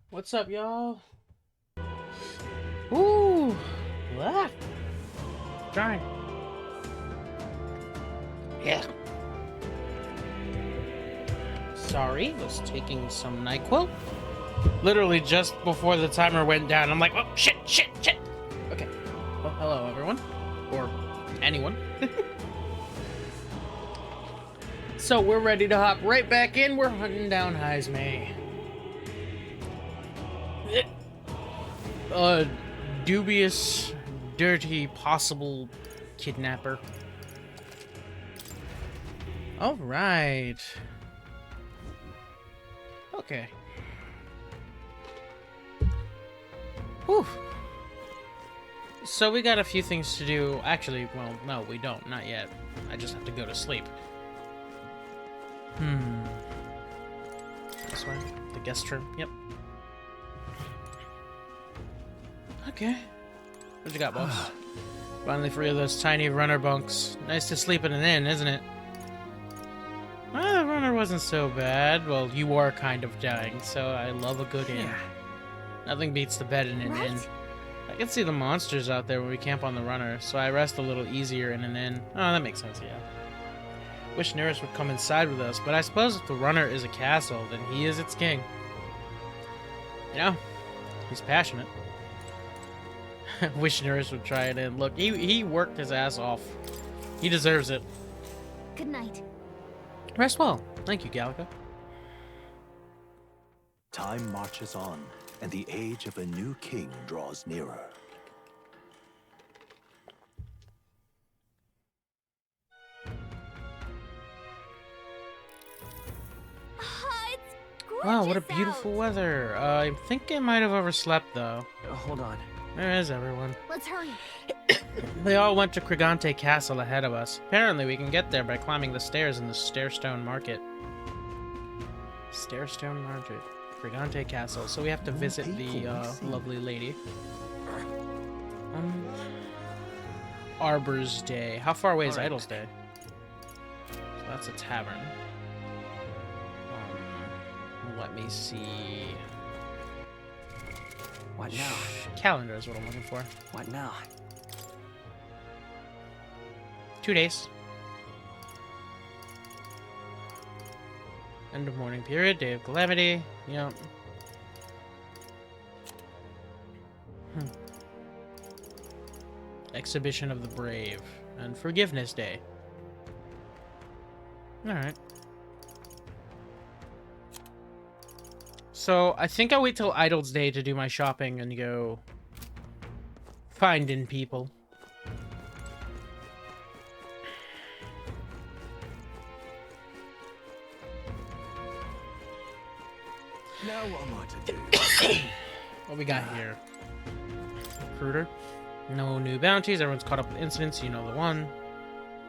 What's up, y'all? Ooh, what? Trying. Yeah. Sorry, was taking some NyQuil. Literally just before the timer went down, I'm like, oh, shit. Okay. Well, hello, everyone. Or anyone. So we're ready to hop right back in. We're hunting down Heismay. A dubious, dirty, possible kidnapper. All right. Okay. Whew. So we got a few things to do. Actually, well, no, we don't. Not yet. I just have to go to sleep. This way? The guest room? Yep. Okay. What you got, boss? Finally free of those tiny runner bunks. Nice to sleep in an inn, isn't it? Well, the runner wasn't so bad. Well, you are kind of dying, so I love a good inn. Yeah. Nothing beats the bed in an inn. I can see the monsters out there when we camp on the runner, so I rest a little easier in an inn. Oh, that makes sense, yeah. Wish Nearest would come inside with us, but I suppose if the runner is a castle, then he is its king. You know, he's passionate. Wish Nearest would try it in. Look, he worked his ass off. He deserves it. Good night. Rest well. Thank you, Gallica. Time marches on, and the age of a new king draws nearer. It's gorgeous Wow, what a beautiful out. weather. I think I might have overslept, though. Hold on. Where is everyone? Let's hurry. They all went to Crigante Castle ahead of us. Apparently, we can get there by climbing the stairs in the Stairstone Market. Stairstone Market. Crigante Castle. So we have to visit the lovely lady. Arbor's Day. How far away is Idle's Day? So that's a tavern. Let me see. What now? Calendar is what I'm looking for. What now? 2 days. End of mourning period, day of calamity. Yep. Exhibition of the Brave. And Forgiveness Day. Alright. So, I think I'll wait till Idle's Day to do my shopping and go finding people. Now what am I to do? What we got here? Recruiter. No new bounties. Everyone's caught up with incidents. You know the one.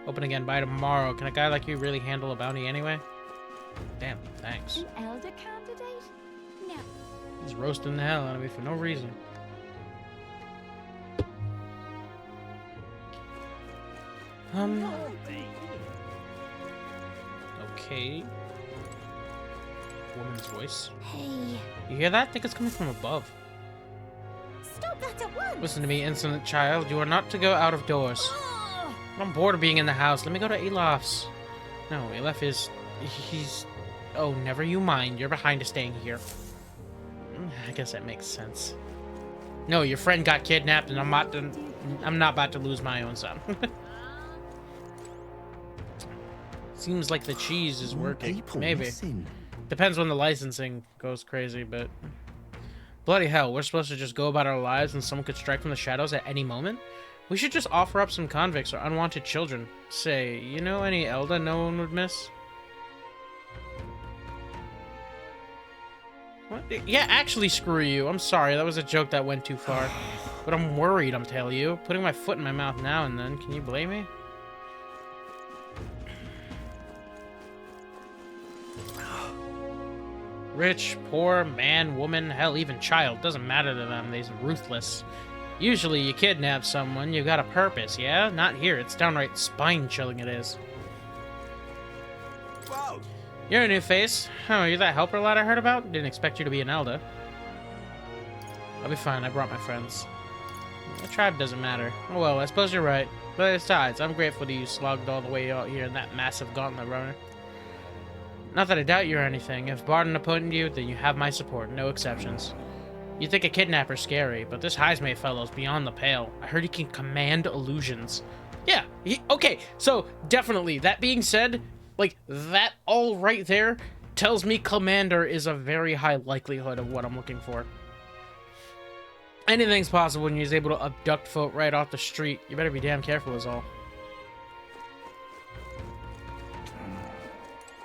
Open again by tomorrow. Can a guy like you really handle a bounty anyway? Damn, thanks. An elder candidate? No. He's roasting the hell out of me for no reason. Okay. Woman's voice. Hey. You hear that? I think it's coming from above. Stop that at once. Listen to me, insolent child. You are not to go out of doors. Ugh. I'm bored of being in the house. Let me go to Elaf's. No, Elaf is... He's... Oh, never you mind. You're behind to staying here. I guess that makes sense. No, your friend got kidnapped, and I'm not about to lose my own son. Seems like the cheese is working. Maybe. Depends when the licensing goes crazy, but... Bloody hell, we're supposed to just go about our lives and someone could strike from the shadows at any moment? We should just offer up some convicts or unwanted children. Say, you know any Elda no one would miss? What? Yeah, actually, screw you. I'm sorry, that was a joke that went too far. But I'm worried, I'm telling you. Putting my foot in my mouth now and then. Can you blame me? Rich, poor, man, woman, hell, even child. Doesn't matter to them. They're ruthless. Usually you kidnap someone, you got a purpose, yeah? Not here. It's downright spine-chilling it is. You're a new face. Oh, you're that helper lad I heard about? Didn't expect you to be an elder. I'll be fine. I brought my friends. The tribe doesn't matter. Oh well, I suppose you're right. But besides, I'm grateful that you slogged all the way out here in that massive gauntlet runner. Not that I doubt you or anything. If Barden appointed you, then you have my support. No exceptions. You think a kidnapper's scary, but this Heismay fellow's beyond the pale. I heard he can command illusions. Yeah, okay, so definitely. That being said, like, that all right there tells me Commander is a very high likelihood of what I'm looking for. Anything's possible when he's able to abduct folk right off the street. You better be damn careful is all.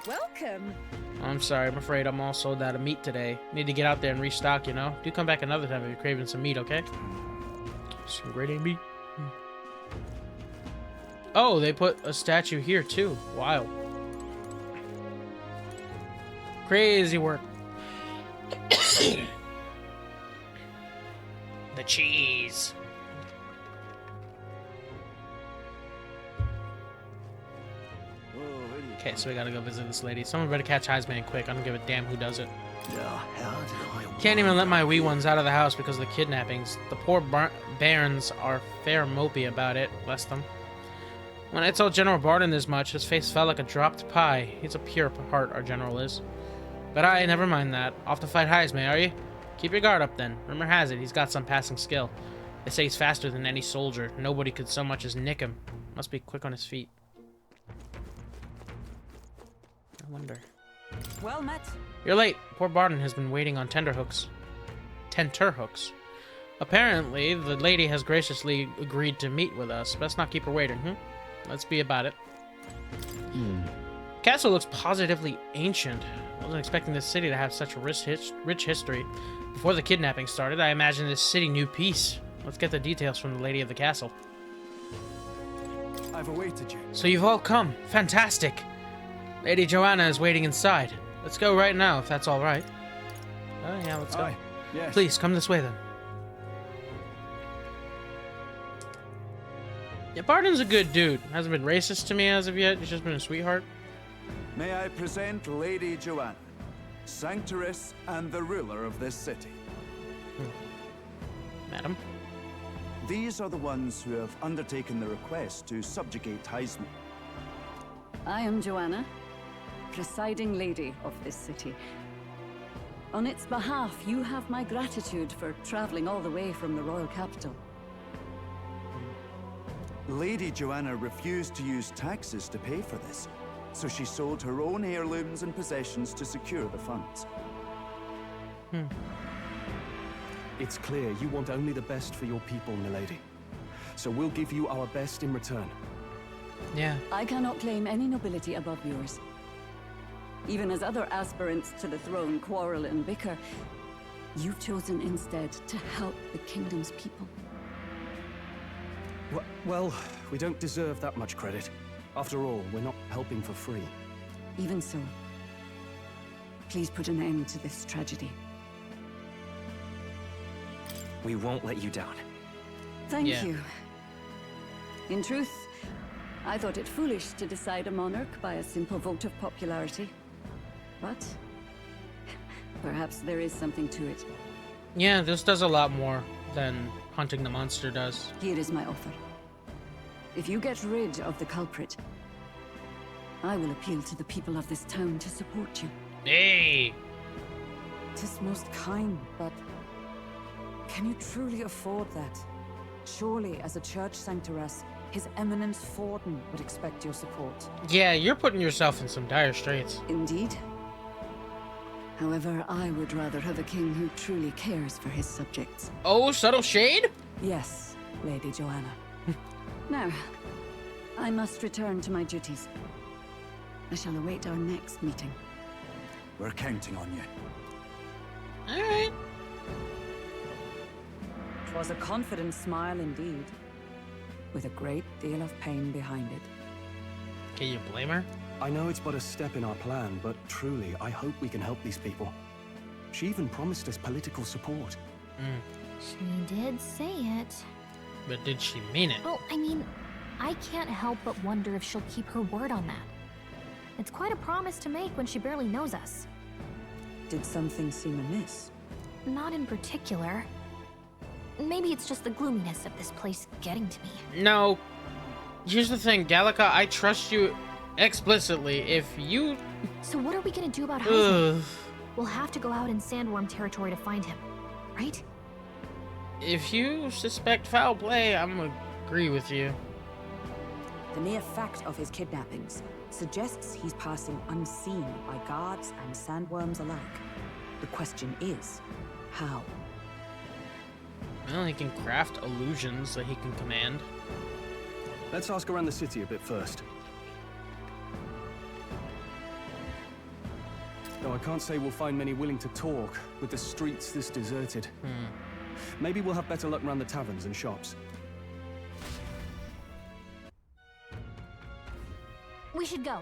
Welcome. I'm sorry, I'm afraid I'm all sold out of meat today. Need to get out there and restock, you know? Do come back another time if you're craving some meat, okay? Some great meat. Oh, they put a statue here too. Wow. Crazy work. The cheese. Okay, so we gotta go visit this lady. Someone better catch Heisman quick. I don't give a damn who does it. Can't even let my wee ones out of the house because of the kidnappings. The poor barons are fair mopey about it, bless them. When I told General Barden this much, his face fell like a dropped pie. He's a pure heart, our general is. But never mind that. Off to fight Heismay, are you? Keep your guard up then. Rumor has it he's got some passing skill. They say he's faster than any soldier. Nobody could so much as nick him. Must be quick on his feet. I wonder. Well met. You're late. Poor Barden has been waiting on tenterhooks. Apparently, the lady has graciously agreed to meet with us. Best not keep her waiting, Let's be about it. Castle looks positively ancient. I wasn't expecting this city to have such a rich history. Before the kidnapping started, I imagined this city knew peace. Let's get the details from the lady of the castle. I've awaited you. So you've all come. Fantastic. Lady Joanna is waiting inside. Let's go right now, if that's all right. Oh, yeah, let's go. Aye, yes. Please, come this way, then. Yeah, Barden's a good dude. Hasn't been racist to me as of yet. He's just been a sweetheart. May I present Lady Joanna, Sanctoress and the ruler of this city. Madam? These are the ones who have undertaken the request to subjugate Heismay. I am Joanna, presiding lady of this city. On its behalf, you have my gratitude for traveling all the way from the royal capital. Lady Joanna refused to use taxes to pay for this, so she sold her own heirlooms and possessions to secure the funds. It's clear you want only the best for your people, milady. So we'll give you our best in return. Yeah. I cannot claim any nobility above yours. Even as other aspirants to the throne quarrel and bicker, you've chosen instead to help the kingdom's people. Well, we don't deserve that much credit. After all, we're not helping for free. Even so, please put an end to this tragedy. We won't let you down. Thank Yeah. you. In truth, I thought it foolish to decide a monarch by a simple vote of popularity. But perhaps there is something to it. Yeah, this does a lot more than hunting the monster does. Here is my offer. If you get rid of the culprit, I will appeal to the people of this town to support you. Hey! 'Tis most kind, but can you truly afford that? Surely, as a church sanctoress, His Eminence Forden would expect your support. Yeah, you're putting yourself in some dire straits. Indeed. However, I would rather have a king who truly cares for his subjects. Oh, subtle shade? Yes, Lady Joanna. Now, I must return to my duties. I shall await our next meeting. We're counting on you. Alright. 'Twas a confident smile indeed, with a great deal of pain behind it. Can you blame her? I know it's but a step in our plan, but truly, I hope we can help these people. She even promised us political support. She did say it. But did she mean it? Well, I mean, I can't help but wonder if she'll keep her word on that. It's quite a promise to make when she barely knows us. Did something seem amiss? Not in particular. Maybe it's just the gloominess of this place getting to me. No. Here's the thing, Gallica, I trust you explicitly. If you... So what are we gonna do about Heismay? Ugh. We'll have to go out in Sandworm territory to find him, right? If you suspect foul play, I'm gonna agree with you. The mere fact of his kidnappings suggests he's passing unseen by guards and sandworms alike. The question is, how? Well, he can craft illusions that he can command. Let's ask around the city a bit first. Though I can't say we'll find many willing to talk with the streets this deserted. Maybe we'll have better luck around the taverns and shops. We should go.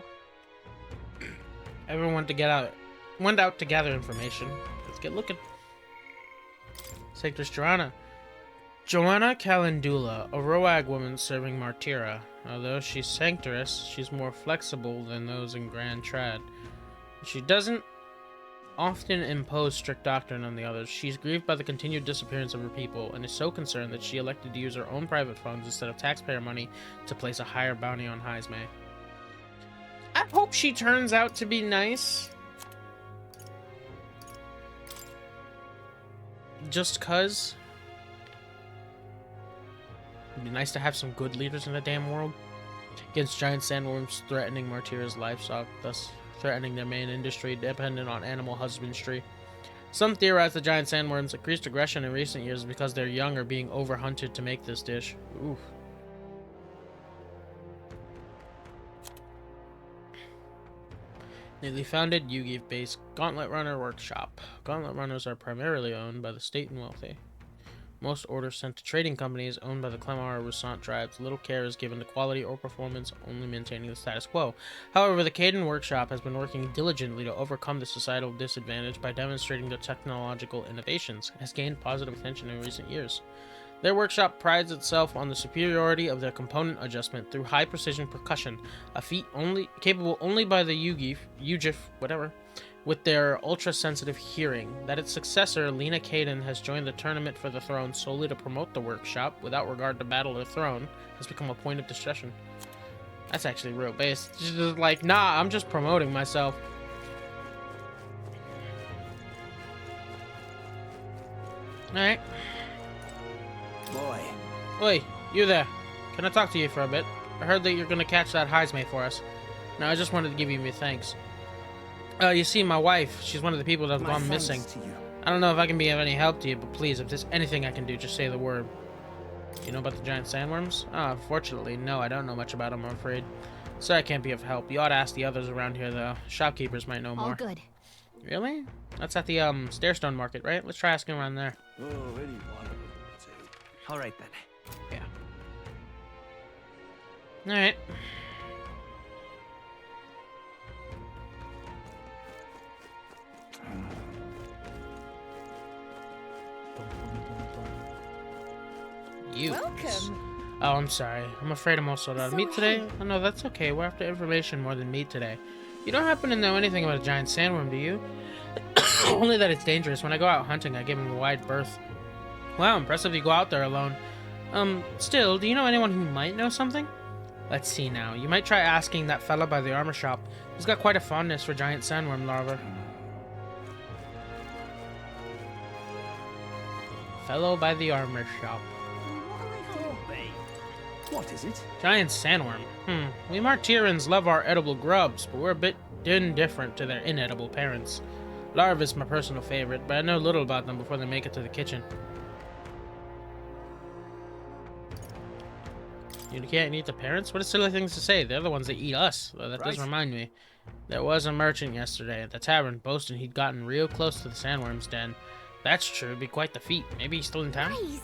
Everyone went out to gather information. Let's get looking. Sanctress Joanna. Joanna Calendula, a Roag woman serving Martyra. Although she's Sanctress, she's more flexible than those in Grand Trad. She doesn't often impose strict doctrine on the others. She's grieved by the continued disappearance of her people, and is so concerned that she elected to use her own private funds instead of taxpayer money to place a higher bounty on Heismay. I hope she turns out to be nice. Just cuz. It'd be nice to have some good leaders in the damn world. Against giant sandworms threatening Martyra's livestock, thus threatening their main industry dependent on animal husbandry. Some theorize the giant sandworms' increased aggression in recent years because their young are being overhunted to make this dish. Oof. Newly founded Yugi-based Gauntlet Runner Workshop. Gauntlet Runners are primarily owned by the state and wealthy. Most orders sent to trading companies owned by the Clemar or Roussant tribes. Little care is given to quality or performance, only maintaining the status quo. However, the Caden Workshop has been working diligently to overcome the societal disadvantage by demonstrating their technological innovations, and has gained positive attention in recent years. Their workshop prides itself on the superiority of their component adjustment through high-precision percussion, a feat capable only by the Yugif, whatever, with their ultra-sensitive hearing. That its successor, Lena Caden, has joined the tournament for the throne solely to promote the workshop, without regard to battle or throne, has become a point of discussion. That's actually real base. Just like, nah, I'm just promoting myself. Alright. Boy. Oi, you there. Can I talk to you for a bit? I heard that you're gonna catch that Heismay for us. Now, I just wanted to give you my thanks. You see, my wife, she's one of the people that have gone missing. I don't know if I can be of any help to you, but please, if there's anything I can do, just say the word. You know about the giant sandworms? Ah, unfortunately, no, I don't know much about them, I'm afraid. Sorry I can't be of help. You ought to ask the others around here, though. Shopkeepers might know more. All good. Really? That's at the, Stairstone Market, right? Let's try asking around there. Oh, any one of them. All right then. Yeah. Alright. You. Welcome. Oh, I'm sorry. I'm afraid I'm also out. So Meat today? hey. Oh, no, that's okay. We're after information more than meat today. You don't happen to know anything about a giant sandworm, do you? Only that it's dangerous. When I go out hunting, I give him a wide berth. Wow, impressive you go out there alone. Still, do you know anyone who might know something? Let's see now. You might try asking that fella by the armor shop. He's got quite a fondness for giant sandworm larvae. Fellow by the armor shop. What is it? Giant sandworm. We Martyrans love our edible grubs, but we're a bit indifferent to their inedible parents. Larvae is my personal favorite, but I know little about them before they make it to the kitchen. You can't eat the parents? What a silly things to say. They're the ones that eat us. Well, that does remind me. There was a merchant yesterday at the tavern boasting he'd gotten real close to the sandworm's den. That's true. It'd be quite the feat. Maybe he's still in town? Nice.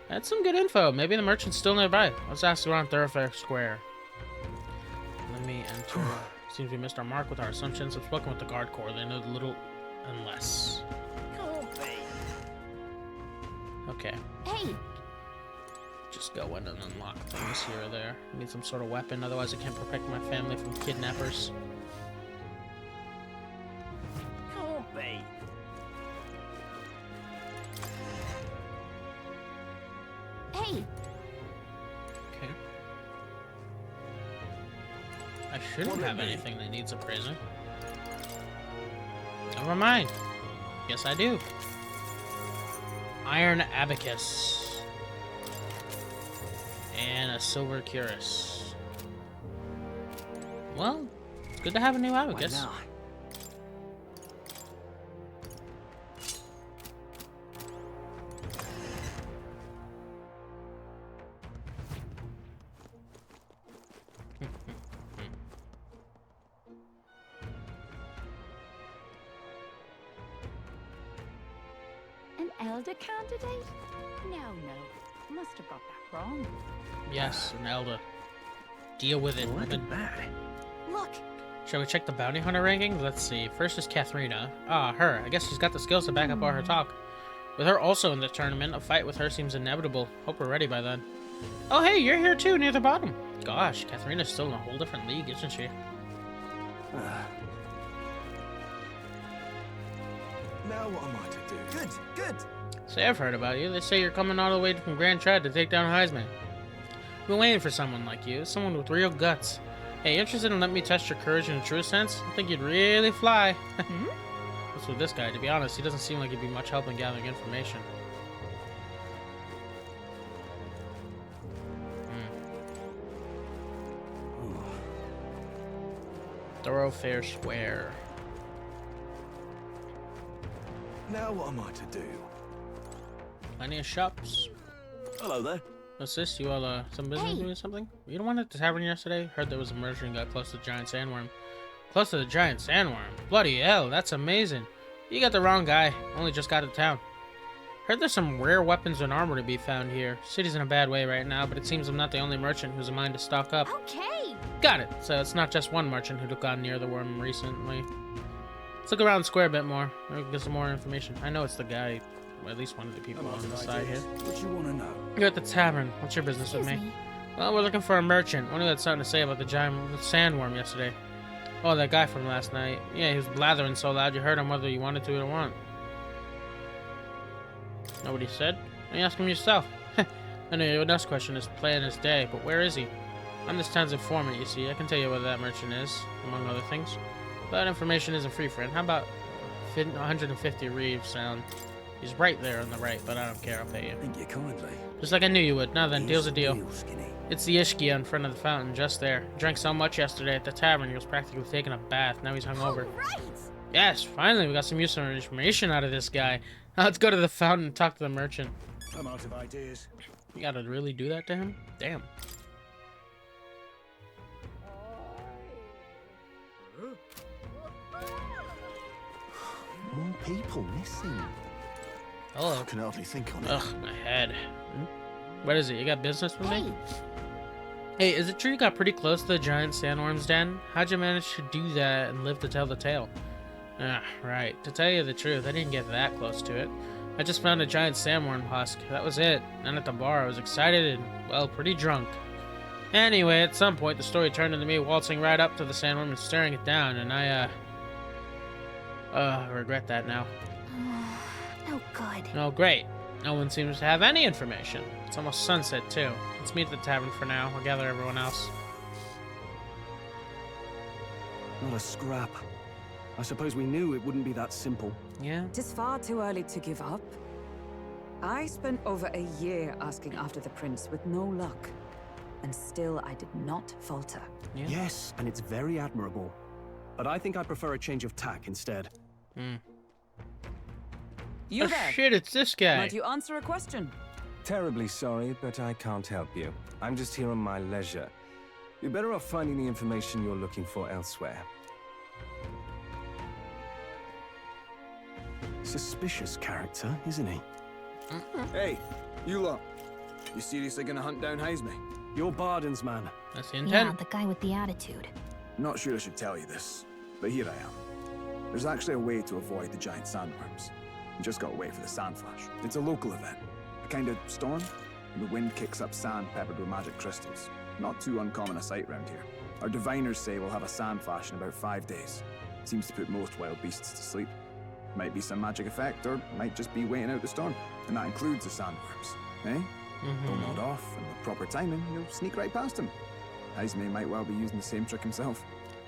That's some good info. Maybe the merchant's still nearby. Let's ask around Thoroughfare Square. Let me enter. Seems we missed our mark with our assumptions. I've spoken with the guard corps. They know little and less. Okay. Hey. Just go in and unlock things here or there. Need some sort of weapon, otherwise I can't protect my family from kidnappers. Hey! Okay. I shouldn't have anything that needs appraising. Never mind. Yes, I do. Iron abacus. And a silver cuirass. Well, it's good to have a new abacus. Well, now. An elder candidate? No. Must have got that wrong. Yes, an elder. Deal with it, Look woman. at that. Look! Shall we check the bounty hunter rankings? Let's see. First is Katharina. Ah, her. I guess she's got the skills to back up all her talk. With her also in the tournament, a fight with her seems inevitable. Hope we're ready by then. Oh hey, you're here too, near the bottom. Gosh, Katharina's still in a whole different league, isn't she? Now what am I to do? Good, good. Say, I've heard about you. They say you're coming all the way from Grand Trad to take down Heismay. Been waiting for someone like you, someone with real guts. Hey, interested in letting me test your courage in a true sense? I think you'd really fly. What's with this guy? To be honest, he doesn't seem like he'd be much help in gathering information. Thoroughfare Square. Now what am I to do? Plenty of shops. Hello there. What's this? You all some business Hey. doing something? You don't want at the tavern yesterday? Heard there was a merger and got close to the giant sandworm. Close to the giant sandworm? Bloody hell, that's amazing. You got the wrong guy. Only just got to town. Heard there's some rare weapons and armor to be found here. City's in a bad way right now, but it seems I'm not the only merchant who's a mind to stock up. Okay! Got it. So it's not just one merchant who'd gone near the worm recently. Let's look around the square a bit more. Maybe we can get some more information. I know it's the guy, or at least one of the people on the side here. What you want to know? You're at the tavern. What's your business with Excuse me? me. Well, we're looking for a merchant. One who had something to say about the giant sandworm yesterday. Oh, that guy from last night. Yeah, he was blathering so loud you heard him whether you wanted to or not. Know what he said? Why don't you ask him yourself? I know your next question is playing his day, but where is he? I'm this town's informant, you see. I can tell you where that merchant is, among other things. But information isn't free, friend. How about 150 reeves sound? He's right there on the right, but I don't care. I'll pay you. Thank you kindly. Just like I knew you would. Now then, deal's a deal. Real skinny. It's the Ishkia in front of the fountain, just there. Drank so much yesterday at the tavern, he was practically taking a bath. Now he's hungover. Right! Yes, finally, we got some useful information out of this guy. Now let's go to the fountain and talk to the merchant. I'm out of ideas. You gotta really do that to him? Damn. More people missing. Hello. I can hardly think on it. Ugh, my head. What is it? You got business with Hey! me? Hey, is it true you got pretty close to the giant sandworm's den? How'd you manage to do that and live to tell the tale? Ah, right. To tell you the truth, I didn't get that close to it. I just found a giant sandworm husk. That was it. And at the bar, I was excited and, well, pretty drunk. Anyway, at some point, the story turned into me waltzing right up to the sandworm and staring it down, and I regret that now. No good. Oh, great. No one seems to have any information. It's almost sunset, too. Let's meet at the tavern for now. We'll gather everyone else. Not a scrap. I suppose we knew it wouldn't be that simple. Yeah? It is far too early to give up. I spent over a year asking after the prince with no luck. And still I did not falter. Yeah. Yes, and it's very admirable. But I think I prefer a change of tack instead. You Oh, there! shit, it's this guy. Might you answer a question? Terribly sorry, but I can't help you. I'm just here on my leisure. You're better off finding the information you're looking for elsewhere. Suspicious character, isn't he? Hey, you lot. You seriously gonna hunt down Heismay? You're Barden's man. That's the Yeah, intent. the guy with the attitude. Not sure I should tell you this, but here I am. There's actually a way to avoid the giant sandworms. You just gotta wait for the sand flash. It's a local event. A kind of storm, and the wind kicks up sand peppered with magic crystals. Not too uncommon a sight round here. Our diviners say we'll have a sand flash in about 5 days. Seems to put most wild beasts to sleep. Might be some magic effect, or might just be waiting out the storm. And that includes the sandworms, eh? Don't nod off, and with proper timing, you'll sneak right past him. Heismay might well be using the same trick himself.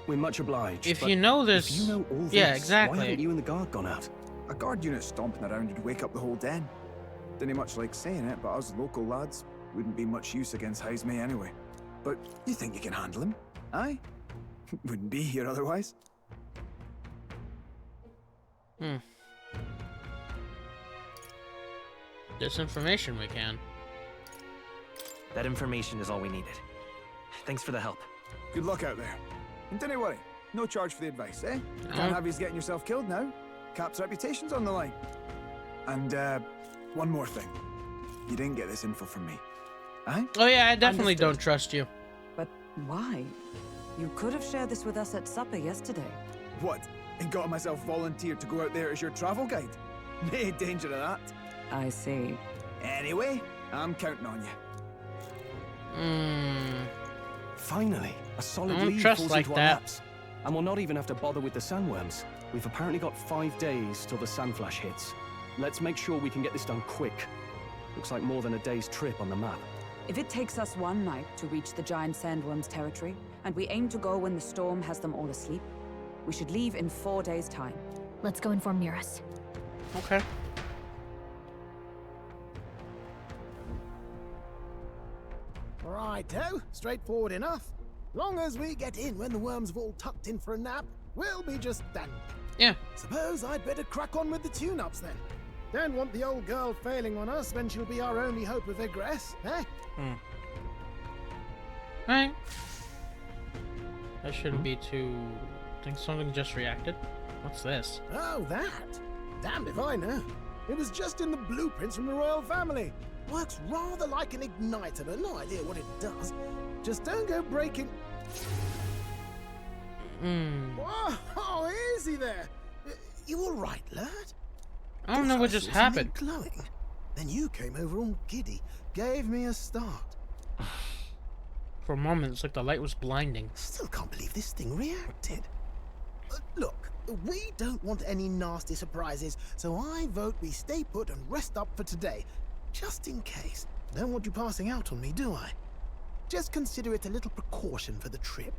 We're much obliged. If but you know this, if you know all this, yeah, exactly. why haven't you and the guard gone out? A guard unit stomping around would wake up the whole den. Didn't much like saying it, but us local lads wouldn't be much use against Heismay anyway. But you think you can handle him? Aye? Wouldn't be here otherwise. Disinformation we can. That information is all we needed. Thanks for the help. Good luck out there. And don't worry, no charge for the advice, eh? Can't have you getting yourself killed now. Cap's reputation's on the line. And, one more thing. You didn't get this info from me. Aye? Oh yeah, I definitely Understood. don't trust you. But why? You could have shared this with us at supper yesterday. What? And got myself volunteered to go out there as your travel guide? Nay danger of that. I see. Anyway, I'm counting on you. Finally, a solid I don't lead trust falls like into that. our laps. And we'll not even have to bother with the sandworms. We've apparently got 5 days till the sandflash hits. Let's make sure we can get this done quick. Looks like more than a day's trip on the map. If it takes us one night to reach the giant sandworm's territory, and we aim to go when the storm has them all asleep, we should leave in 4 days' time. Let's go inform Nearest. Okay. Righto, straightforward enough. Long as we get in when the worms have all tucked in for a nap, we'll be just dandy. Yeah. Suppose I'd better crack on with the tune-ups then. Don't want the old girl failing on us when she'll be our only hope of egress, eh? Alright. That shouldn't be too... I think something just reacted. What's this? Oh, that? Damned if I know. It was just in the blueprints from the royal family. Works rather like an igniter, but no idea what it does. Just don't go breaking... Oh, easy there. You all right, lad? I don't know what just happened. Glowing. Then you came over all giddy, gave me a start. For a moment, it's like the light was blinding. Still can't believe this thing reacted. Look, we don't want any nasty surprises, so I vote we stay put and rest up for today. Just in case. Don't want you passing out on me, do I? Just consider it a little precaution for the trip.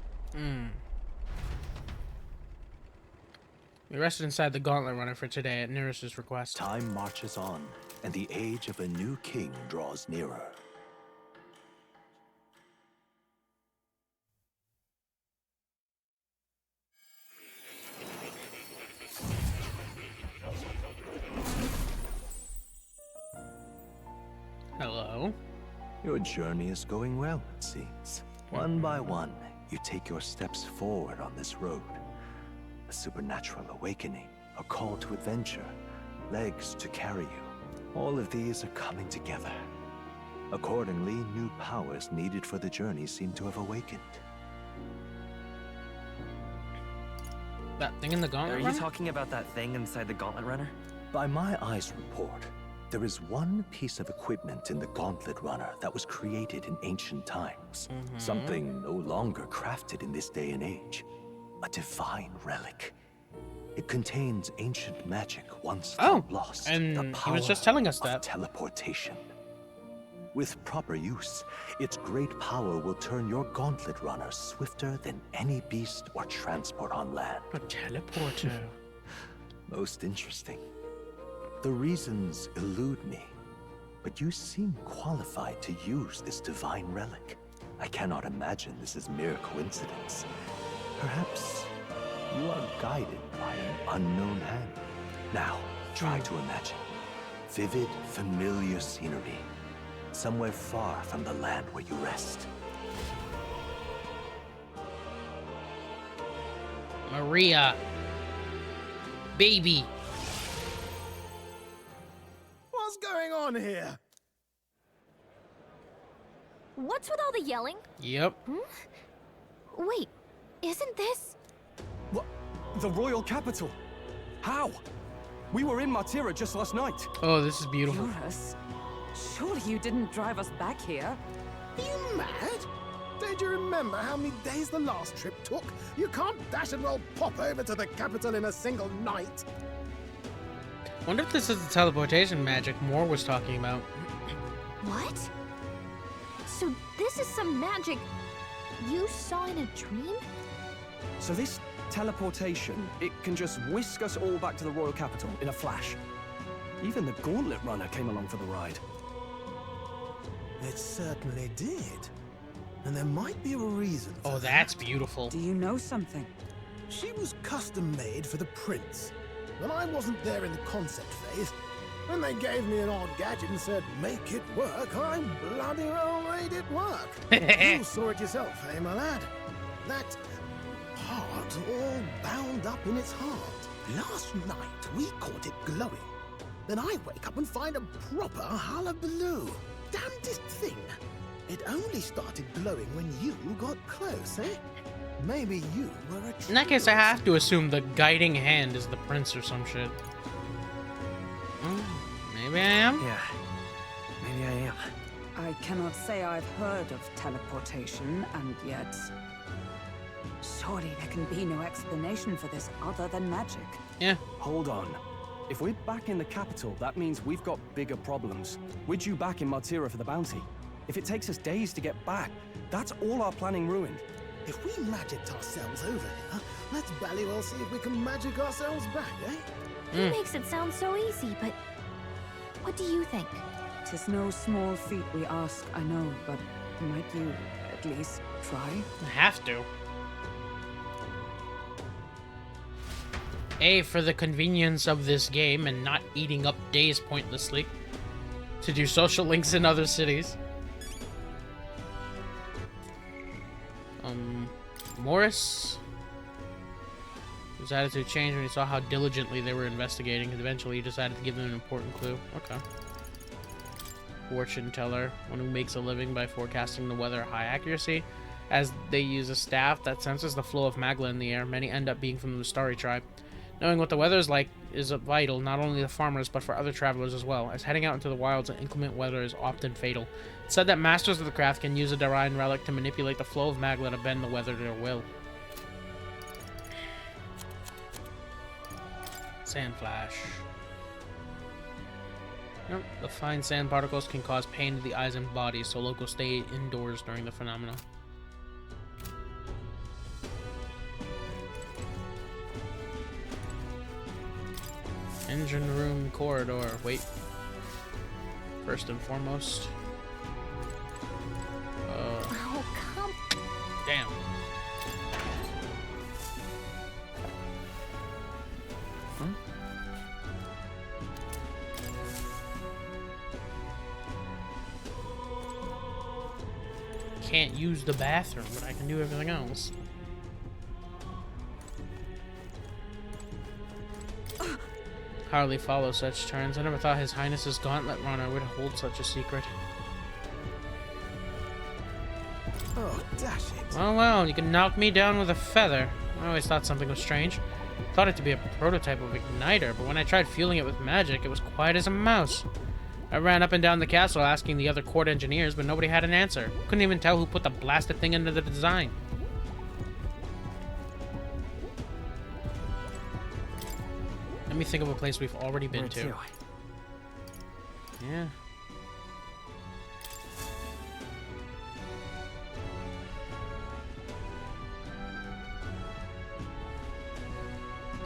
We rested inside the Gauntlet Runner for today at Nearest's request. Time marches on, and the age of a new king draws nearer. Hello. Your journey is going well, it seems. One by one, you take your steps forward on this road. A supernatural awakening, a call to adventure, legs to carry you. All of these are coming together. Accordingly, new powers needed for the journey seem to have awakened. That thing in the Gauntlet Are you Runner? talking about that thing inside the Gauntlet Runner? By my eyes report, there is one piece of equipment in the Gauntlet Runner that was created in ancient times. Something no longer crafted in this day and age. A divine relic. It contains ancient magic once thought lost. and the he power was just telling us of that. teleportation. With proper use, its great power will turn your Gauntlet Runner swifter than any beast or transport on land. A teleporter. Most interesting. The reasons elude me, but you seem qualified to use this divine relic. I cannot imagine this is mere coincidence. Perhaps you are guided by an unknown hand. Now, try to imagine. Vivid, familiar scenery. Somewhere far from the land where you rest. Maria. Baby. What's going on here? What's with all the yelling? Yep. Wait, isn't this... What? The royal capital? How? We were in Martira just last night. Oh, this is beautiful. Eurus? Surely you didn't drive us back here? Are you mad? Don't you remember how many days the last trip took? You can't dash and well pop over to the capital in a single night. Wonder if this is the teleportation magic Moore was talking about. What? So this is some magic you saw in a dream? So this teleportation, it can just whisk us all back to the royal capital in a flash. Even the gauntlet runner came along for the ride. It certainly did. And there might be a reason for Oh, that's beautiful. Do you know something? She was custom made for the prince. When I wasn't there in the concept phase, when they gave me an odd gadget and said, make it work, I bloody well made it work. You saw it yourself, eh, my lad? That heart all bound up in its heart. Last night, we caught it glowing. Then I wake up and find a proper hullabaloo. Damnedest thing. It only started glowing when you got close, eh? Maybe you were a... In that case, I have to assume the guiding hand is the prince or some shit. Maybe I am? Yeah, maybe I am. I cannot say I've heard of teleportation, and yet... Surely there can be no explanation for this other than magic. Yeah. Hold on. If we're back in the capital, that means we've got bigger problems. We're due back in Martira for the bounty. If it takes us days to get back, that's all our planning ruined. If we magicked ourselves over here, let's bally well see if we can magic ourselves back, eh? He makes it sound so easy, but what do you think? 'Tis no small feat we ask, I know, but might you at least try? I have to. A, for the convenience of this game and not eating up days pointlessly. To do social links in other cities. Morris? His attitude changed when he saw how diligently they were investigating, and eventually he decided to give them an important clue. Okay. Fortune teller, one who makes a living by forecasting the weather at high accuracy. As they use a staff that senses the flow of magla in the air, many end up being from the Starry tribe. Knowing what the weather is like is vital, not only to farmers, but for other travelers as well, as heading out into the wilds in inclement weather is often fatal. It's said that masters of the craft can use a divine relic to manipulate the flow of magla to bend the weather to their will. Sand flash. Nope. The fine sand particles can cause pain to the eyes and body, so locals stay indoors during the phenomena. Engine room corridor. Wait. First and foremost. Oh, come... Damn. Can't use the bathroom, but I can do everything else. Hardly follow such turns. I never thought His Highness's gauntlet runner would hold such a secret. Oh, dash it. Well, well, you can knock me down with a feather. I always thought something was strange. Thought it to be a prototype of igniter, but when I tried fueling it with magic, it was quiet as a mouse. I ran up and down the castle asking the other court engineers, but nobody had an answer. Couldn't even tell who put the blasted thing into the design. Let me think of a place we've already been to. Yeah.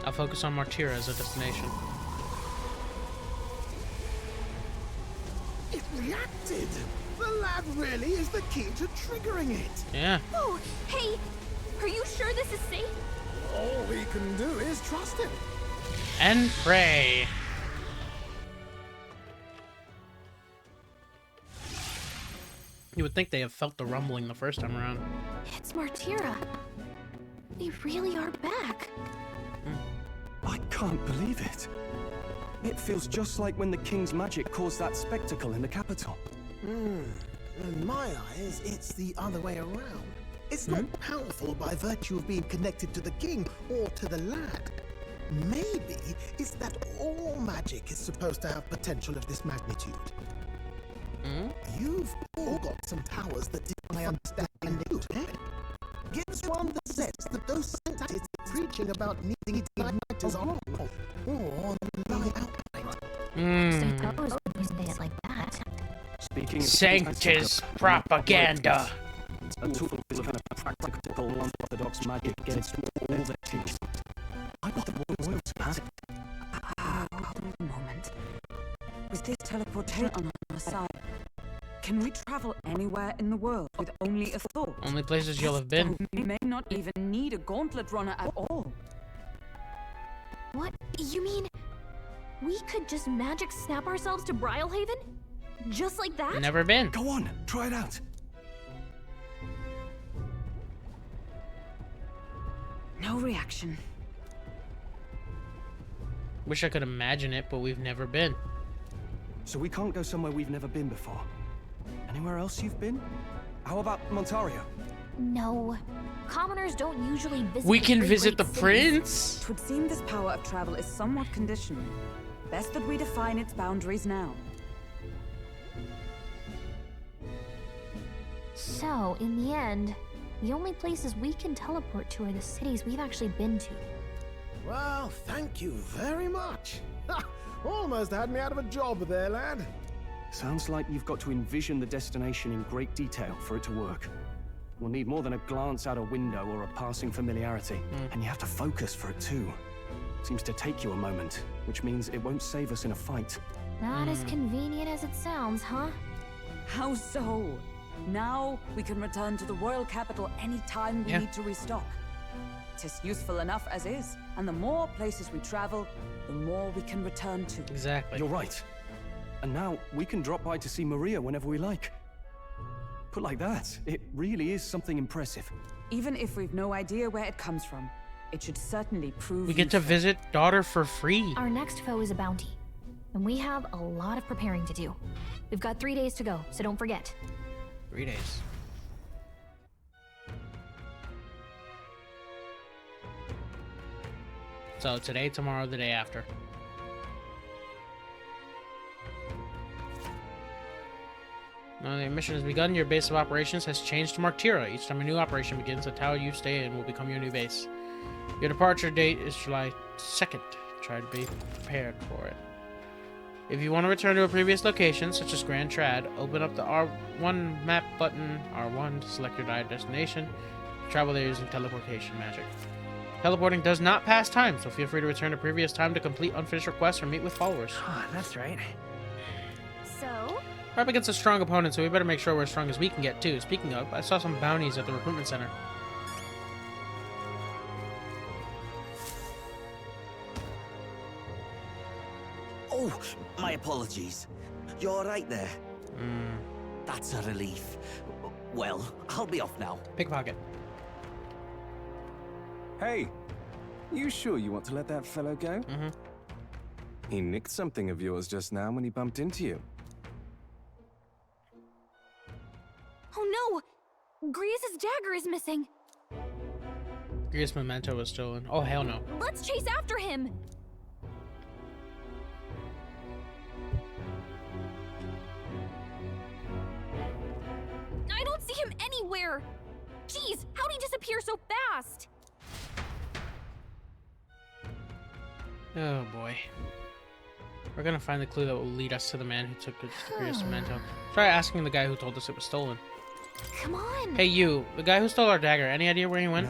I'll focus on Martira as a destination. It reacted! The lad really is the key to triggering it! Yeah. Oh, hey! Are you sure this is safe? All we can do is trust him. And pray. You would think they have felt the rumbling the first time around. It's Martira. We really are back. I can't believe it. It feels just like when the king's magic caused that spectacle in the capital. In my eyes, it's the other way around. It's not powerful by virtue of being connected to the king or to the lad. Maybe it's that all magic is supposed to have potential of this magnitude. You've all got some powers that defy understanding, eh? Gives one the sense that those scientists preaching about needing igniters are wrong, or lie outright. Suppose when you say it like that. Speaking of Sanctus propaganda. A tool is a kind of practical, unorthodox magic against all their teachings. I thought the royals had. Hold a moment. With this teleportation on our side, can we travel anywhere in the world with only a thought? Only places you'll have been. We may not even need a gauntlet runner at all. What? You mean we could just magic snap ourselves to Brylehaven? Just like that? Never been. Go on, try it out. No reaction. Wish I could imagine it, but we've never been. So we can't go somewhere we've never been before. Anywhere else you've been? How about Montario? No. Commoners don't usually visit. We can visit the cities. prince? It would seem this power of travel is somewhat conditional. Best that we define its boundaries now. So, in the end, the only places we can teleport to are the cities we've actually been to. Well, thank you very much. Ha! Almost had me out of a job there, lad. Sounds like you've got to envision the destination in great detail for it to work. We'll need more than a glance out a window or a passing familiarity. And you have to focus for it too. Seems to take you a moment, which means it won't save us in a fight. Not as convenient as it sounds, huh? How so? Now we can return to the royal capital anytime we need to restock. It is useful enough as is, and the more places we travel, the more we can return to. Exactly. You're right. And now we can drop by to see Maria whenever we like. Put like that, it really is something impressive. Even if we've no idea where it comes from, it should certainly prove We get to useful. visit daughter for free. Our next foe is a bounty, and we have a lot of preparing to do. We've got 3 days to go, so don't forget. 3 days. So today, tomorrow, the day after. Now the mission has begun. Your base of operations has changed to Martira. Each time a new operation begins, the tower you stay in will become your new base. Your departure date is July 2nd. Try to be prepared for it. If you want to return to a previous location, such as Grand Trad, open up the R1 map button, R1 to select your desired destination. Travel there using teleportation magic. Teleporting does not pass time, so feel free to return to previous time to complete unfinished requests or meet with followers. Ah, that's right. So? We're up against a strong opponent, so we better make sure we're as strong as we can get, too. Speaking of, I saw some bounties at the recruitment center. Oh, my apologies. You're right there. That's a relief. Well, I'll be off now. Pickpocket. Hey, you sure you want to let that fellow go? He nicked something of yours just now when he bumped into you. Oh no! Grius's dagger is missing. Grius memento was stolen. Oh, hell no. Let's chase after him! I don't see him anywhere! Jeez, how'd he disappear so fast? Oh boy. We're gonna find the clue that will lead us to the man who took Grius memento. Try asking the guy who told us it was stolen. Come on! Hey you, the guy who stole our dagger, any idea where he went?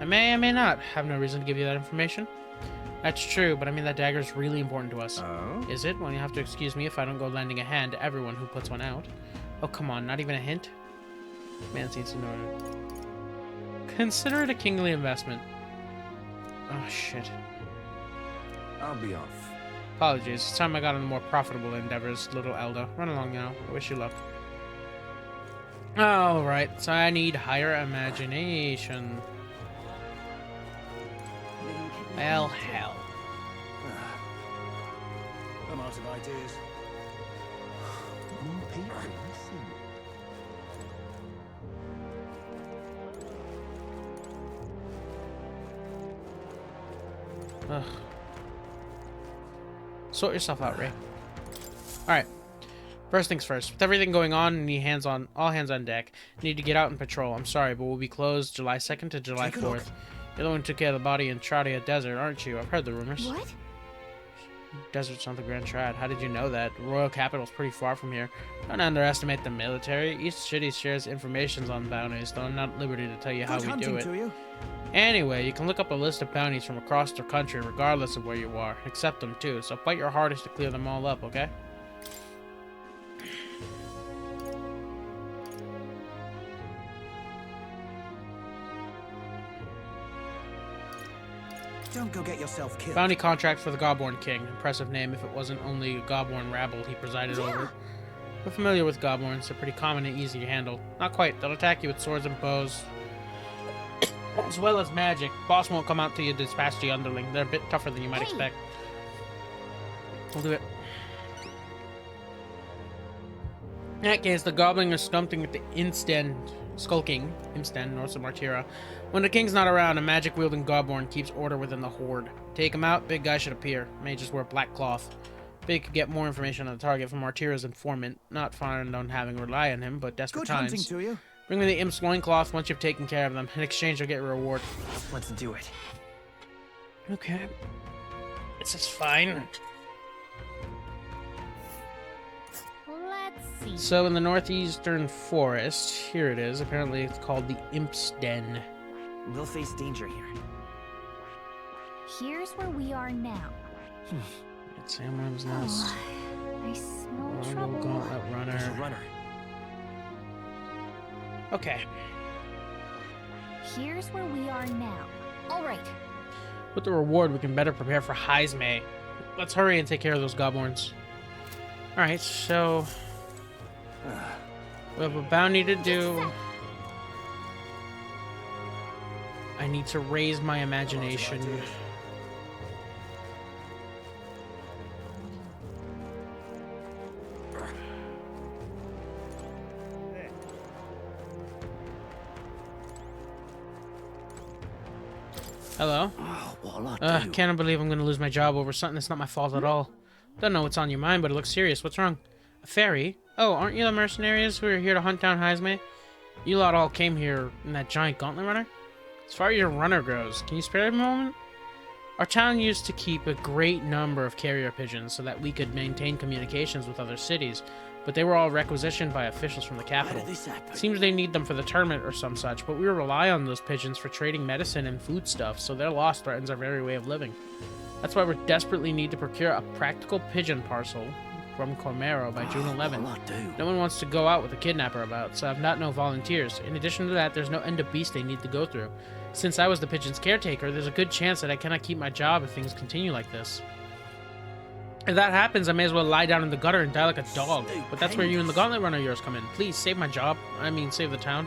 I may not have no reason to give you that information. That's true, but I mean that dagger is really important to us. Oh? Is it? Well, you have to excuse me if I don't go lending a hand to everyone who puts one out. Oh, come on, not even a hint? Man seems to know it. Consider it a kingly investment. Oh, shit. I'll be off. Apologies. It's time I got on the more profitable endeavors, little Elda. Run along now. I wish you luck. Alright, so I need higher imagination. Well, hell. I'm out of ideas. More people, listen. Ugh. Sort yourself out, Ray. Alright. First things first. With everything going on, need all hands on deck. Need to get out and patrol. I'm sorry, but we'll be closed July 2nd to July 4th. You're the one who took care of the body in Tradia Desert, aren't you? I've heard the rumors. What? Desert's not the Grand Triad. How did you know that? The royal capital's pretty far from here. Don't underestimate the military. Each city shares information on bounties, though I'm not at liberty to tell you how we do it. Anyway, you can look up a list of bounties from across the country, regardless of where you are. Accept them too, so fight your hardest to clear them all up, okay? Don't go get yourself killed. Bounty contract for the Godborn King. Impressive name if it wasn't only a Godborn rabble he presided over. We're familiar with Godborns. They're pretty common and easy to handle. Not quite. They'll attack you with swords and bows, as well as magic. Boss won't come out till you dispatch the underling. They're a bit tougher than you might expect. We'll do it. In that case, the goblin is skulking at the Imsten, north of Martira. When the king's not around, a magic-wielding Godborn keeps order within the horde. Take him out, big guy should appear. Mages wear black cloth. Big could get more information on the target from Martira's informant. Not fond on having to rely on him, but desperate times. Good hunting to you. Bring me the Imp's loincloth once you've taken care of them. In exchange, you'll get a reward. Let's do it. Okay. This is fine. Let's see. So in the northeastern forest, here it is. Apparently it's called the Imp's Den. We'll face danger here. Here's where we are now. It's Samworm's Nest. I smell Rumble trouble. Gauntlet There's a Runner. runner. Okay. Here's where we are now. All right. With the reward, we can better prepare for Heismay. Let's hurry and take care of those Godborns. Alright, so... we have a bounty to do. I need to raise my imagination. Hello? Can't believe I'm gonna lose my job over something that's not my fault at all. Don't know what's on your mind, but it looks serious. What's wrong? A fairy? Oh, aren't you the mercenaries who are here to hunt down Heismay? You lot all came here in that giant gauntlet runner? As far as your runner goes, can you spare a moment? Our town used to keep a great number of carrier pigeons so that we could maintain communications with other cities, but they were all requisitioned by officials from the capital. Seems they need them for the tournament or some such, but we rely on those pigeons for trading medicine and foodstuffs, so their loss threatens our very way of living. That's why we desperately need to procure a practical pigeon parcel from Cormero by June 11th. No one wants to go out with a kidnapper about, so I've not no volunteers. In addition to that, there's no end of beast they need to go through. Since I was the pigeon's caretaker, there's a good chance that I cannot keep my job if things continue like this. If that happens, I may as well lie down in the gutter and die like a dog. But that's where you and the gauntlet runner of yours come in. Please, save my job. I mean, save the town.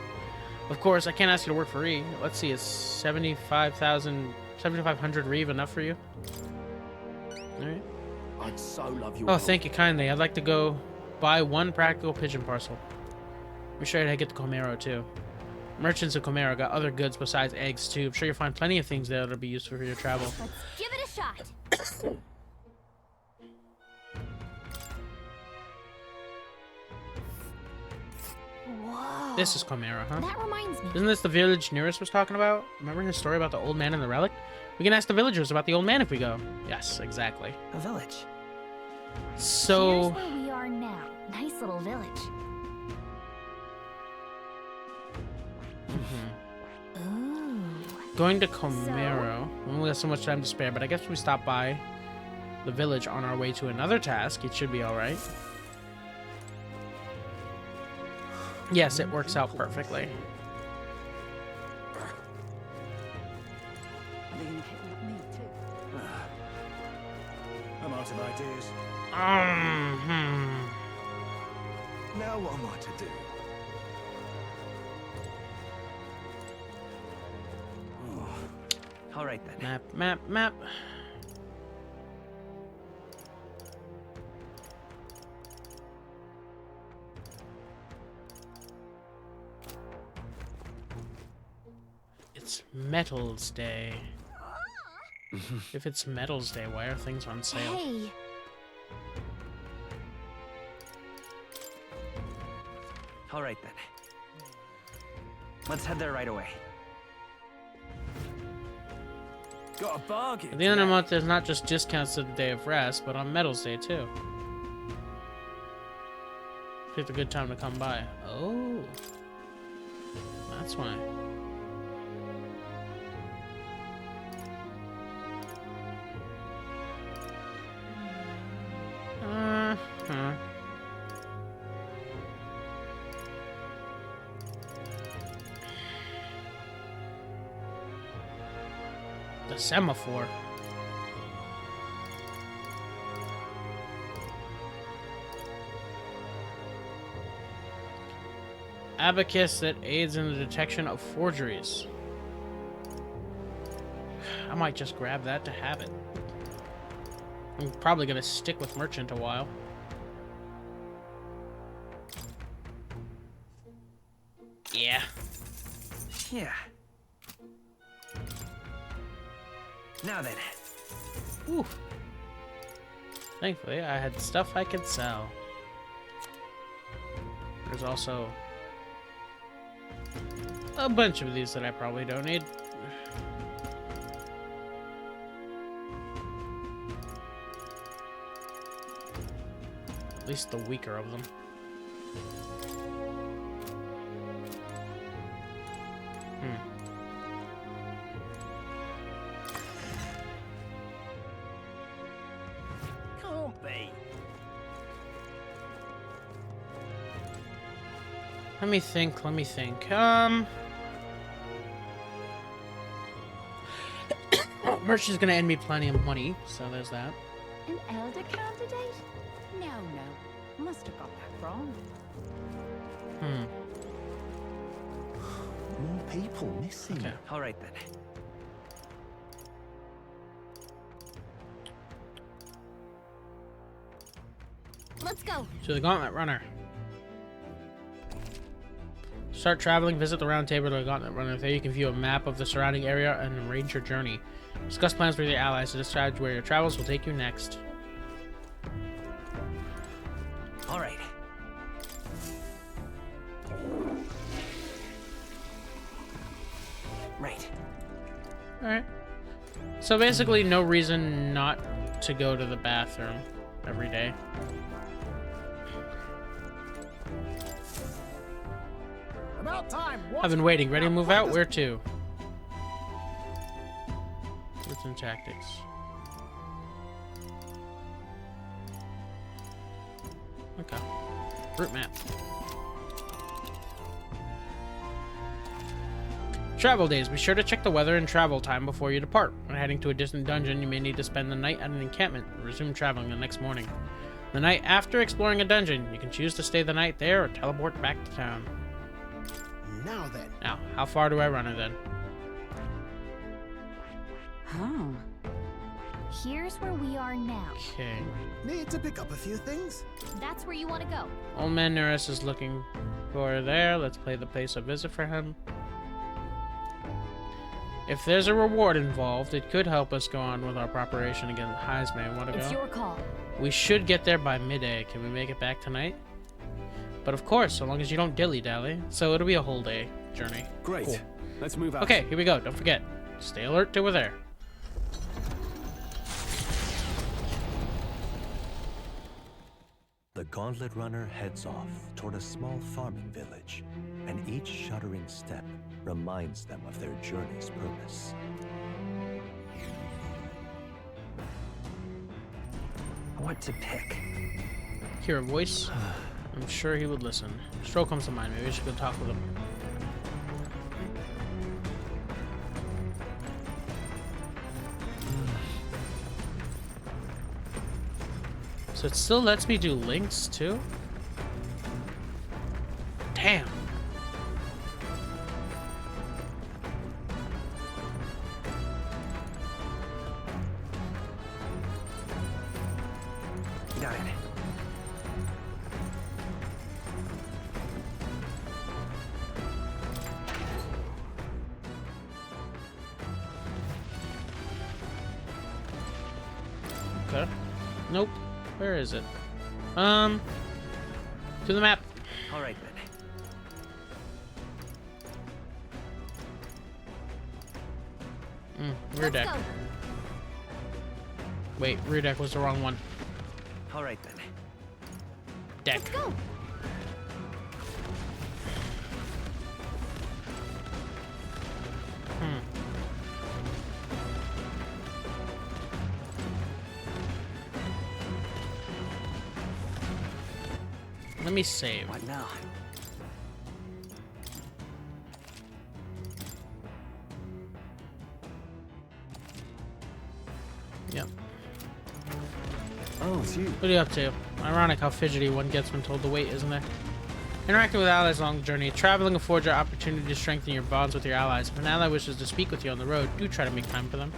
Of course, I can't ask you to work for free. Let's see, is 7,500 Reeve enough for you? Alright. I'd so love you. Oh, thank you kindly. I'd like to go buy one practical pigeon parcel. I'm sure I'd get the Comero too. Merchants of Comero got other goods besides eggs too. I'm sure you'll find plenty of things there that'll be useful for your travel. Let's give it a shot. Whoa. This is Comero, huh? That reminds me. Isn't this the village Nearest was talking about? Remember his story about the old man and the relic? We can ask the villagers about the old man if we go. Yes, exactly. A village. So... Here's where we are now. Nice little village. Ooh. Going to Comero. We only have so much time to spare, but I guess we stop by the village on our way to another task. It should be alright. Yes, it works out perfectly. I'm out of ideas. Now what am I to do? All right then. Map. It's Metals Day. If it's Metals Day, why are things on sale? Hey. All right then. Let's head there right away. Got a bargain. At the end of the month, there's not just discounts to the day of rest, but on Metals Day too. Picked a good time to come by. Oh, that's why. Huh. The semaphore. Abacus that aids in the detection of forgeries. I might just grab that to have it. I'm probably gonna stick with merchant a while. Yeah. Yeah. Now then. Ooh. Thankfully, I had stuff I could sell. There's also a bunch of these that I probably don't need. At least the weaker of them. Can't be. Let me think, let me think. Merchant's gonna end me plenty of money, so there's that. An elder candidate? No. Must have got that wrong. More people missing. Okay. All right then. Let's go. To the Gauntlet Runner. Start traveling, visit the round table of the Gauntlet Runner. There you can view a map of the surrounding area and arrange your journey. Discuss plans with your allies to decide where your travels will take you next. All right. Right. Alright. So basically, no reason not to go to the bathroom every day. About time. I've been waiting. Ready to move out? Where to? Routes and tactics. Okay. Route map. Travel days. Be sure to check the weather and travel time before you depart. When heading to a distant dungeon, you may need to spend the night at an encampment and resume traveling the next morning. The night after exploring a dungeon, you can choose to stay the night there or teleport back to town. Now then. Now, how far do I run her then? Here's where we are now. Okay. Need to pick up a few things. That's where you want to go. Old man Neris is looking for her there. Let's play the place a visit for him. If there's a reward involved, it could help us go on with our preparation against Heismay. Want to go? It's your call. We should get there by midday. Can we make it back tonight? But of course, so long as you don't dilly-dally. So it'll be a whole day journey. Great. Cool. Let's move out. Okay, here we go. Don't forget. Stay alert till we're there. The Gauntlet Runner heads off toward a small farming village, and each shuddering step reminds them of their journey's purpose. What to pick? Hear a voice? I'm sure he would listen. Stroll comes to mind. Maybe we should go talk with him. So it still lets me do links too? Damn. Got it. Okay. Nope. Where is it? To the map. All right then. Rear deck. Wait, rear deck was the wrong one. All right then. Deck. Let's go. Let me save. What now? Yep. Oh, it's you. What are you up to? Ironic how fidgety one gets when told to wait, isn't it? Interacting with allies along the journey. Traveling affords your opportunity to strengthen your bonds with your allies. If an ally wishes to speak with you on the road, do try to make time for them.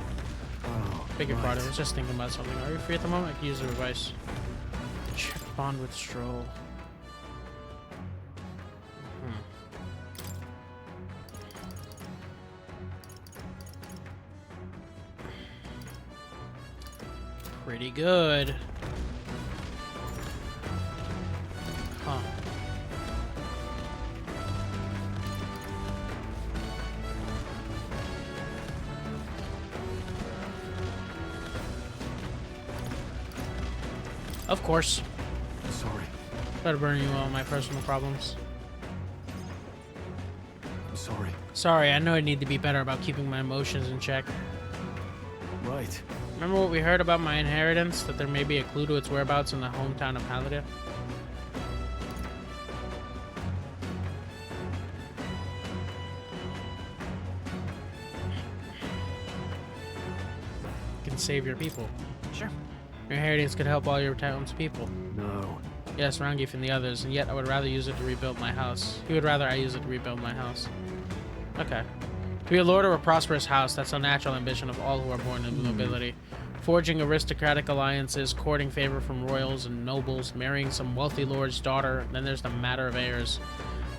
Oh, Beg your pardon, I was just thinking about something. Are you free at the moment? I can use the advice. Check bond with Stroll. Pretty good. Huh. Of course. Sorry. Try to burn you all my personal problems. I'm sorry. Sorry, I know I need to be better about keeping my emotions in check. Right. Remember what we heard about my inheritance? That there may be a clue to its whereabouts in the hometown of Halliday? You can save your people. Sure. Your inheritance could help all your townspeople. No. Yes, Rangief and the others, and yet I would rather use it to rebuild my house. He would rather I use it to rebuild my house. Okay. To be a lord of a prosperous house, that's a natural ambition of all who are born into nobility. Forging aristocratic alliances, courting favor from royals and nobles, marrying some wealthy lord's daughter, then there's the matter of heirs.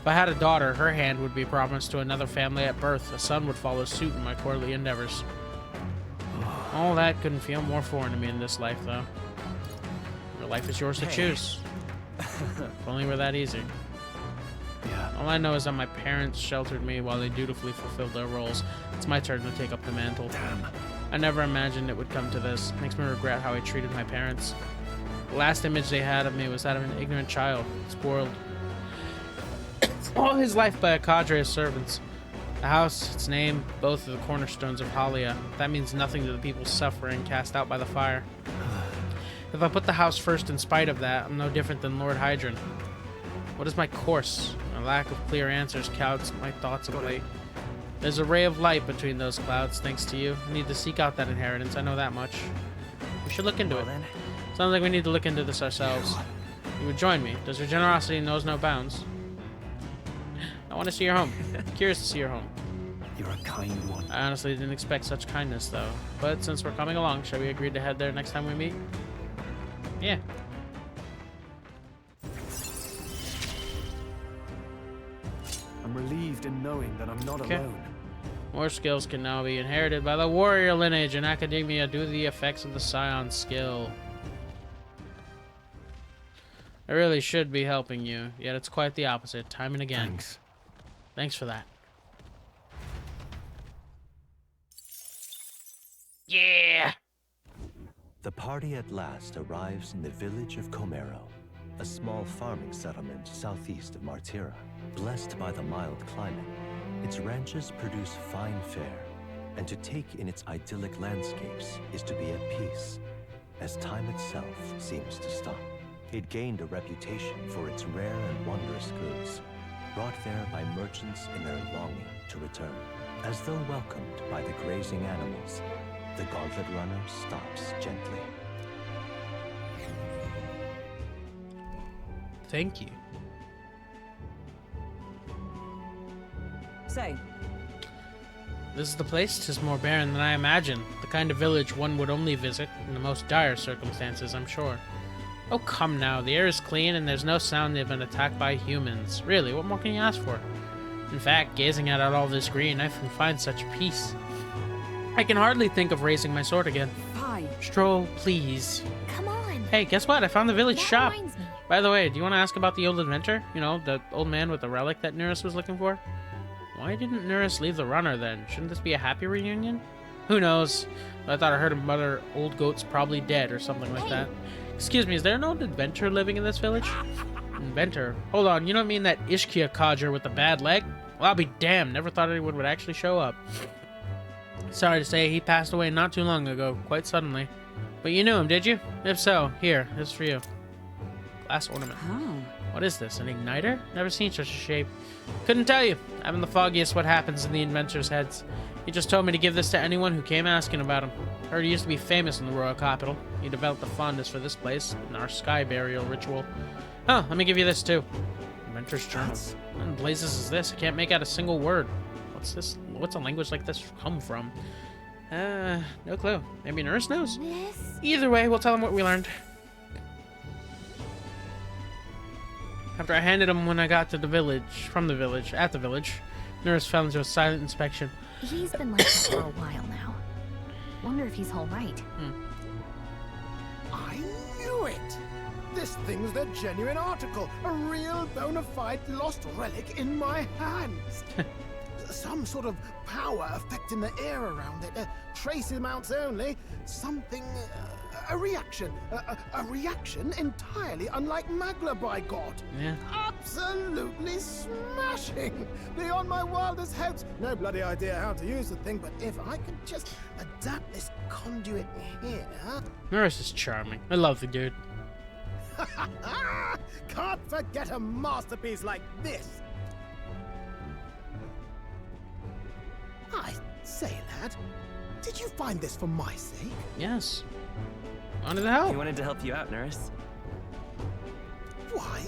If I had a daughter, her hand would be promised to another family at birth. A son would follow suit in my courtly endeavors. All that couldn't feel more foreign to me in this life, though. Your life is yours to choose. If only were that easy. Yeah. All I know is that my parents sheltered me while they dutifully fulfilled their roles. It's my turn to take up the mantle. Damn. I never imagined it would come to this. Makes me regret how I treated my parents. The last image they had of me was that of an ignorant child, spoiled all his life by a cadre of servants. The house, its name, both are the cornerstones of Halia. That means nothing to the people suffering, cast out by the fire. If I put the house first in spite of that, I'm no different than Lord Hydron. What is my course? A lack of clear answers clouds my thoughts of late. There's a ray of light between those clouds, thanks to you. I need to seek out that inheritance, I know that much. We should look into it. Then. Sounds like we need to look into this ourselves. You would join me. Does your generosity knows no bounds? I want to see your home. Curious to see your home. You're a kind one. I honestly didn't expect such kindness, though. But since we're coming along, shall we agree to head there next time we meet? Yeah. I'm relieved in knowing that I'm not alone. More skills can now be inherited by the warrior lineage in academia due to the effects of the scion skill. I really should be helping you, yet it's quite the opposite, time and again. Thanks. Thanks for that. Yeah! The party at last arrives in the village of Comero, a small farming settlement southeast of Martira. Blessed by the mild climate, its ranches produce fine fare, and to take in its idyllic landscapes is to be at peace, as time itself seems to stop. It gained a reputation for its rare and wondrous goods, brought there by merchants in their longing to return. As though welcomed by the grazing animals, the gauntlet runner stops gently. Thank you. Say, This is the place. 'Tis more barren than I imagined. The kind of village one would only visit in the most dire circumstances, I'm sure. Oh, come now. The air is clean, and there's no sound they've been attacked by humans. Really, what more can you ask for? In fact, gazing at all this green, I can find such peace. I can hardly think of raising my sword again. fine. Stroll, please. Come on. Hey, guess what? I found the village That shop. reminds me. By the way, do you want to ask about the old inventor? You know, the old man with the relic that Nurus was looking for? Why didn't Nurus leave the runner then? Shouldn't this be a happy reunion? Who knows? I thought I heard a mother old goat's probably dead or something like that. Excuse me, is there an old inventor living in this village? Inventor? Hold on, you don't mean that Ishkia codger with the bad leg? Well, I'll be damned. Never thought anyone would actually show up. Sorry to say, he passed away not too long ago, quite suddenly. But you knew him, did you? If so, here, this is for you. Glass ornament. Oh. What is this, an igniter? Never seen such a shape. Couldn't tell you. I haven't the foggiest what happens in the inventors' heads. He just told me to give this to anyone who came asking about him. Heard he used to be famous in the royal capital. He developed a fondness for this place, in our sky burial ritual. Oh, let me give you this too. Inventor's journal. What in blazes is this? I can't make out a single word. What's this? What's a language like this come from? No clue. Maybe Nurse knows? Either way, we'll tell him what we learned. After I handed him when I got to the village, at the village, Nurse fell into a silent inspection. He's been like this for a while now. Wonder if he's all right. I knew it! This thing's the genuine article. A real bona fide lost relic in my hands. Some sort of power affecting the air around it. Trace amounts only. Something... a reaction. A reaction entirely unlike Magla, by God. Yeah. Absolutely smashing. Beyond my wildest hopes. No bloody idea how to use the thing, but if I could just adapt this conduit here... Nurse is charming. I love the dude. Can't forget a masterpiece like this. I say, lad, did you find this for my sake? Yes. Wanted to help. He wanted to help you out, Nurse. Why,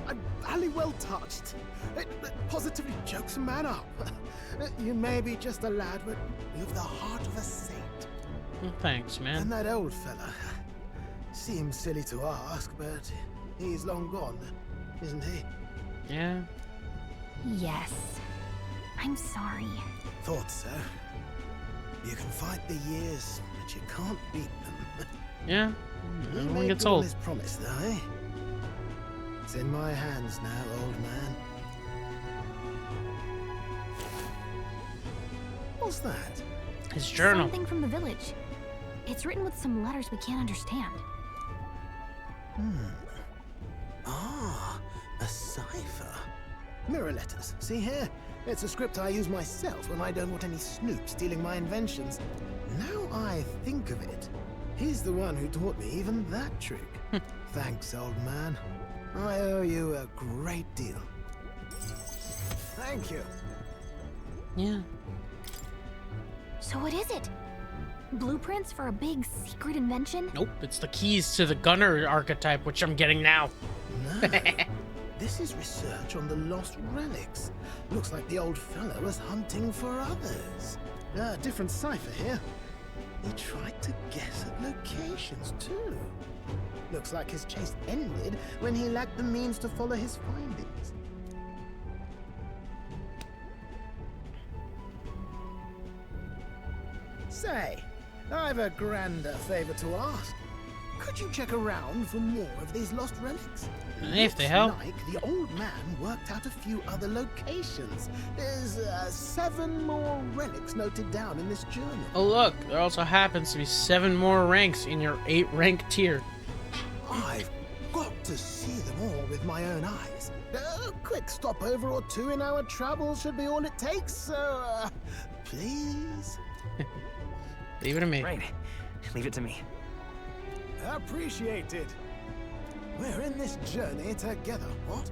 I'mally well touched. It positively jokes a man up. You may be just a lad, but you've the heart of a saint. Well, thanks, man. And that old fella. Seems silly to ask, but he's long gone, isn't he? Yeah. Yes. I'm sorry. Thought so. You can fight the years, but you can't beat them. Yeah. He Everyone made gets good on old. his promise, though, eh? It's in my hands now, old man. What's that? His journal. Something from the village. It's written with some letters we can't understand. Ah, a cipher. Mirror letters. See here? It's a script I use myself when I don't want any snoop stealing my inventions. Now I think of it, he's the one who taught me even that trick. Thanks, old man. I owe you a great deal. Thank you. Yeah. So what is it? Blueprints for a big secret invention? Nope, it's the keys to the gunner archetype, which I'm getting now. No. This is research on the lost relics. Looks like the old fella was hunting for others. Different cipher here. He tried to guess at locations, too. Looks like his chase ended when he lacked the means to follow his findings. Say, I've a grander favor to ask. Could you check around for more of these lost relics? If they help. Like the old man worked out a few other locations. There's 7 more relics noted down in this journal. Oh look, there also happens to be 7 more ranks in your 8-rank tier. I've got to see them all with my own eyes. A quick stopover or 2 in our travels should be all it takes, so please? Leave it to me. Right. Leave it to me. Appreciated. We're in this journey together, what?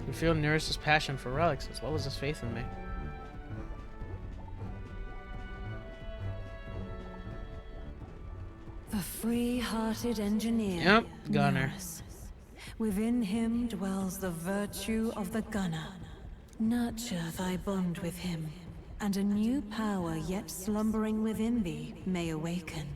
You feel Nurse's passion for relics as well as his faith in me. The free-hearted engineer. Yep, gunner. Nurse. Within him dwells the virtue of the gunner. Nurture thy bond with him, and a new power yet slumbering within thee may awaken.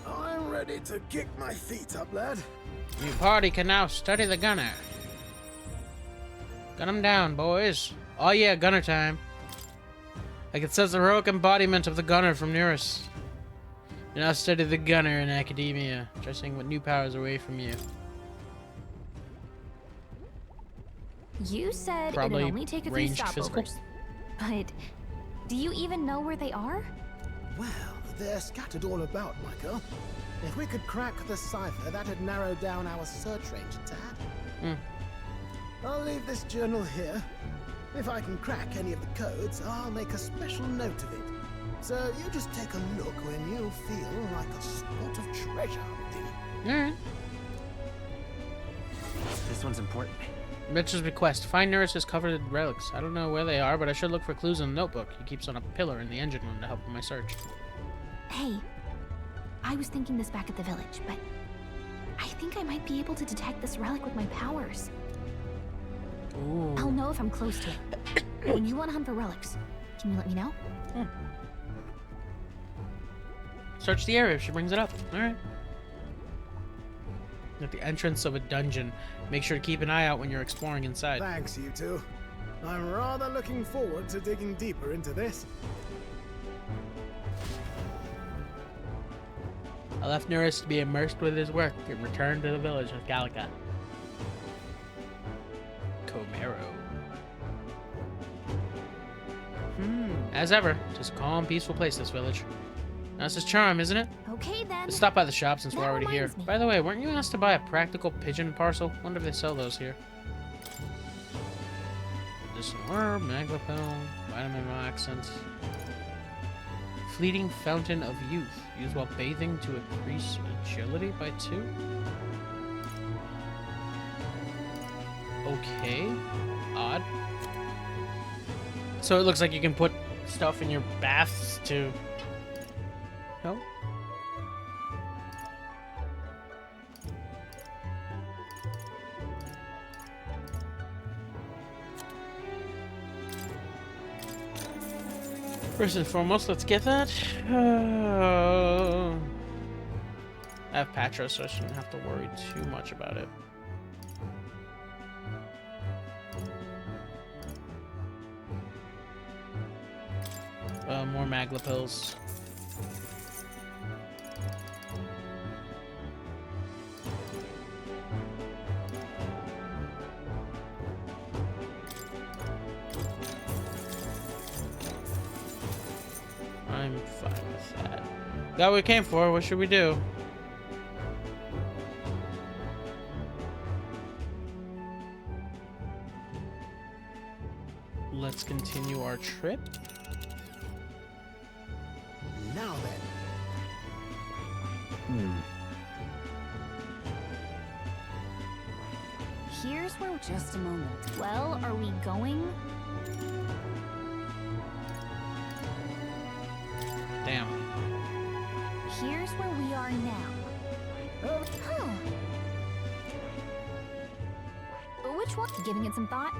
I'm ready to kick my feet up, lad. Your party can now study the gunner. Gun him down, boys. Oh yeah, gunner time. Like it says, the heroic embodiment of the gunner from Nearest. You now study the gunner in academia, trusting what new powers away from you. You said Probably it'd only take a few ranged physical. stopovers. But do you even know where they are? Well, they're scattered all about, my girl. If we could crack the cipher, that'd narrow down our search range a tad. I'll leave this journal here. If I can crack any of the codes, I'll make a special note of it. So you just take a look when you feel like a spot of treasure hunting. Alright. This one's important. Richard's request. Find Neris's covered relics. I don't know where they are, but I should look for clues in the notebook. He keeps on a pillar in the engine room to help with my search. Hey, I was thinking this back at the village, but I think I might be able to detect this relic with my powers. Ooh. I'll know if I'm close to it. When you want to hunt for relics, can you let me know? Search the area if she brings it up. Alright. At the entrance of a dungeon. Make sure to keep an eye out when you're exploring inside. Thanks, you two. I'm rather looking forward to digging deeper into this. I left Neris to be immersed with his work and returned to the village with Gallica. Comero. As ever, just a calm, peaceful place, this village. That's his charm, isn't it? Okay then. Let's stop by the shop since we're That already here. reminds me. By the way, weren't you asked to buy a practical pigeon parcel? Wonder if they sell those here. Medicinal herb, maglapel, vitamin accents. Fleeting fountain of youth. Used while bathing to increase agility by 2. Okay. Odd. So it looks like you can put stuff in your baths to... No? First and foremost, let's get that. I have Patros, so I shouldn't have to worry too much about it. More Magla pills. I'm fine with that. Got what we came for. What should we do? Let's continue our trip. Now then. Here's where... Just a moment. Well, are we going? Damn. Here's where we are now. Huh. Which one? Giving it some thought?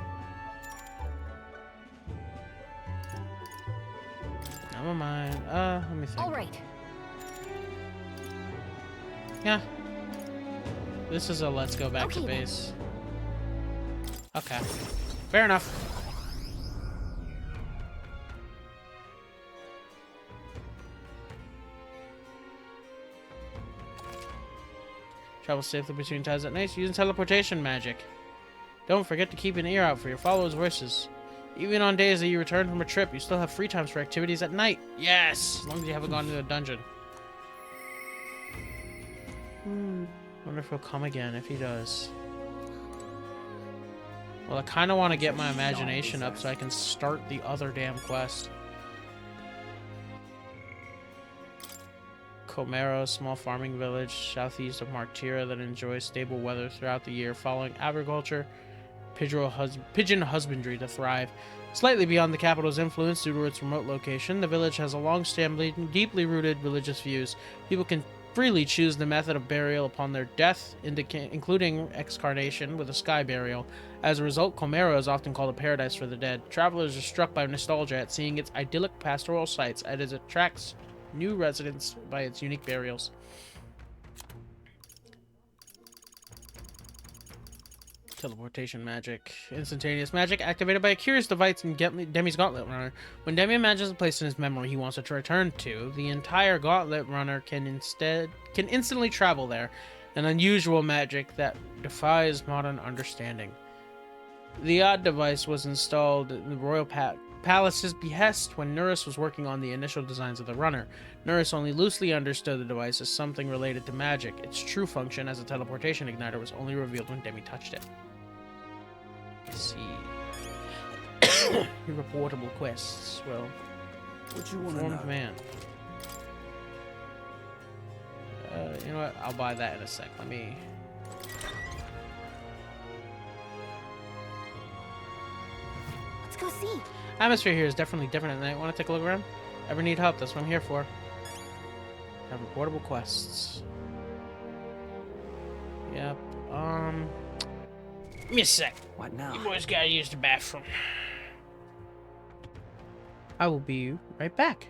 Never mind. Let me think. All right. Yeah. This is a let's go back to Okay, then. base. Okay. Fair enough. Travel safely between times at night using teleportation magic. Don't forget to keep an ear out for your followers' voices. Even on days that you return from a trip, you still have free times for activities at night. Yes! As long as you haven't gone to a dungeon. Wonder if he'll come again. If he does. Well, I kind of want to get my imagination up so I can start the other damn quest. Comero, small farming village southeast of Martira that enjoys stable weather throughout the year, following agriculture, pigeon husbandry to thrive. Slightly beyond the capital's influence due to its remote location, the village has a long-standing, deeply rooted religious views. People can freely choose the method of burial upon their death, including excarnation with a sky burial. As a result, Comero is often called a paradise for the dead. Travelers are struck by nostalgia at seeing its idyllic pastoral sites as it attracts new residents by its unique burials. Teleportation magic. Instantaneous magic activated by a curious device in Demi's Gauntlet Runner. When Demi imagines a place in his memory he wants it to return to, the entire Gauntlet Runner can instantly travel there. An unusual magic that defies modern understanding. The odd device was installed in the royal palace's behest when Nuris was working on the initial designs of the runner. Nuris only loosely understood the device as something related to magic. Its true function as a teleportation igniter was only revealed when Demi touched it. Let's see. Reportable quests. Well, what you want to know? Man. You know what? I'll buy that in a sec. Let me. Let's go see. Atmosphere here is definitely different at night. Want to take a look around? Ever need help? That's what I'm here for. Have reportable quests. Yep. Give me a sec. What now? You boys gotta use the bathroom. I will be right back.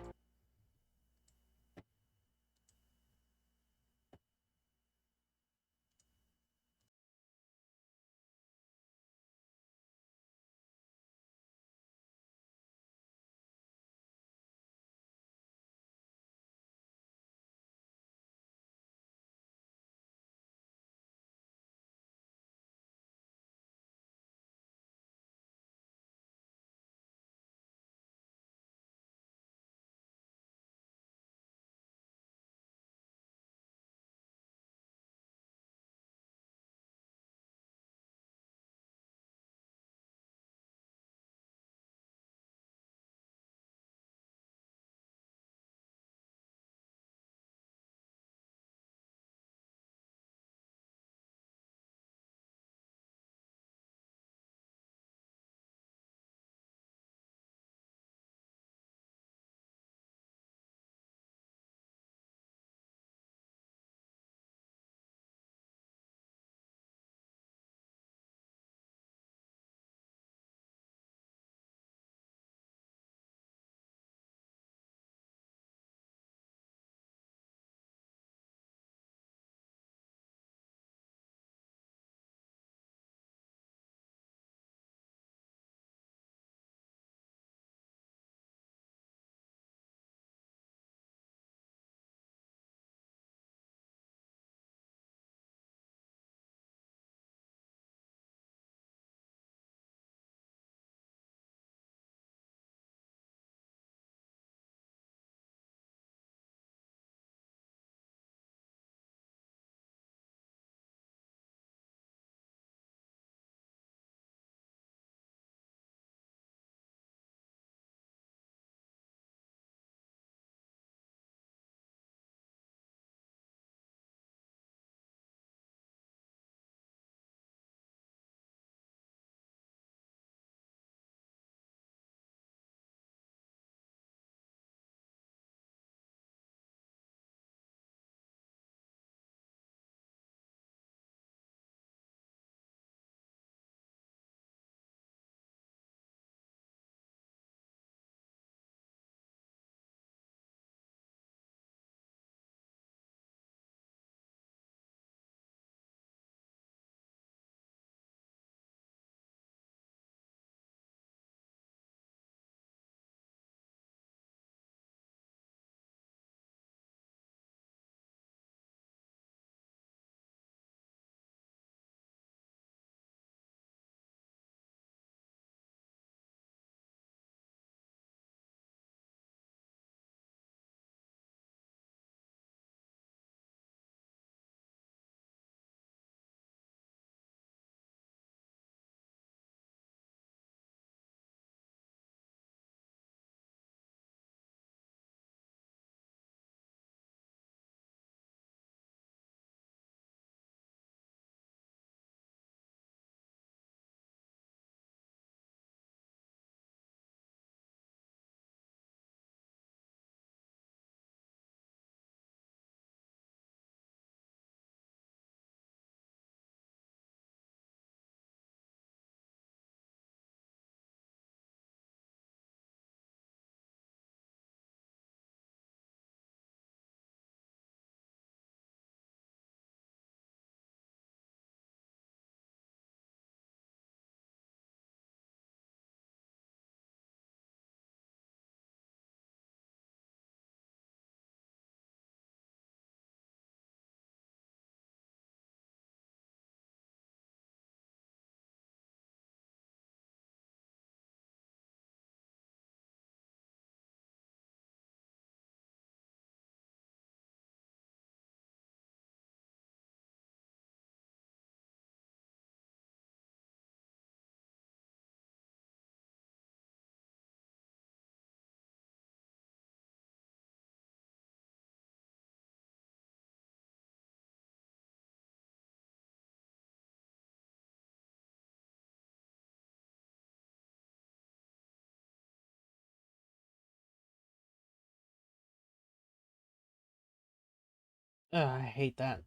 I hate that.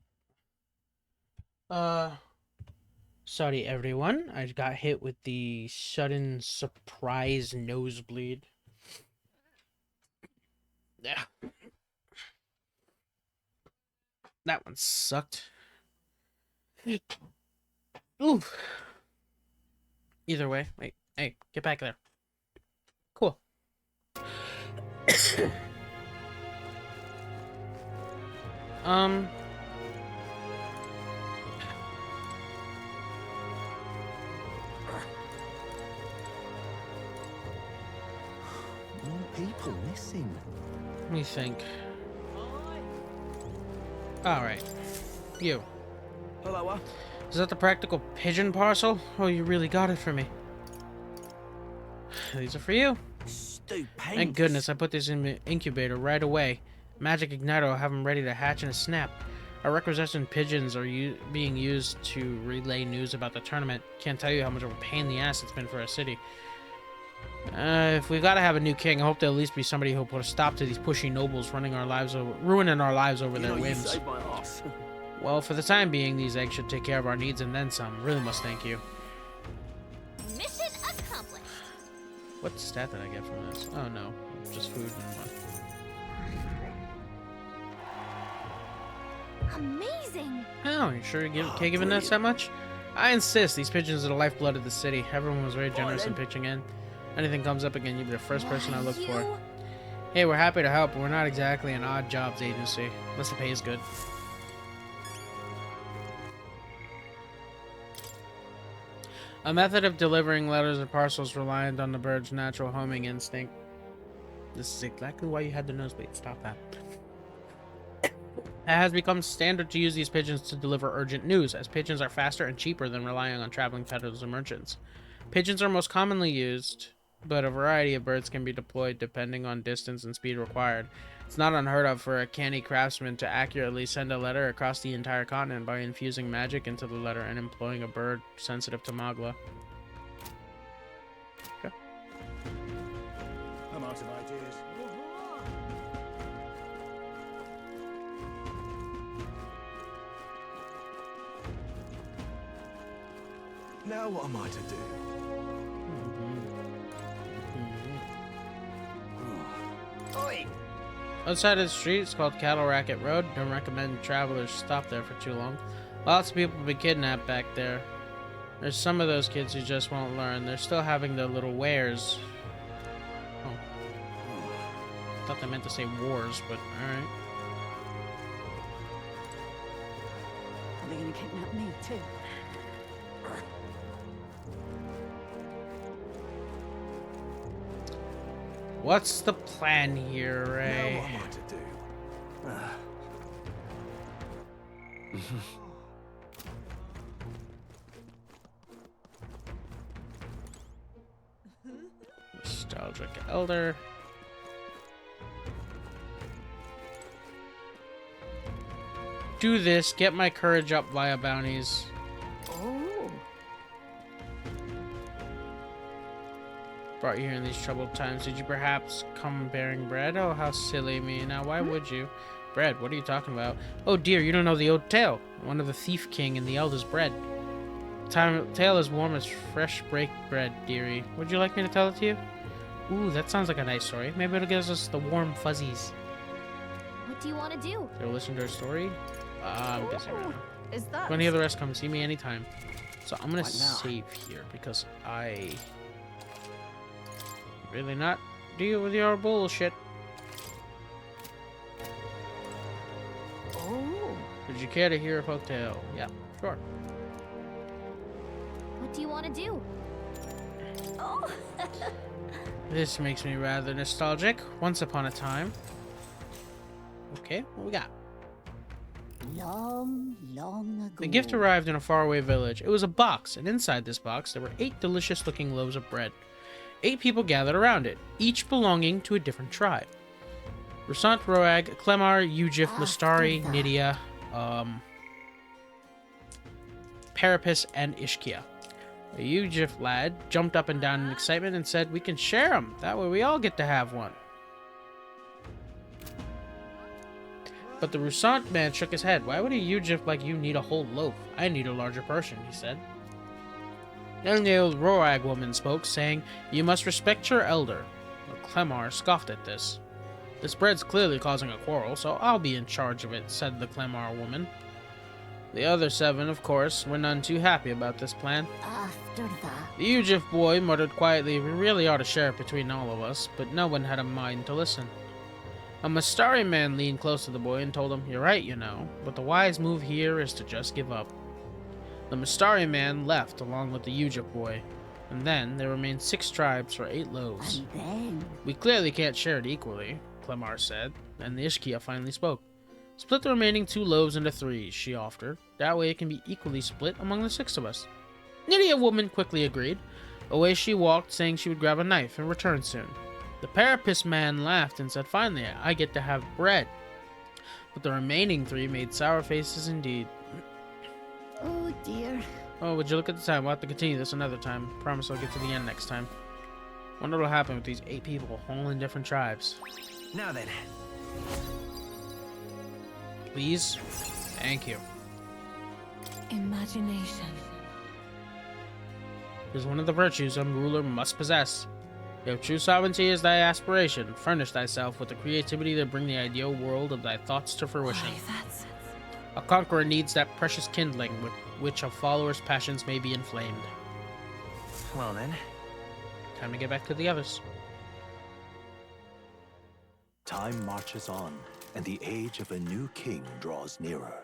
Sorry everyone. I got hit with the sudden surprise nosebleed. Yeah. That one sucked. Oof. Either way, wait. Hey, get back there. Cool. um More people missing. Let me think. Alright. You. Hello, Is that the practical pigeon parcel? Oh, you really got it for me. These are for you. Stupendous. Thank goodness I put this in the incubator right away. Magic Igniter will have them ready to hatch in a snap. Our requisition pigeons are being used to relay news about the tournament. Can't tell you how much of a pain in the ass it's been for our city. If we gotta have a new king, I hope there'll at least be somebody who'll put a stop to these pushy nobles ruining our lives over, ruining our lives over their whims. Well, for the time being, these eggs should take care of our needs and then some. Really must thank you. Mission accomplished. What stat did I get from this? Oh no, just food. Amazing. Oh, you sure you can't give us that much? I insist. These pigeons are the lifeblood of the city. Everyone was very generous in pitching in. Anything comes up again, you'll be the first person I look for. Hey, we're happy to help, but we're not exactly an odd jobs agency. Unless the pay is good. A method of delivering letters and parcels reliant on the bird's natural homing instinct. This is exactly why you had the nosebleed. Stop that. It has become standard to use these pigeons to deliver urgent news, as pigeons are faster and cheaper than relying on traveling peddlers or merchants. Pigeons are most commonly used, but a variety of birds can be deployed depending on distance and speed required. It's not unheard of for a canny craftsman to accurately send a letter across the entire continent by infusing magic into the letter and employing a bird sensitive to Magla. Okay. I'm out of ideas. Now what am I to do? Oi! Outside of the street, it's called Cattle Racket Road. Don't recommend travelers stop there for too long. Lots of people have been kidnapped back there. There's some of those kids who just won't learn. They're still having their little wares. Oh. Thought they meant to say wars, but alright. Are they gonna kidnap me too? What's the plan here, Ray? Now what am I to do? Nostalgic Elder. Do this, get my courage up via bounties. Oh. Brought you here in these troubled times. Did you perhaps come bearing bread? Oh, how silly me. Now, why would you? Bread, what are you talking about? Oh dear, you don't know the old tale. One of the thief king and the elder's bread. Tale as warm as fresh baked bread, dearie. Would you like me to tell it to you? Ooh, that sounds like a nice story. Maybe it'll give us the warm fuzzies. What do you want to do? So listen to her story? I'm busy right now. Is that? When you hear the rest, come see me anytime. So I'm gonna save here because I really not deal with your bullshit. Oh. Would you care to hear a folktale? Yeah, sure. What do you want to do? Oh. This makes me rather nostalgic. Once upon a time. Okay, what we got? Long, long ago. The gift arrived in a faraway village. It was a box, and inside this box there were 8 delicious-looking loaves of bread. 8 people gathered around it, each belonging to a different tribe. Rasant, Roag, Clemar, Ujif, Lestari, Nydia, Parapis, and Ishkia. A Ujif lad jumped up and down in excitement and said, "We can share them. That way we all get to have one." But the Roussant man shook his head. Why would a Ujif like you need a whole loaf? I need a larger portion, he said. Then the old Rorag woman spoke, saying, You must respect your elder. But Clemar scoffed at this. This bread's clearly causing a quarrel, so I'll be in charge of it, said the Clemar woman. The other 7, of course, were none too happy about this plan. After that... The Ujif boy muttered quietly, We really ought to share it between all of us, but no one had a mind to listen. A Mastari man leaned close to the boy and told him, You're right, you know, but the wise move here is to just give up. The Mastari man left along with the Ujif boy, and then there remained 6 tribes for 8 loaves. And then... We clearly can't share it equally, Clemar said, and the Ishkia finally spoke. Split the remaining 2 loaves into 3, she offered. That way it can be equally split among the 6 of us. Nydia woman quickly agreed. Away she walked, saying she would grab a knife and return soon. The Parapis man laughed and said, Finally, I get to have bread. But the remaining 3 made sour faces indeed. Oh dear. Oh, would you look at the time? We'll have to continue this another time. Promise I'll get to the end next time. Wonder what'll happen with these 8 people, all in different tribes. Now then. Please? Thank you. Imagination. It is one of the virtues a ruler must possess. If true sovereignty is thy aspiration, furnish thyself with the creativity to bring the ideal world of thy thoughts to fruition. That's... A conqueror needs that precious kindling with which a follower's passions may be inflamed. Well then. Time to get back to the others. Time marches on, and the age of a new king draws nearer.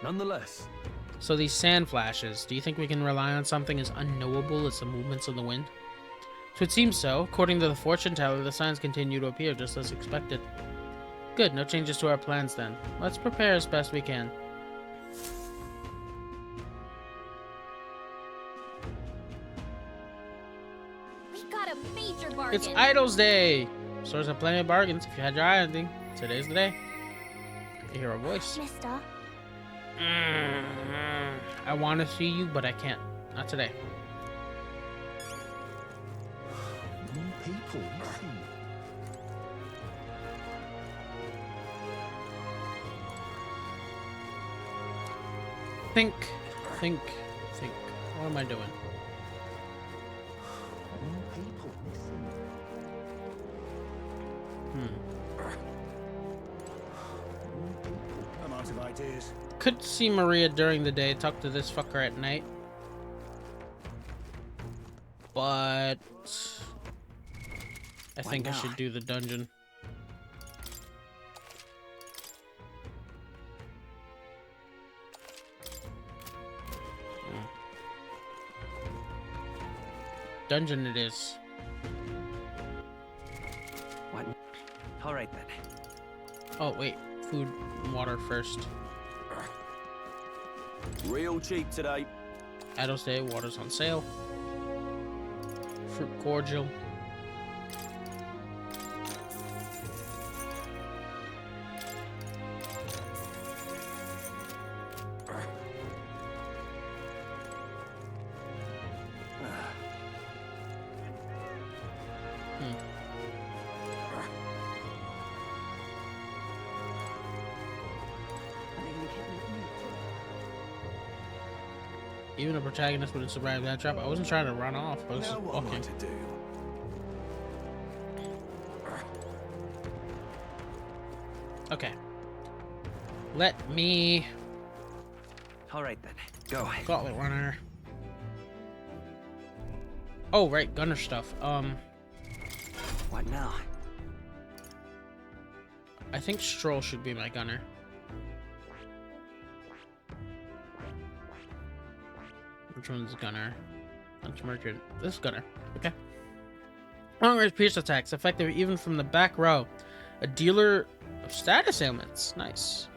Nonetheless. So these sand flashes, do you think we can rely on something as unknowable as the movements of the wind? So it seems so. According to the fortune teller, the signs continue to appear just as expected. Good, no changes to our plans then. Let's prepare as best we can. We got a major bargain. It's Idols Day! Stores have plenty of bargains. If you had your eye on anything, today's the day. You hear a voice. Mister. I want to see you, but I can't. Not today. More people missing. Think. What am I doing? More people missing. I'm out of ideas. Could see Maria during the day, talk to this fucker at night. But I think I should do the dungeon. Dungeon it is. What? Alright then. Oh wait, food and water first. Real cheap today. Idols Day, water's on sale. Fruit cordial. Even a protagonist wouldn't survive that trap. I wasn't trying to run off. I was just walking. To do. Okay. Let me. Alright then. Go. Gauntlet runner. Oh right, gunner stuff. What now? I think Stroll should be my gunner. Which one's gunner? Lunch merchant. This gunner. Okay. Long range pierce attacks, effective even from the back row. A dealer of status ailments. Nice.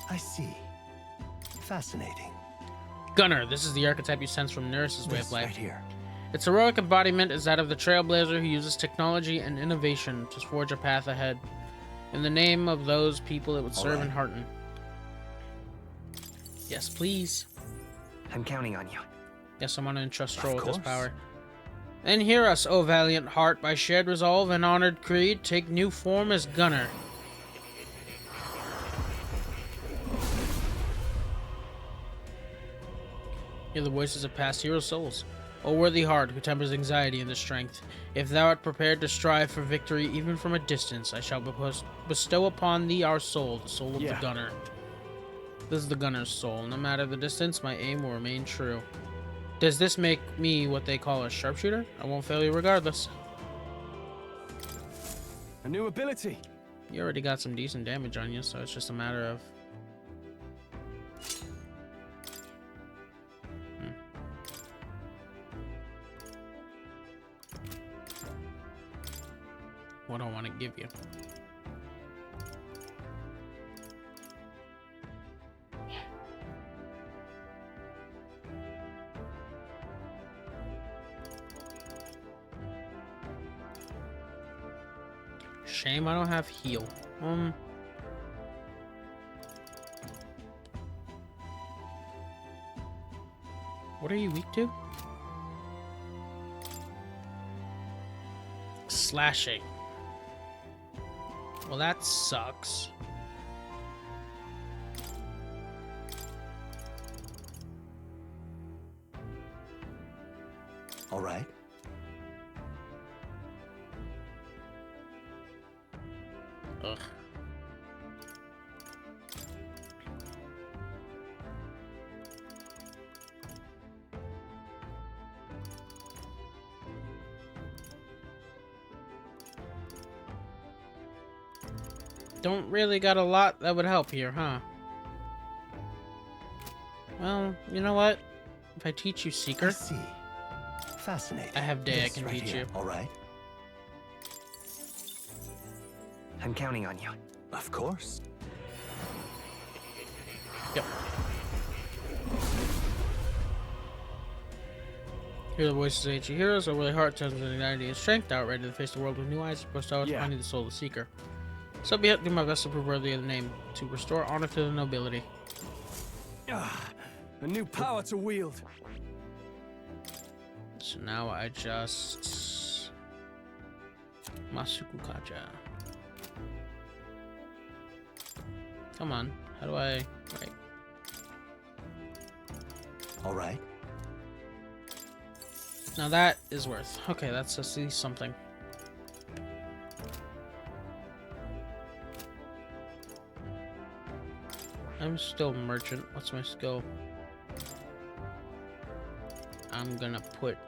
I see. Fascinating. Gunner. This is the archetype you sense from Nurse's way of This life. right here. Its heroic embodiment is that of the trailblazer who uses technology and innovation to forge a path ahead. In the name of those people it would serve right. and hearten. Yes, please. I'm counting on you. Yes, I'm gonna entrust Troll with this course. power. Then hear us, O valiant heart, by shared resolve and honored creed, take new form as gunner. Hear the voices of past hero souls. O worthy heart, who tempers anxiety into strength, if thou art prepared to strive for victory even from a distance, I shall bestow upon thee our soul, the soul of the gunner. This is the gunner's soul. No matter the distance, my aim will remain true. Does this make me what they call a sharpshooter? I won't fail you regardless. A new ability. You already got some decent damage on you, so it's just a matter of... What do I want to give you? Shame I don't have heal. What are you weak to? Slashing. Well, that sucks. All right. Ugh. Don't really got a lot that would help here, huh? Well, you know what? If I teach you Seeker, I see. Fascinating. I have Day I This can right teach here. you. All right. I'm counting on you. Of course. Yep. Hear the voices of ancient heroes, or really heart turns with anxiety and strength, out ready to face the world with new eyes, bestow finding the soul of the seeker. So be it, do my best to prove worthy of the name, to restore honor to the nobility. A new power to wield. So now I just... Masuku Kaja. Come on, how do I... Right. All right. Now that is worth. Okay, that's at least something. I'm still merchant. What's my skill? I'm gonna put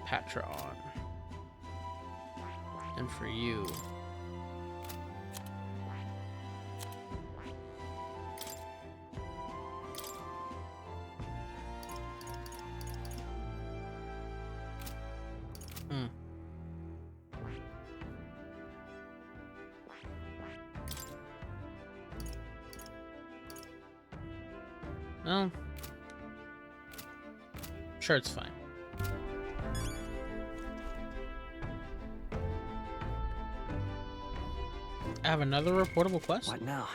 Patra on. And for you. Well, sure, it's fine. I have another reportable quest? What now?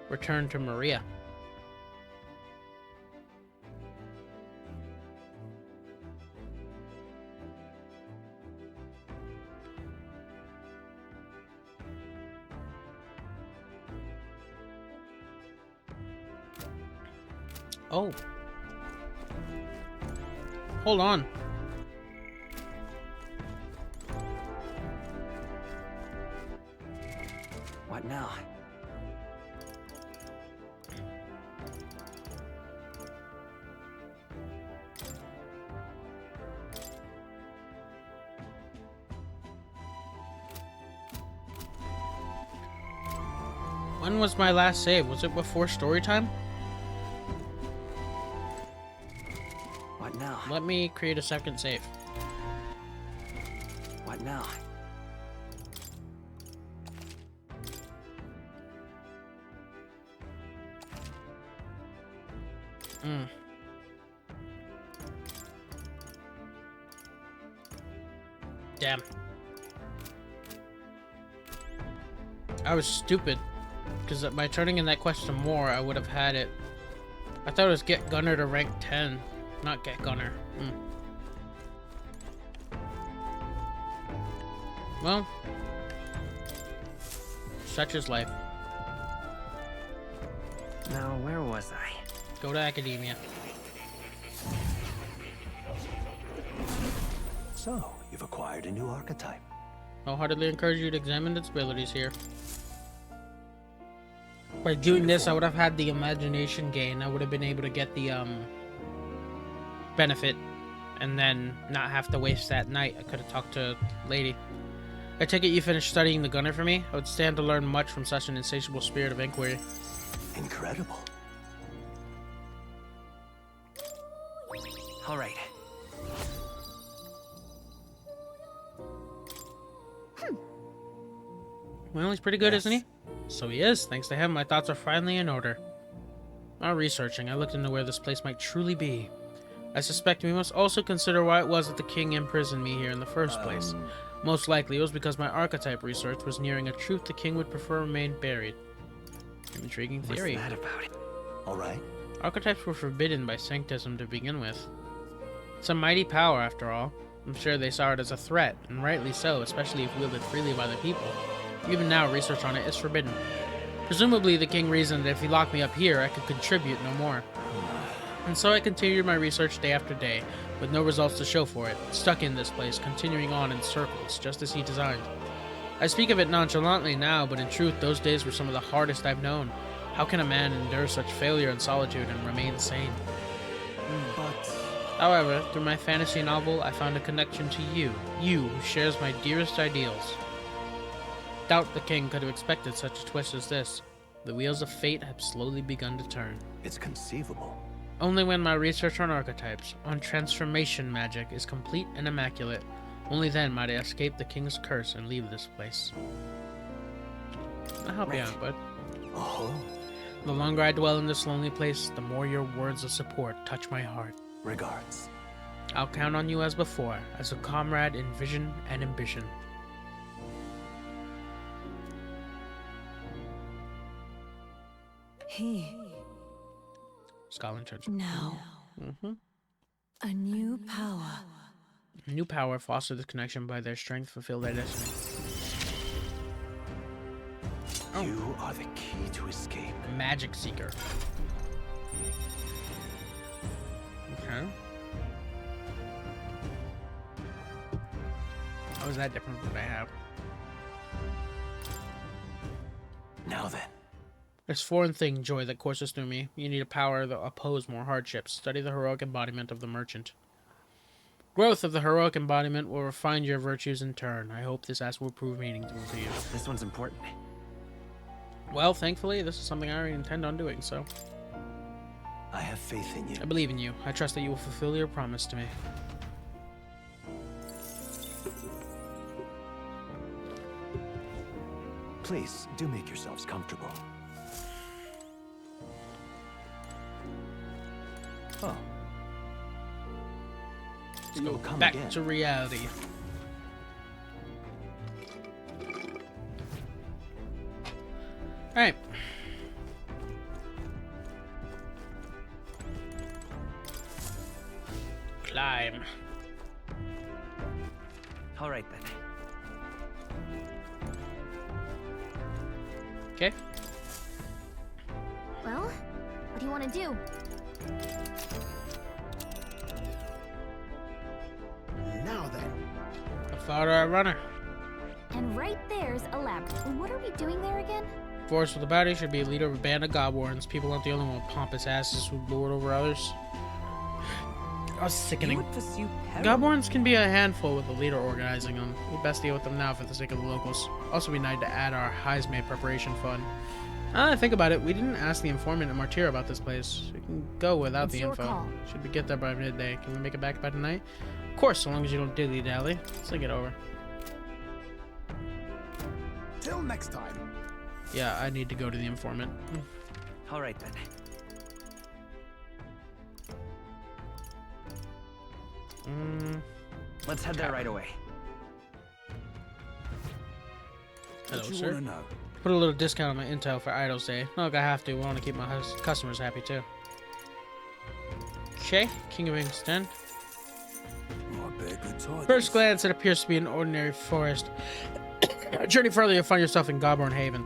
Return to Maria. Oh. Hold on. What now? When was my last save? Was it before story time? What now? Let me create a second save. What now? Damn. I was stupid. Because by turning in that question more, I would have had it. I thought it was get Gunner to rank 10, not get Gunner. Well, such is life. Now, where was I? Go to academia. So, you've acquired a new archetype. I'll heartily encourage you to examine its abilities here. By doing this, I would have had the imagination gain. I would have been able to get the benefit and then not have to waste that night. I could have talked to Lady. I take it you finished studying the gunner for me? I would stand to learn much from such an insatiable spirit of inquiry. Incredible. All right. Well, he's pretty good, isn't he? So he is. Thanks to him, my thoughts are finally in order. While researching, I looked into where this place might truly be. I suspect we must also consider why it was that the king imprisoned me here in the first place. Most likely, it was because my archetype research was nearing a truth the king would prefer remain buried. An intriguing theory. What's that about? All right. Archetypes were forbidden by Sanctism to begin with. It's a mighty power, after all. I'm sure they saw it as a threat, and rightly so, especially if wielded freely by the people. Even now, research on it is forbidden. Presumably, the king reasoned that if he locked me up here, I could contribute no more. And so I continued my research day after day, with no results to show for it, stuck in this place, continuing on in circles, just as he designed. I speak of it nonchalantly now, but in truth, those days were some of the hardest I've known. How can a man endure such failure and solitude and remain sane? However, through my fantasy novel, I found a connection to you who shares my dearest ideals. Doubt the king could have expected such a twist as this. The wheels of fate have slowly begun to turn. It's conceivable. Only when my research on archetypes, on transformation magic, is complete and immaculate, only then might I escape the king's curse and leave this place. I'll help you out, bud. Oh. The longer I dwell in this lonely place, the more your words of support touch my heart. Regards. I'll count on you as before, as a comrade in vision and ambition. Scotland Church. Now, a new power. New power foster this connection by their strength, fulfill their destiny. You are the key to escape. Magic Seeker. Okay. How is that different from what I have? Now then. There's foreign thing, joy, that courses through me. You need a power that oppose more hardships. Study the heroic embodiment of the merchant. Growth of the heroic embodiment will refine your virtues in turn. I hope this ask will prove meaningful to you. This one's important. Well, thankfully, this is something I already intend on doing, so... I have faith in you. I believe in you. I trust that you will fulfill your promise to me. Please, do make yourselves comfortable. Oh. Let's go back to reality. Alright. Climb. Alright then. Okay. Well, what do you want to do? Now then. A far runner. And right there's a lab. What are we doing there again? Force with the bounty should be a leader of a band of godwarns. People aren't the only one with pompous asses who lord over others. I was sickening. Godwarns can be a handful with the leader organizing them. We best deal with them now for the sake of the locals. Also be nice to add our Heismay preparation fund. Think about it. We didn't ask the informant at Martyr about this place. We can go without the info. Call. Should we get there by midday? Can we make it back by tonight? Of course, so long as you don't dilly-dally. Let's think it over. Till next time. Yeah, I need to go to the informant. Alright then. Let's head there right away. Hello, What you sir. want to know? Put a little discount on my intel for Idol's Day. Look, I have to. We want to keep my customers happy, too. Okay, King of England's Den. Might be a good time. First glance, it appears to be an ordinary forest. A journey further, you'll find yourself in Gobborn Haven.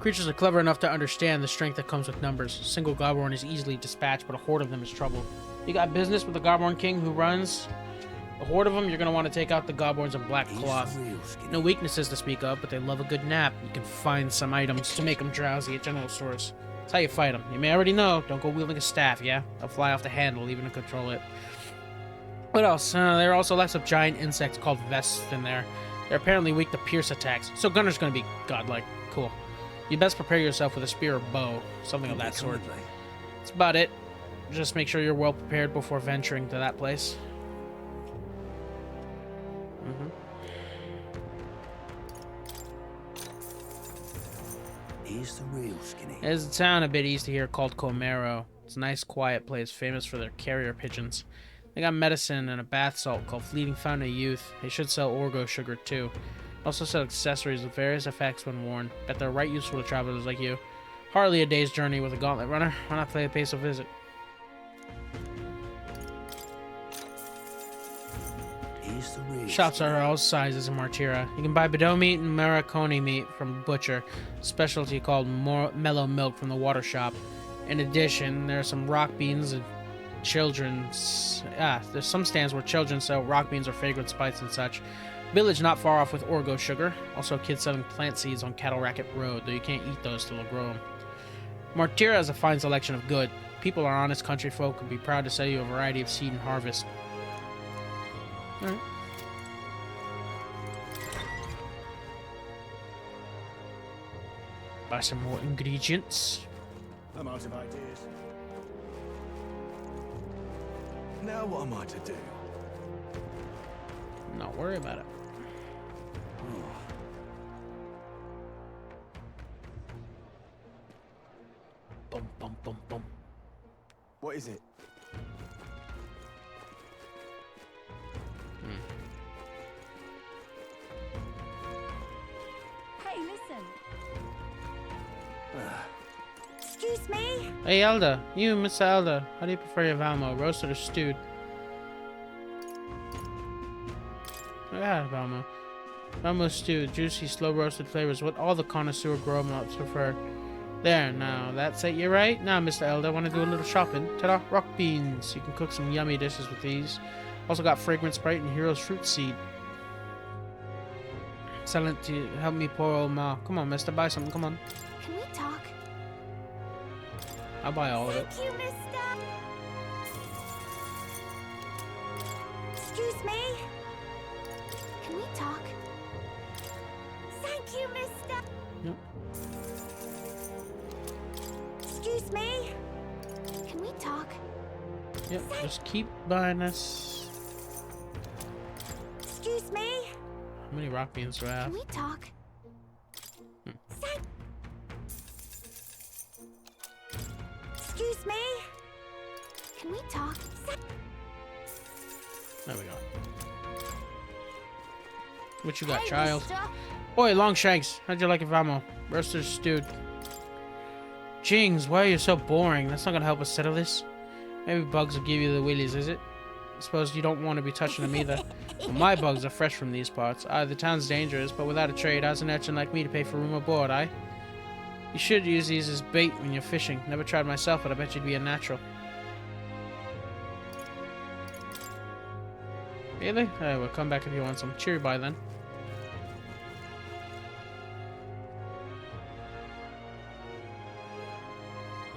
Creatures are clever enough to understand the strength that comes with numbers. A single Gobborn is easily dispatched, but a horde of them is trouble. You got business with the Gobborn King who runs a horde of them, you're going to want to take out the Gobborns in black cloth. No weaknesses to speak of, but they love a good nap. You can find some items to make them drowsy at general stores. That's how you fight them. You may already know, don't go wielding a staff, yeah? They'll fly off the handle, even to control it. What else? There are also lots of giant insects called vests in there. They're apparently weak to pierce attacks, so Gunner's going to be godlike. Cool. You best prepare yourself with a spear or bow, something of that sort. That's about it. Just make sure you're well prepared before venturing to that place. Here's the real skinny. There's a town a bit east of here called Comero. It's a nice, quiet place, famous for their carrier pigeons. They got medicine and a bath salt called Fleeting Fountain of Youth. They should sell Orgo sugar, too. Also sell accessories with various effects when worn. Bet they're right useful to travelers like you. Hardly a day's journey with a gauntlet runner. Why not play a pace of visit? Shops are all sizes in Martira. You can buy Bedeau meat and Maraconi meat from Butcher, a specialty called mellow milk from the water shop. In addition, there are some rock beans and children's... there's some stands where children sell rock beans or fragrant spice and such. Village not far off with Orgo sugar. Also kids selling plant seeds on Cattle Racket Road, though you can't eat those till they'll grow them. Martira has a fine selection of good. People are honest country folk and be proud to sell you a variety of seed and harvest. Alright. Buy some more ingredients. I'm out of ideas. Now what am I to do? Not worry about it. Bum bum bum bum. What is it? Hey, listen. Excuse me? Hey, Elda. You, Mr. Elda. How do you prefer your Valmo? Roasted or stewed? Yeah, Valmo. Valmo stewed. Juicy, slow-roasted flavors. What all the connoisseur grown-ups prefer. There, now. That's it, you're right. Now, Mr. Elda, want to do a little shopping? Ta-da! Rock beans. You can cook some yummy dishes with these. Also got Fragrant Sprite and Hero's Fruit Seed. Excellent to help me poor old ma. Come on, mister. Buy something. Come on. Can we talk? I'll buy all of it. Thank you, mister. Excuse me? Can we talk? Thank you, mister. Yep. Excuse me? Can we talk? Yep, just keep buying us. Excuse me? How many rock beans do I have? Can we talk? Excuse me? Can we talk? There we go. What you got, Hey, child? mister. Oi, Longshanks. How'd you like it, Vamo? Roasted or stewed? Jings, why are you so boring? That's not gonna help us settle this. Maybe bugs will give you the willies, is it? I suppose you don't want to be touching them either. Well, my bugs are fresh from these parts. The town's dangerous, but without a trade, how's an urchin like me to pay for room aboard, eh? You should use these as bait when you're fishing. Never tried myself, but I bet you'd be a natural. Really? Alright, well, come back if you want some. Cheery bye then.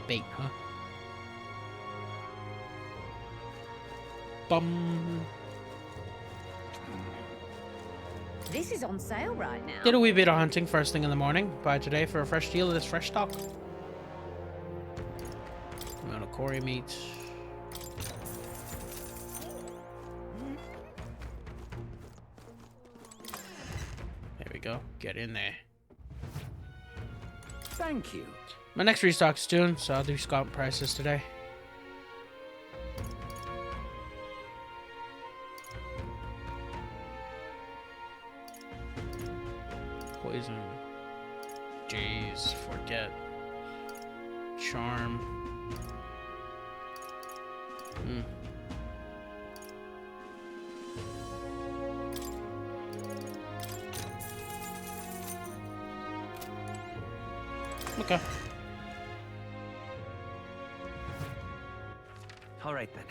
Bait, huh? Bum. This is on sale right now. Did a wee bit of hunting first thing in the morning. Buy today for a fresh deal of this fresh stock. Amount of Cory meat. There we go. Get in there. Thank you. My next restock's soon, so I'll do scalp prices today. Poison. Jeez, forget. Charm. Hmm. Okay. All right then.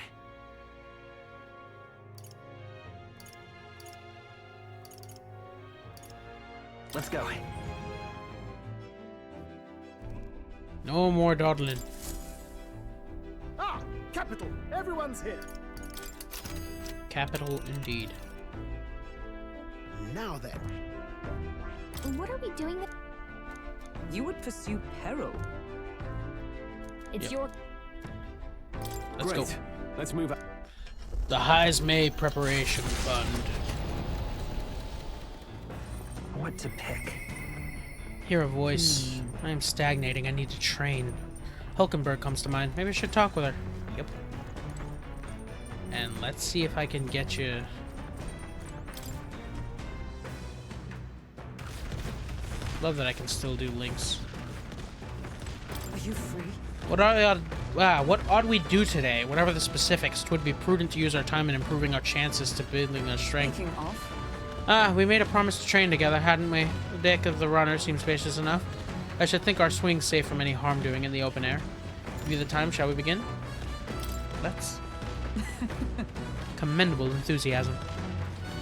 Let's go. No more dawdling. Ah, capital. Everyone's here. Capital indeed. Now then. What are we doing? You would pursue peril. It's Yep. your. Let's Great. go. Let's move on. The Heismay Preparation Fund. What to pick? Hear a voice. I am stagnating. I need to train. Hulkenberg comes to mind. Maybe I should talk with her. Yep. And let's see if I can get you. Love that I can still do links. Are you free? What ought we do today? Whatever the specifics, 'twould be prudent to use our time in improving our chances to building our strength. Taking off? We made a promise to train together, hadn't we? The deck of the runner seems spacious enough. I should think our swing's safe from any harm doing in the open air. Give you the time, shall we begin? Let's. Commendable enthusiasm.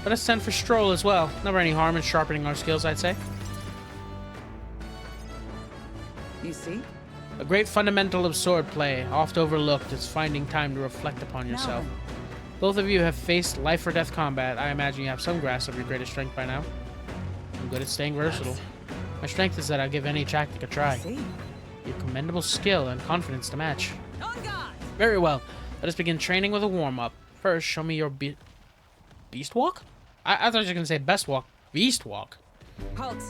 Let us send for Stroll as well. Never any harm in sharpening our skills, I'd say. You see? A great fundamental of swordplay, oft overlooked, is finding time to reflect upon yourself. Now Both of you have faced life or death combat. I imagine you have some grasp of your greatest strength by now. I'm good at staying versatile. My strength is that I'll give any tactic a try. I see. Your commendable skill and confidence to match. On guard! Very well. Let us begin training with a warm-up. First, show me your beast walk? I thought you were going to say best walk. Beast walk? Halt!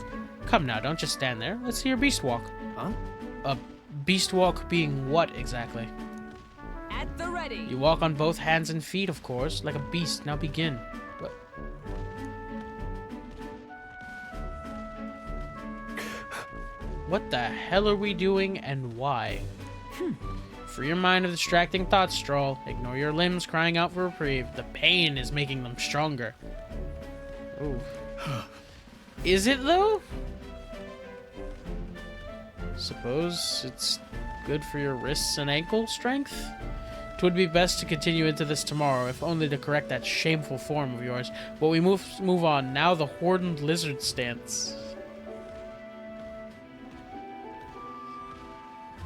Come now, don't just stand there. Let's see your beast walk. Huh? A beast walk being what exactly? At the ready! You walk on both hands and feet, of course, like a beast. Now begin. What? What the hell are we doing and why? Free your mind of distracting thoughts, Stroll. Ignore your limbs crying out for reprieve. The pain is making them stronger. Ooh. Is it, though? Suppose it's good for your wrists and ankle strength? 'Twould be best to continue into this tomorrow, if only to correct that shameful form of yours. But we move on. Now the horned lizard stance.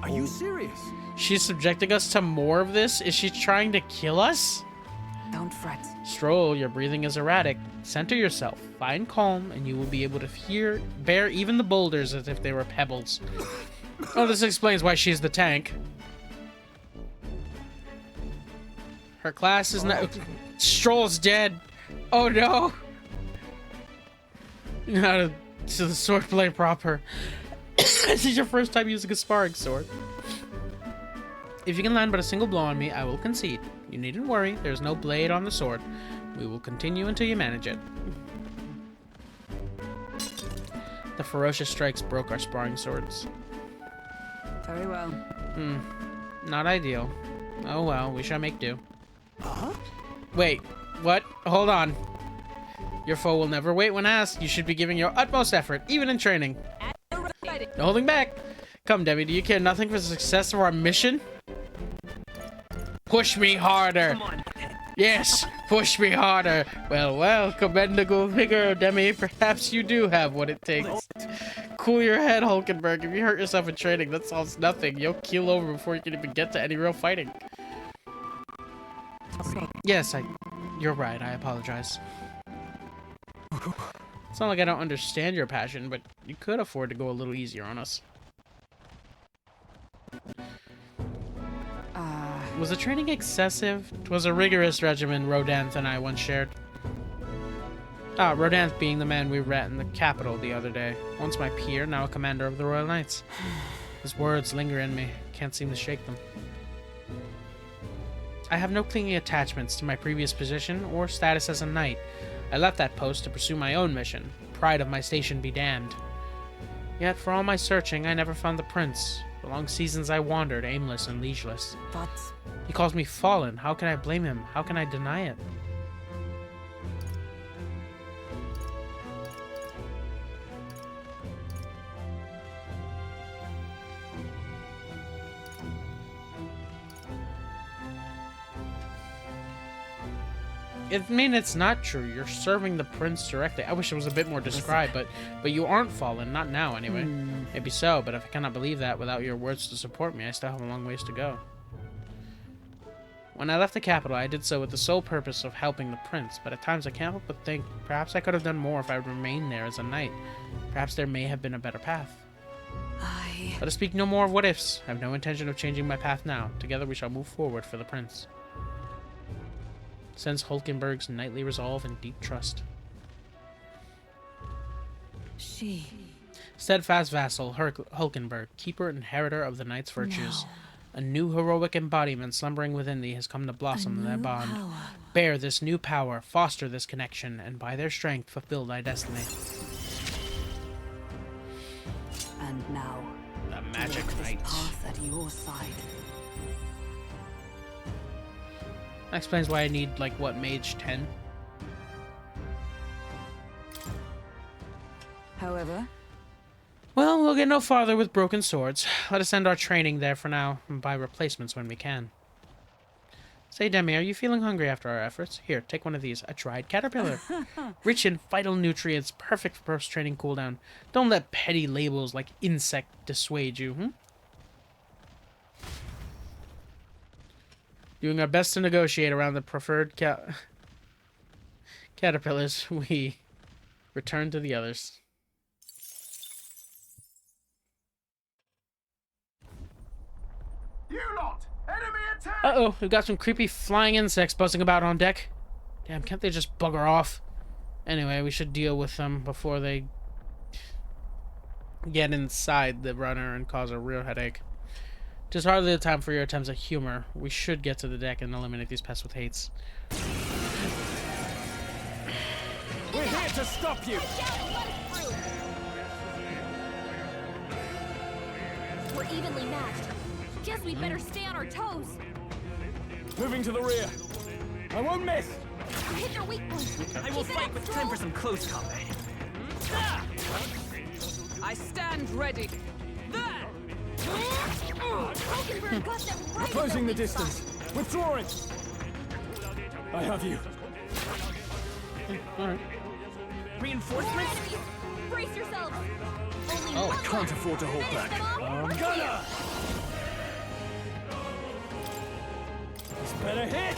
Are you serious? She's subjecting us to more of this? Is she trying to kill us? Don't fret. Stroll, your breathing is erratic. Center yourself. Find calm, and you will be able to bear even the boulders as if they were pebbles. Oh, this explains why she's the tank. Her class is now... Stroll's dead. Oh, no. Now to the swordplay proper. This is your first time using a sparring sword. If you can land but a single blow on me, I will concede. You needn't worry, there's no blade on the sword. We will continue until you manage it. The ferocious strikes broke our sparring swords. Very well. Not ideal. Oh well, we shall make do. Wait, what? Hold on. Your foe will never wait when asked. You should be giving your utmost effort, even in training. No holding back. Come, Debbie, do you care nothing for the success of our mission? Push me harder. Come on. Yes, push me harder. Well, well, commendable vigor, Demi. Perhaps you do have what it takes. Cool your head, Hulkenberg. If you hurt yourself in training, that solves nothing. You'll keel over before you can even get to any real fighting. Yes, you're right. I apologize. It's not like I don't understand your passion, but you could afford to go a little easier on us. Was the training excessive? 'Twas a rigorous regimen Rodanth and I once shared. Rodanth being the man we met in the capital the other day. Once my peer, now a commander of the Royal Knights. His words linger in me. Can't seem to shake them. I have no clinging attachments to my previous position or status as a knight. I left that post to pursue my own mission. Pride of my station be damned. Yet, for all my searching, I never found the prince. For long seasons I wandered, aimless and leisureless. But He calls me fallen. How can I blame him? How can I deny it? I mean, it's not true. You're serving the prince directly. I wish it was a bit more described, but you aren't fallen. Not now, anyway. Maybe so, but if I cannot believe that without your words to support me, I still have a long ways to go. When I left the capital, I did so with the sole purpose of helping the prince, but at times I can't help but think perhaps I could have done more if I had remained there as a knight. Perhaps there may have been a better path. Let us speak no more of what-ifs. I have no intention of changing my path now. Together we shall move forward for the prince. Sense Hulkenberg's knightly resolve and deep trust. she... Steadfast vassal Hulkenberg, keeper and inheritor of the knight's virtues. A new heroic embodiment slumbering within thee has come to blossom in thy bond. Bear this new power, foster this connection, and by their strength fulfill thy destiny. And now, the magic knight. Path at your side. That explains why I need, like, what, mage 10? However... Well, we'll get no farther with broken swords. Let us end our training there for now, and buy replacements when we can. Say, Demi, are you feeling hungry after our efforts? Here, take one of these. A dried caterpillar. Rich in vital nutrients, perfect for post-training cooldown. Don't let petty labels like insect dissuade you, Doing our best to negotiate around the preferred caterpillars, we return to the others. You lot! Enemy attack! Uh-oh, we've got some creepy flying insects buzzing about on deck. Damn, can't they just bugger off? Anyway, we should deal with them before they get inside the runner and cause a real headache. Just hardly the time for your attempts at humor. We should get to the deck and eliminate these pests with hates. We're here to stop you! We're evenly matched. Guess we'd better stay on our toes. Moving to the rear. I won't miss! Hit their weak point. I will fight, but time for some close combat. I stand ready. There! Hulkenberg got them right. We're closing the distance. Withdrawing! I have you. Alright. Reinforcements? Brace yourselves. I can't afford to hold back. Gonna! This better hit!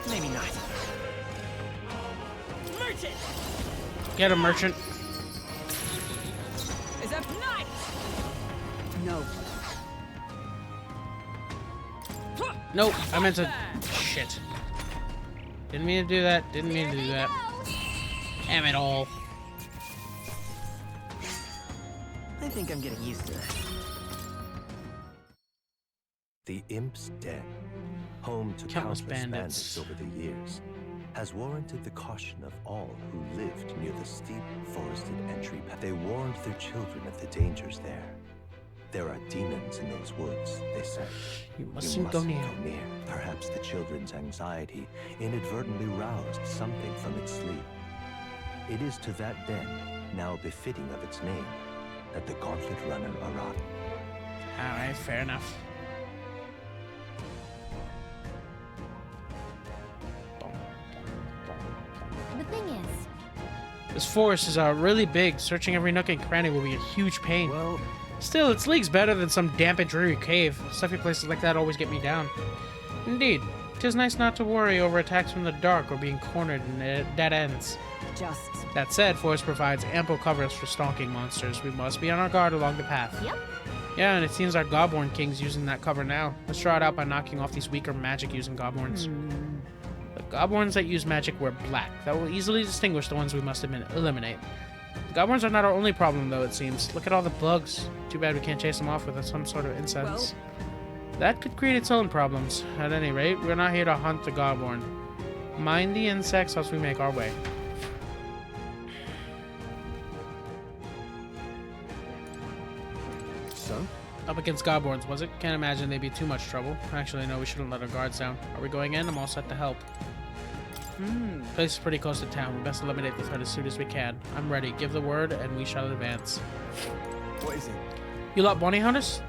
Maybe not. Merchant! Get a merchant. Is that knight? No. Nope, I meant to... Shit. Didn't mean to do that. Didn't mean to do that. Damn it all. I think I'm getting used to this. The Imp's Den, home to Countless countless bandits. bandits over the years, has warranted the caution of all who lived near the steep, forested entry path. They warned their children of the dangers there. There are demons in those woods, they said. You mustn't go near. Perhaps the children's anxiety inadvertently roused something from its sleep. It is to that den, now befitting of its name, that the Gauntlet Runner arrived. Alright, fair enough. The thing is, This forest is really big. Searching every nook and cranny will be a huge pain. Well, Still, its league's better than some damp and dreary cave. Stuffy places like that always get me down. Indeed, 'tis nice not to worry over attacks from the dark or being cornered in dead ends. Just... That said, forest provides ample covers for stalking monsters. We must be on our guard along the path. yep. Yeah, and it seems our Godborn King's using that cover now. Let's draw it out by knocking off these weaker magic-using Godborns. The Godborns that use magic wear black. That will easily distinguish the ones we must eliminate. The Godborns are not our only problem, though, it seems. Look at all the bugs. Too bad we can't chase them off with some sort of incense. That could create its own problems. At any rate, we're not here to hunt the Godborn. Mind the insects as we make our way. So? Up against Godborns, was it? Can't imagine they'd be too much trouble. Actually, no, we shouldn't let our guards down. Are we going in? I'm all set to help. Place is pretty close to town. We best eliminate the threat as soon as we can. I'm ready. Give the word, and we shall advance. What is it? You lot bounty hunters?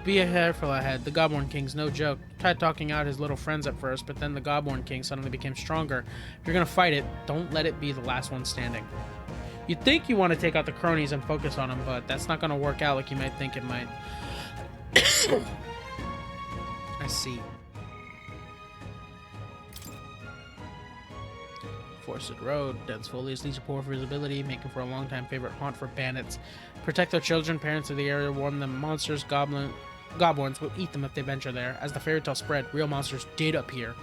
Be careful ahead. The Godborn King's no joke. Tried talking out his little friends at first, but then the Godborn King suddenly became stronger. If you're gonna fight it, don't let it be the last one standing. You'd think you want to take out the cronies and focus on them, but that's not gonna work out like you might think it might. I see. Forested road, dense foliage leads to poor visibility, making for a long-time favorite haunt for bandits. Protect their children, parents of the area warn them monsters, goblins will eat them if they venture there. As the fairy tale spread, real monsters did appear.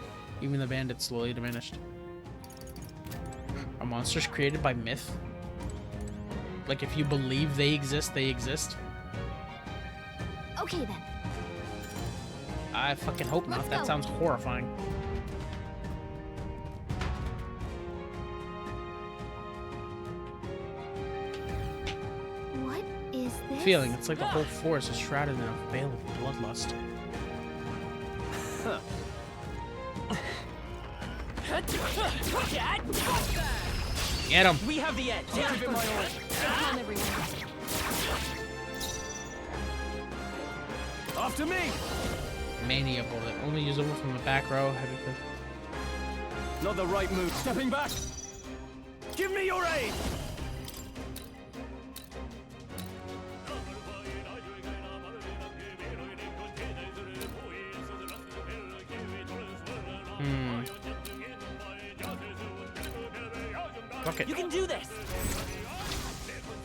Even the bandits slowly diminished. Are monsters created by myth? Like if you believe they exist, they exist? Okay then. I fucking hope not. That sounds horrifying. What is this? Feeling it's like the whole forest is shrouded in a veil of bloodlust. Get him! We have the edge. Give it my all. Come, everyone. After me! Mania bullet, only usable from the back row. Heavy. Not the right move. Stepping back! Give me your aid! Fuck it. You can do this.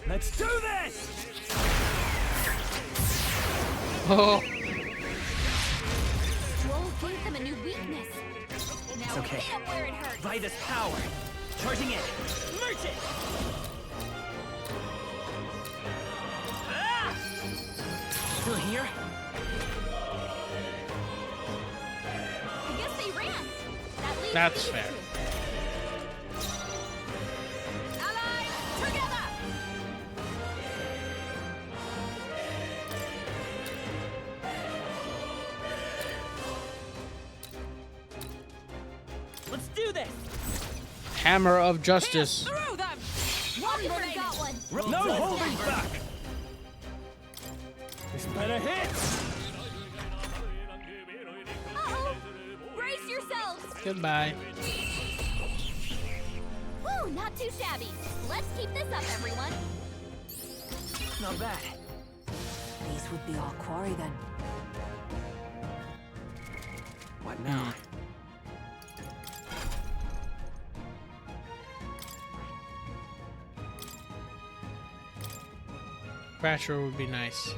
Let's do this! Oh. Whoa, gave them a new weakness. Now It's okay. hit 'em where it hurts. Vitus power. Charging in. Merge it. Ah! Still here? I guess they ran. That leaves That's you fair. two. Allies, together! Let's do this. Hammer of Justice. Through them. One got one. No holding back! This better hit! Uh-oh! Brace yourselves! Goodbye. Woo, not too shabby. Let's keep this up, everyone. Not bad. These would be our quarry then. What now? Crasher would be nice.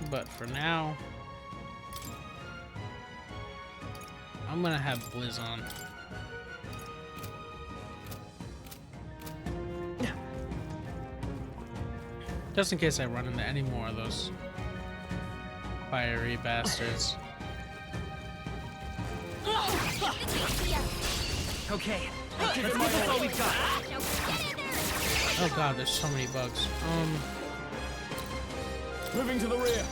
But for now, I'm gonna have Blizz on. Just in case I run into any more of those fiery bastards. Okay. Let's give this all we've got. Oh god, there's so many bugs. Moving to the rear.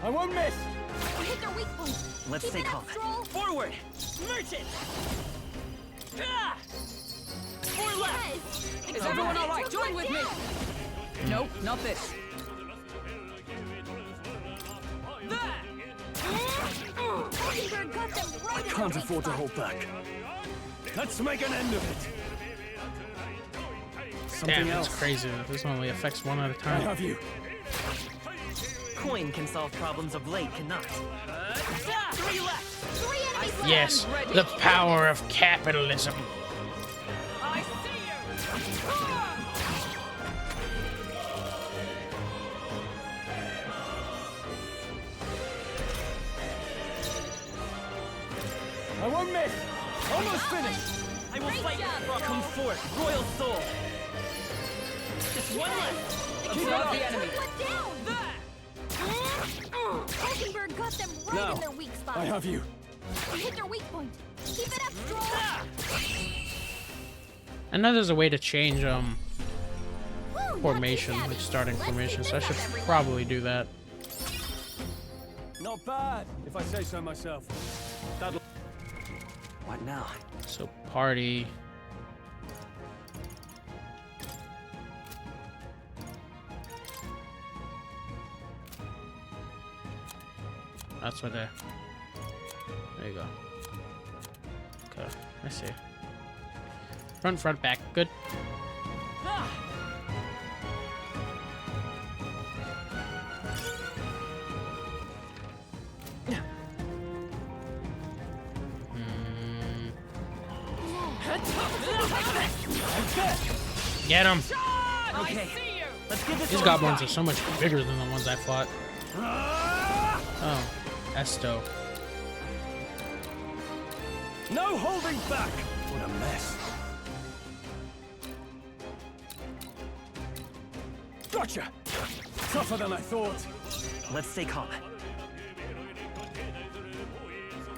I won't miss! Hit their weak point. Let's Keep stay it calm. up, Stroll. Forward. Merge it. Ah! Four left. Yes. Is everyone all right? Join with me. Nope, not this. Mockingbird got them right in the Can't weak afford to spot. hold back. Let's make an end of it. Something Damn, else. it's crazy that this only affects one at a I time. have you. Coin can solve problems of late cannot. Three left. Three enemies left. Yes, the power of capitalism. I see you. I won't miss. Almost finished. I will Great fight job, for a come forth, royal soul. One left. Observe the enemy. Hulkenberg got them right in their weak spot. I have you. We hit their weak point. Keep it up, Stroll. I know there's a way to change Woo, formation, not too like shabby. starting Let's formation, keep so I this should up, everyone. probably do that. Not bad, if I say so myself. What now? So party. That's what there you go. Okay, I see. Front, back, good. Get him! Okay, let's give this These goblins are so much bigger than the ones I fought. Oh, Esto. No holding back! What a mess. Gotcha! Tougher than I thought. Let's stay calm.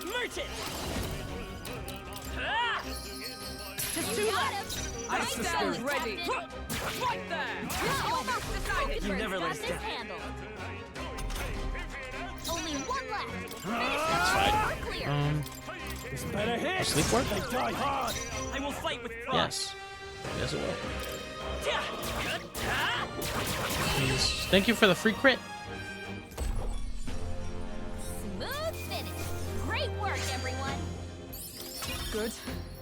Merchant! Just two left. I stand ready. Right there! You never let us down. Only one left. That's fine. It's better hit. Sleep work? They die hard. I will fight with pride. Yes. Yes, it will. Please. Thank you for the free crit. Smooth finish. Great work, everyone. Good.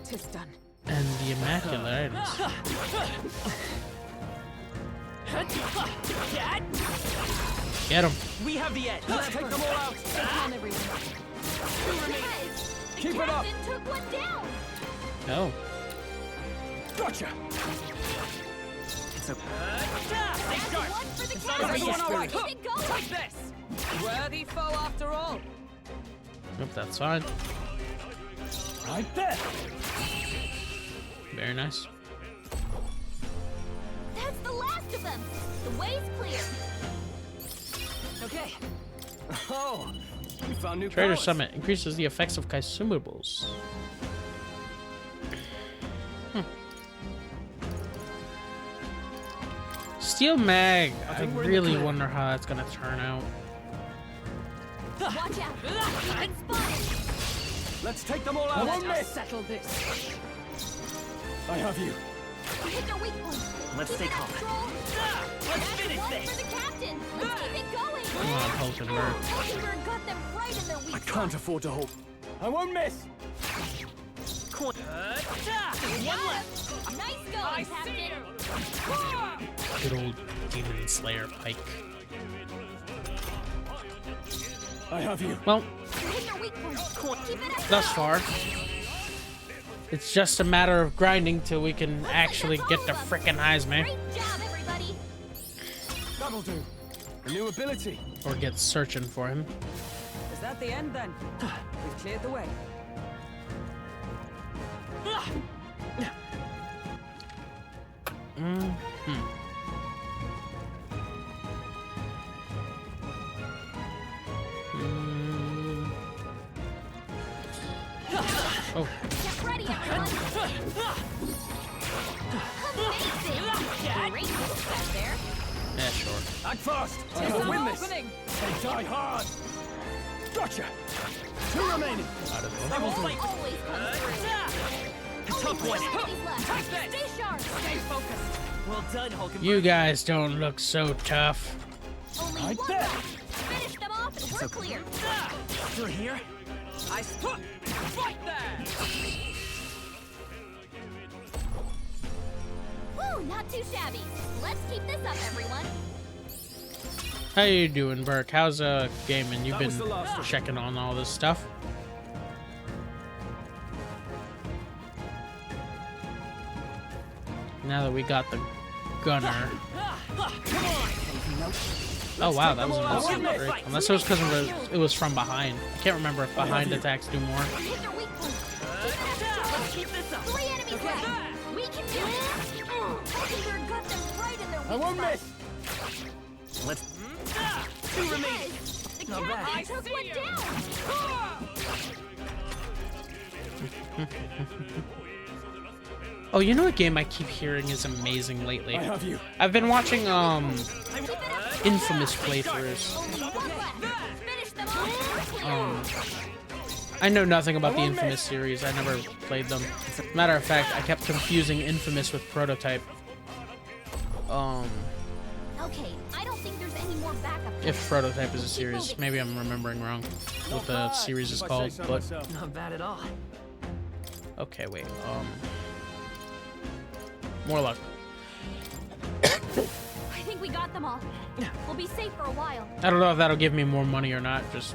'Tis done. And the immaculate items. Get him. We have the edge. Let's take them all out. Stay calm, everyone. Keep it up. Captain took one down. Oh. Gotcha. It's a That's one for the captain. Everyone all right. Keep it going. Take this! Worthy foe after all. Nope, that's fine. Right there. Very nice. That's the last of them. The way's clear. Okay. Oh, we found new Trader powers. Summit increases the effects of consumables. Steel Mag. I really wonder how that's gonna turn out. Watch out. Keeping spotted. Let's take them all out. Let us settle this. I have you. We hit their weak point. Let's Keep stay it up, calm. Stroll. Let's finish One this. for the captain. Let's keep it going. Come on, Hulkenberg. Hulkenberg got them right in their weak I spot. can't afford to hold. I won't miss. One left. Nice going, Captain. Good old Demon Slayer Pike. I have you. Well, We hit their weak point. Keep it up. thus far, it's just a matter of grinding till we can actually get the frickin' Heismay. Great job, everybody. That'll do. A new ability. Or get searching for him. Is that the end then? We've cleared the way. Oh, Get ready, everyone. Amazing. Great move back there. yeah, sure. Act fast. I Tis will our win this. opening. They die hard. Gotcha. Two remaining. Out of I will the fight. Always comes through. Tough Only one. 4 enemies left. Stay sharp. Stay focused. Well done, Hulkenberg. You guys don't look so tough. Only Right one there. left. Finish them off and we're clear. Still here? I stood right there. Woo, not too shabby. Let's keep this up, everyone. How you doing, Burke? How's gaming? You've That been was the last one. checking on all this stuff. Now that we got the gunner. Oh wow, that was an awesome break. Unless it was because it was from behind. I can't remember if behind attacks do more. We hit their weak point. Let's keep this up. 3 enemies left. We can do it. Hulkenberg got them right in their I won't miss. Let's... Two remain. The Not bad. captain took one down. Oh, you know what game I keep hearing is amazing lately? I have you. I've been watching Infamous playthroughs. Finish them off. I know nothing about the Infamous series. I never played them. Matter of fact, I kept confusing Infamous with Prototype. Okay, I don't think there's any more backup. If Prototype is a series, maybe I'm remembering wrong what the series is called, but Not bad at all. okay, wait. More luck. I think we got them all. We'll be safe for a while. I don't know if that'll give me more money or not. Just.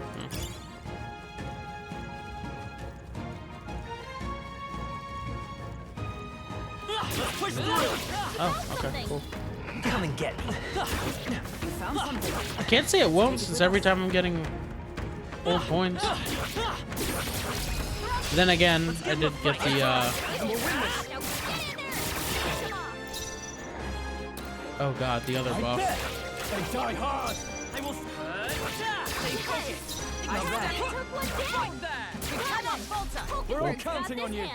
Oh, okay, cool. Come and get me. I can't say it won't, since every time I'm getting old coins. Then again, I did get the oh god, the other buff. They die hard. I will. We're all counting on you.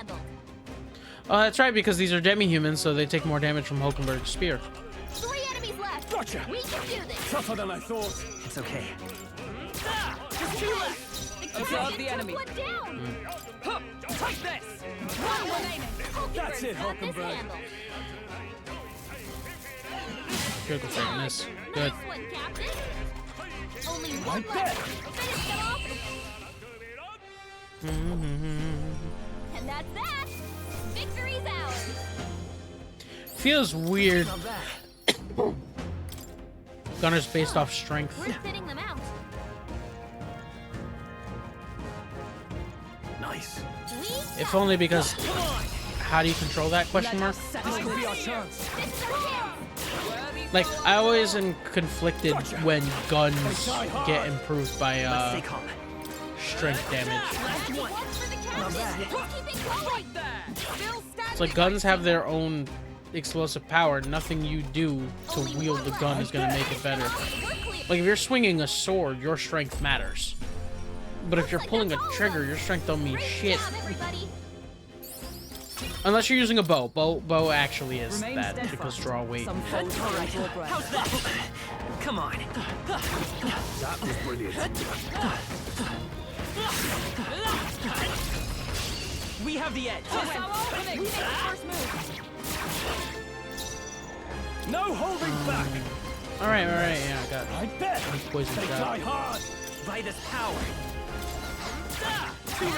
Oh, that's right, because these are demi-humans, so they take more damage from Hulkenberg's spear. 3 enemies left. Gotcha. We can do this. Tougher than I thought. It's okay. Just 2 left. The captain the enemy. took one down. Take this. One remaining. That's it, Hulkenberg's got this Hulkenberg. handled. Critical strike, miss. Good. Nice one, Captain. Only one left. Finish them off. And that's that. Victory's ours. Feels weird. Not bad. Gunner's based off strength. We're thinning them out. Nice. If only because how do you control that question mark? This could be our chance. This is our chance. Like I always am conflicted when guns get improved by Stay calm. strength damage. One for the captain. Let's keep it going. It's like guns have their own explosive power. Nothing you do to wield the gun is gonna make it better. Like if you're swinging a sword, your strength matters. But if you're pulling a trigger, your strength don't mean shit. Unless you're using a bow. Bow actually is Remain that steadfast. because draw weight. Some foes will draw breath. How's that? Come on. That was brilliant. We have the edge. We made the first move. No holding back. All right, yeah, I got I bet. poison They shot. die hard. By this power.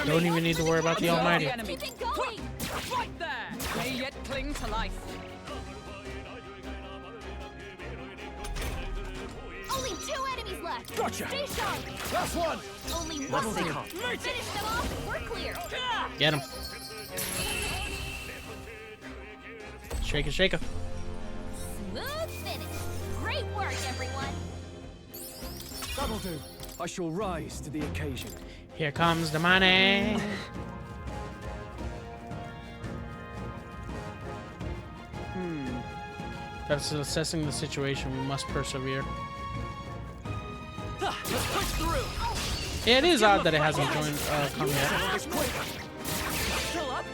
Don't even need to worry about the Almighty. Enemy. Keep it going. Right there. May yet cling to life. Only 2 enemies left. Gotcha. Stay sharp. Last one. Only Let's one stay left. calm. Finish them off. We're clear. Get him. Shake it, shake it. Smooth finish. Great work, everyone. That'll do. I shall rise to the occasion. Here comes the money. That's assessing the situation. We must persevere. Let's push through. Yeah, it is odd that it hasn't joined come yet. Still up.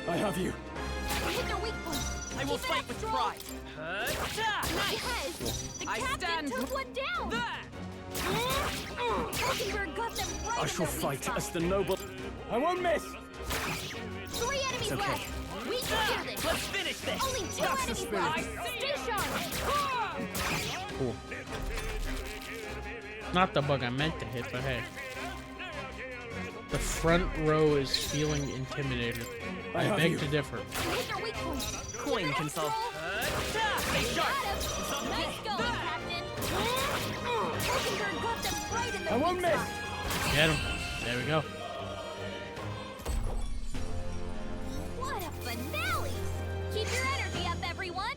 I have you. Hit their weak point. I will fight with pride. Yes. The I captain stand took one down. Hulkenberg got them right I in shall their weak fight spot. as the noble. I won't miss. 3 enemies okay. left. We can do this. Let's finish this. Only 2 That's the enemies spirit. left. Stay sharp. Cool. Not the bug I meant to hit, but hey. The front row is feeling intimidated. I have beg you. to differ. Hit their weak point. Coin can solve. Stay sharp. Nice going, Captain. Hulkenberg got them right in I their won't weak miss. spot. Get him. There we go. What a finale! Keep your energy up, everyone.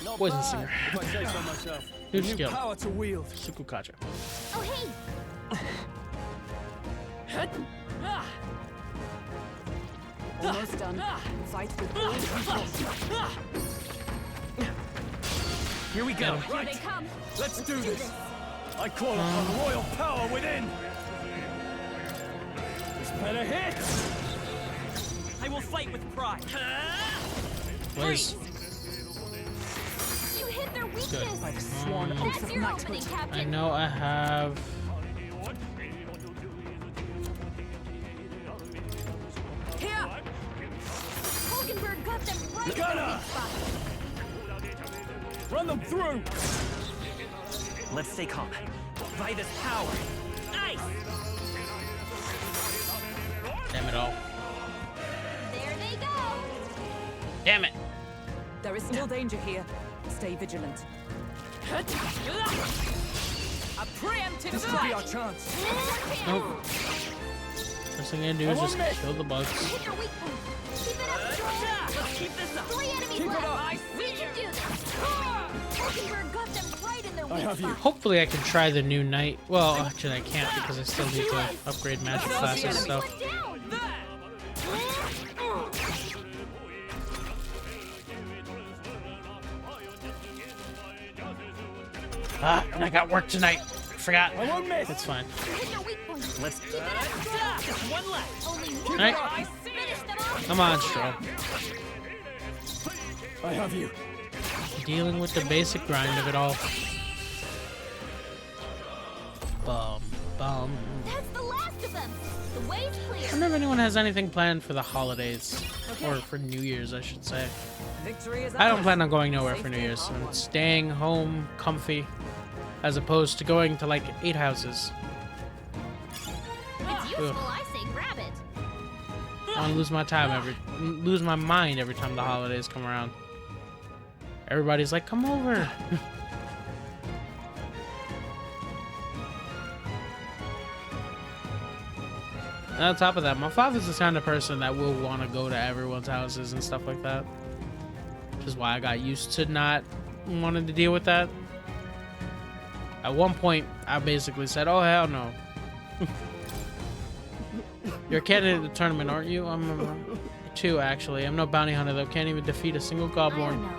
Not Poison bad, Singer. if I say so myself. New New skill. power to wield. Oh, hey. Almost done. Fight with all resources. Here we go. Here they come. Let's do this. I call upon the royal power within. This better hit. I will fight with pride. Please. You hit their weakness. I've sworn oath That's of your knighthood. opening, I Captain. know I have. Here! Hulkenberg got them right in Gunner! their weak spot. Run them through. Let's stay calm. By this power. Nice! Damn it all. There they go. Damn it. There is still danger here. Stay vigilant. A preemptive This could be our chance. Nope. First thing I do is just kill the bugs. Hit your weak point. Keep it up, Joel. Let's keep this up. 3 enemies Keep it left. up. We can do this. Hulkenberg got them right in their weak have you. spot. Hopefully I can try the new knight. Well, actually I can't because I still need to upgrade magic classes, so. Went down. Ah, and I got work tonight. Forgot. I won't miss. It's fine. Hit your weak point. Let's Keep it up, just one left. Only one. Alright. Finish them off. Come on, Stroll. I have you. Dealing with the basic grind of it all. Bum, bum. That's the last of them. The way's clear. I wonder if anyone has anything planned for the holidays. Or for New Year's, I should say. Victory is I don't ours. plan on going nowhere for New Safety Year's. I'm onward. staying home, comfy, as opposed to going to like 8 houses. It's useful, I say grab it. I want to lose my mind every time the holidays come around. Everybody's like, come over. And on top of that, my father's the kind of person that will want to go to everyone's houses and stuff like that. Which is why I got used to not wanting to deal with that. At one point, I basically said, oh, hell no. You're a candidate at the tournament, aren't you? I'm 2, actually. I'm no bounty hunter, though. Can't even defeat a single I goblin. know.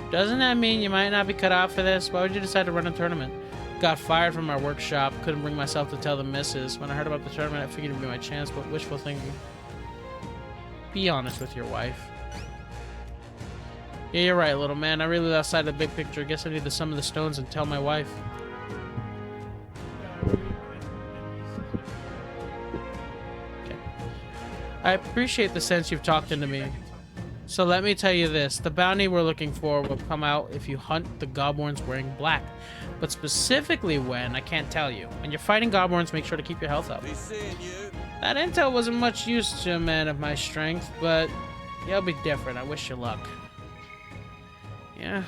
Doesn't that mean you might not be cut out for this? Why would you decide to run a tournament? Got fired from our workshop. Couldn't bring myself to tell the missus. When I heard about the tournament, I figured it'd be my chance, but wishful thinking. Be honest with your wife. Yeah, you're right, little man. I really lost sight of the big picture. Guess I need to summon the stones and tell my wife. Okay. I appreciate the sense you've talked into me. So let me tell you this. The bounty we're looking for will come out if you hunt the goblins wearing black. But specifically when, I can't tell you. When you're fighting goblins, make sure to keep your health up. That intel wasn't much use to a man of my strength, but you'll be different. I wish you luck. Yeah.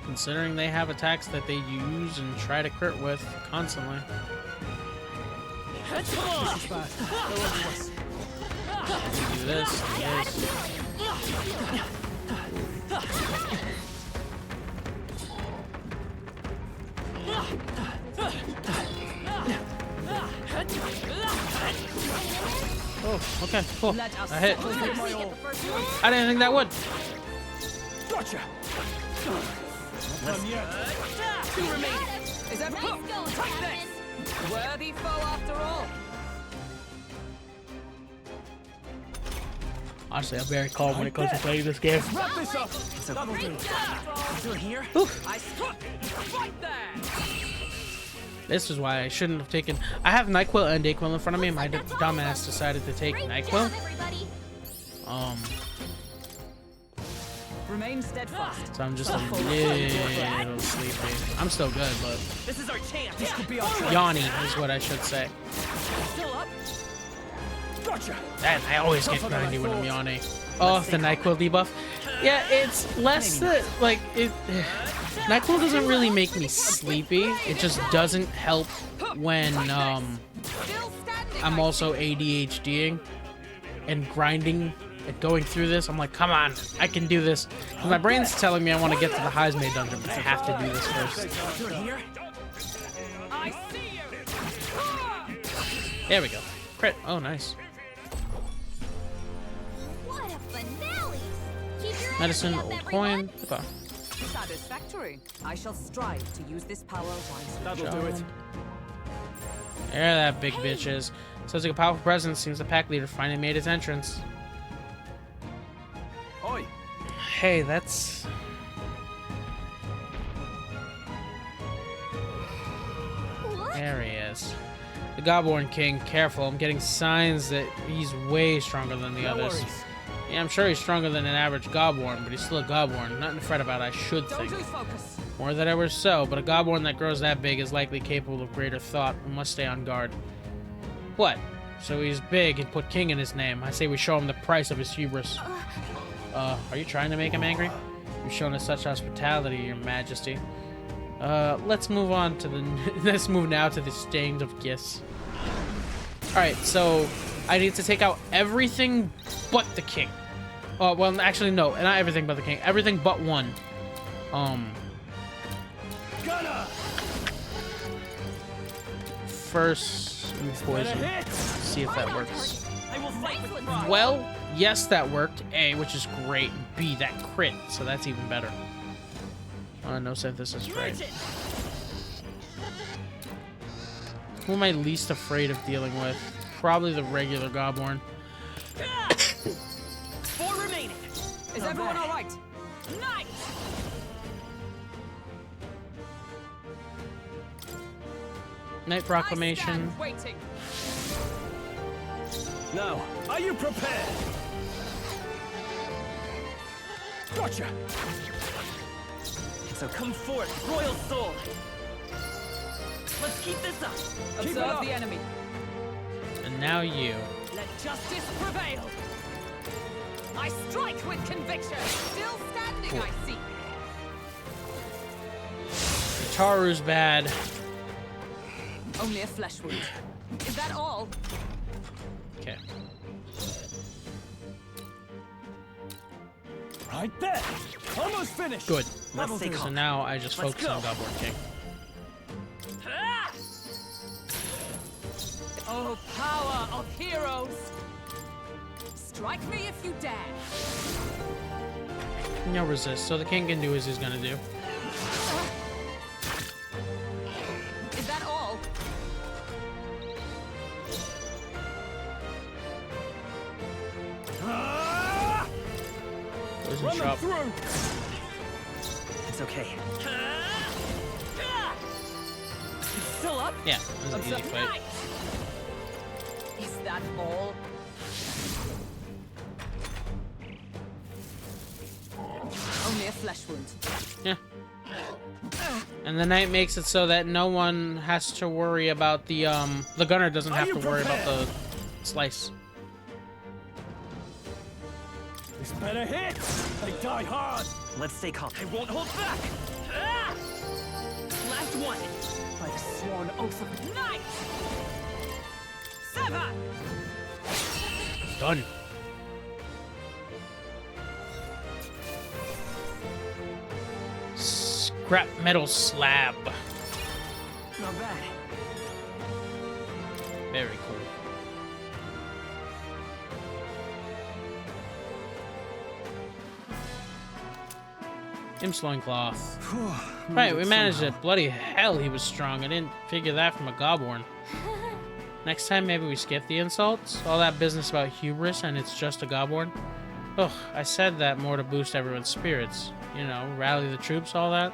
Considering they have attacks that they use and try to crit with constantly. Do this, Oh, okay, cool. I hit. I didn't think that would. Gotcha. Two remaining. Is that Nice hook? going, Take Captain. this. Worthy foe after all. Honestly, I'm very calm when it comes to playing this game. Wrap this up. That'll do. Still here? I struck. Right there. This is why I shouldn't have taken... I have NyQuil and DayQuil in front of me, and my dumbass decided to take Break NyQuil. down, everybody. Remain steadfast. So I'm just a little sleepy. I'm still good, but... This is our chance. This could be our chance. Yawny is what I should say. Still up. Gotcha. That, I always get grindy when I'm yawning. Oh, the NyQuil debuff. Yeah, it's less that, like, it... NyQuil doesn't really make me sleepy. It just doesn't help when, Still standing. I'm also ADHDing and grinding And going through this, I'm like, come on, I can do this. And my brain's telling me I want to get to the Heismay dungeon, but I have to do this first. There we go. Crit. Oh, nice. What a finale! Keep your Medicine, energy old up, coin. everyone. Goodbye. Satisfactory. I shall strive to use this power wisely. That'll do it. There that big bitch is. Sounds like a powerful presence. Seems the pack leader finally made his entrance. Oi! Hey, that's... What? There he is. The Godborn King. Careful, I'm getting signs that he's way stronger than the others. Yeah, I'm sure he's stronger than an average Godborn, but he's still a Godborn. Nothing to fret about, I should think. Don't lose focus. More than ever so, but a Godborn that grows that big is likely capable of greater thought. We must stay on guard. What? So he's big and put King in his name. I say we show him the price of his hubris. Are you trying to make him angry? You've shown us such hospitality, your majesty. Let's move on to the... let's move now to the Stains of Gis. Alright, so I need to take out everything but the king. Well, actually, no, not everything but the king. Everything but one. First, let me poison. See if that works. Well, yes, that worked. A, which is great. B, that crit, so that's even better. No synthesis, right? Who am I least afraid of dealing with? Probably the regular Godborn. 4 remaining. Is everyone all right? Nice. Night Proclamation. Waiting. Now, are you prepared? Gotcha! So come forth, royal soul. Let's keep this up. Observe the enemy. And now you. Let justice prevail. I strike with conviction. Still standing, I see. Taru's bad. Only a flesh wound. Is that all? Okay. Right there! Almost finished! Good. Let's stay So calm. now I just Let's focus go. on Godborn King. Oh, power of heroes! Strike me if you dare. No resist. So the king can do as he's gonna do. Is that all? Poison Run them shot. through! It's okay. Still up? Yeah, it was an easy fight. Nice. Is that all? Only a flesh wound. Yeah. And the knight makes it so that no one has to worry about the gunner doesn't have to worry about the slice. This better hit! They die hard! Let's stay calm. I won't hold back. Last one. By the sworn oath of night! Sever! Done. Scrap metal slab. Not bad. Very cool. Imps loincloth. Right, we managed it. Bloody hell, he was strong. I didn't figure that from a Godborn. Next time, maybe we skip the insults. All that business about hubris and it's just a Godborn. Ugh, I said that more to boost everyone's spirits. You know, rally the troops, all that.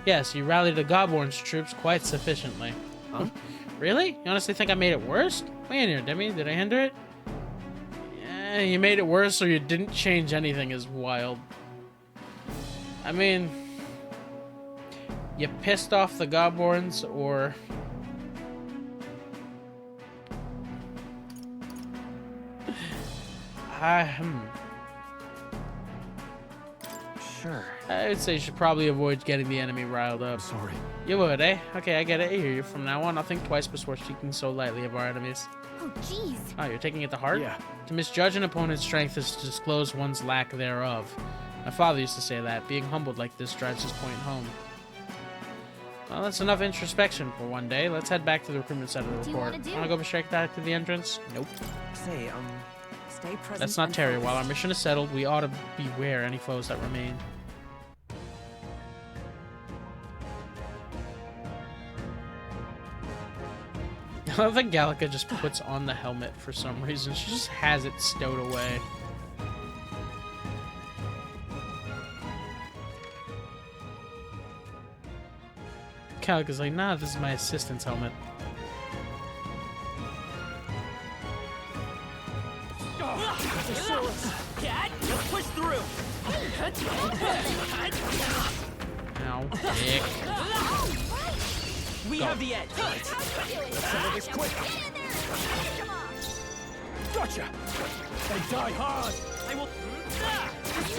Yes, you rallied the Godborn's troops quite sufficiently. Huh? Really? You honestly think I made it worse? Wait in here, Demi. Did I hinder it? Yeah, you made it worse or you didn't change anything is wild. I mean, you pissed off the Godborns or... Sure. I would say you should probably avoid getting the enemy riled up. Sorry. You would, eh? Okay, I get it. I hear you. From now on, I'll think twice before speaking so lightly of our enemies. Oh, jeez. Oh, you're taking it to heart? Yeah. To misjudge an opponent's strength is to disclose one's lack thereof. My father used to say that. Being humbled like this drives his point home. Well, that's enough introspection for one day. Let's head back to the recruitment center to report. Wanna go straight back to the entrance? Nope. Say, Stay present. That's not and Terry. focus. While our mission is settled, we ought to beware any foes that remain. I love that Gallica just puts on the helmet for some reason. She just has it stowed away. Gallica's like, nah, this is my assistant's helmet. let's push through. Ow, dick. We Go. have the edge. Let's settle this quick. Gotcha. They die hard. I will.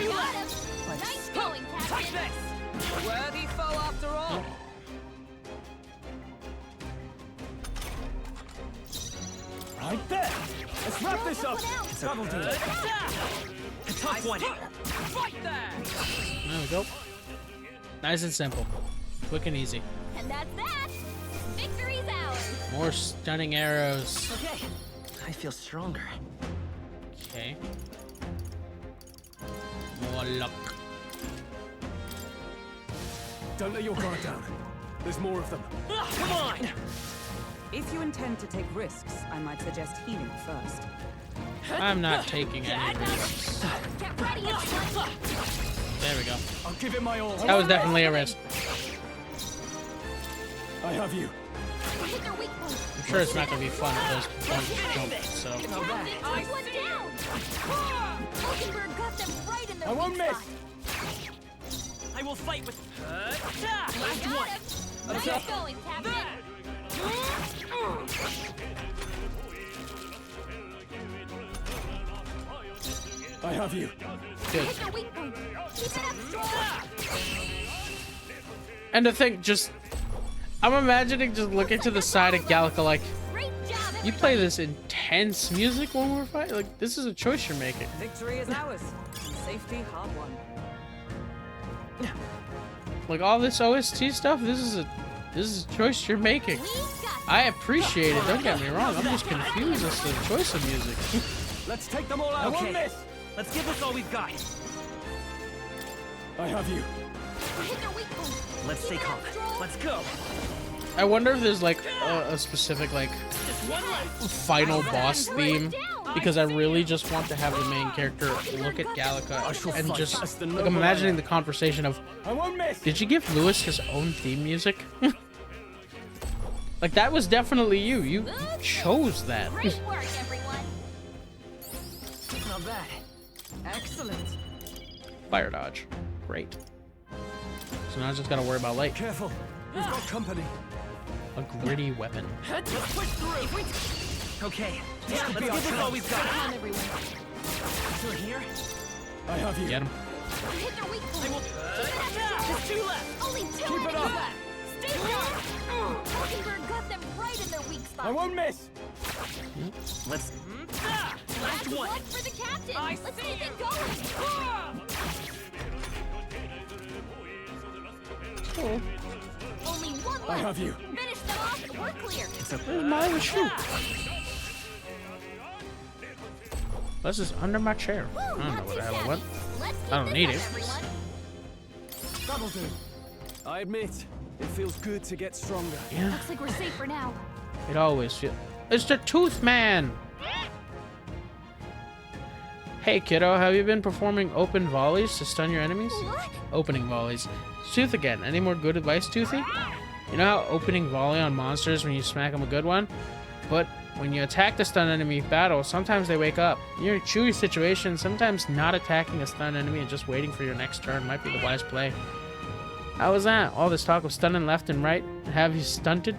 You got him. Nice going, Touch Captain. this. Worthy foe after all. Right there. Let's wrap this up. Double deal. A tough one. Fight that. There we go. Nice and simple. Quick and easy. And that's that. Victory's ours. More stunning arrows. Okay. I feel stronger. Okay. More luck. Don't let your guard down. There's more of them. Come on. If you intend to take risks, I might suggest healing first. I'm not taking any risks. Get ready, everyone. There we go. I'll give it my all. That was definitely a risk. I have you. Hit their weak point. I'm sure it's not going to be fun if those don't jump, so... Captain took one down. Hulkenberg got them right in their I won't weak miss. spot. I will fight with. You Last got one. him. Nice going, Captain. I have you. Good. Hit their weak point. Keep it up strong. And to think, just... I'm imagining just looking to the side of Gallica like, Great job, you play this intense music when we're fighting? Like, this is a choice you're making. Victory is ours. And safety hard won. Like, all this OST stuff, this is a choice you're making. We got I appreciate it, don't get me wrong. I'm just confused as to the choice of music. Let's take them all out. Okay. Let's give this all we've got. I have you. hit their weak point. Let's stay calm. Let's go. I wonder if there's like a specific like Just one left. final boss theme, because I really just want to have the main character look at Gallica and just like I'm imagining the conversation of, I won't miss. did you give Lewis his own theme music? Like that was definitely you. You chose that. Great work, everyone. Not bad. Excellent. Fire dodge. Great. So now I just gotta worry about light. Careful. We've got company. A gritty weapon. Let's push through. Okay. Yeah, let's give this all we've got. Come on, everyone. Still here? I have you. Get him. Hit their weak I point. will. Just two left. Only two Keep it enemies up. left. Stay sharp. Hulkenberg got them right in their weak spot. I won't miss. Let's. Last Last one. one for the captain. I Let's see keep you. it going. Only one left. I have you. Finish them off and we're clear. Where's my shoe? This is under my chair. I don't know Not what too the hell I shabby. want. Let's keep I don't this need up, it. everyone. That'll do. I admit, it feels good to get stronger. Yeah, Looks like we're safe for now. it always feels. It's the Tooth Man. Hey kiddo, have you been performing open volleys to stun your enemies? What? Opening volleys. Tooth again. Any more good advice, Toothy? You know how opening volley on monsters when you smack them a good one? But when you attack the stun enemy battle, sometimes they wake up. You're in a chewy situation, sometimes not attacking a stun enemy and just waiting for your next turn might be the wise play. How was that? All this talk of stunning left and right. Have you stunted?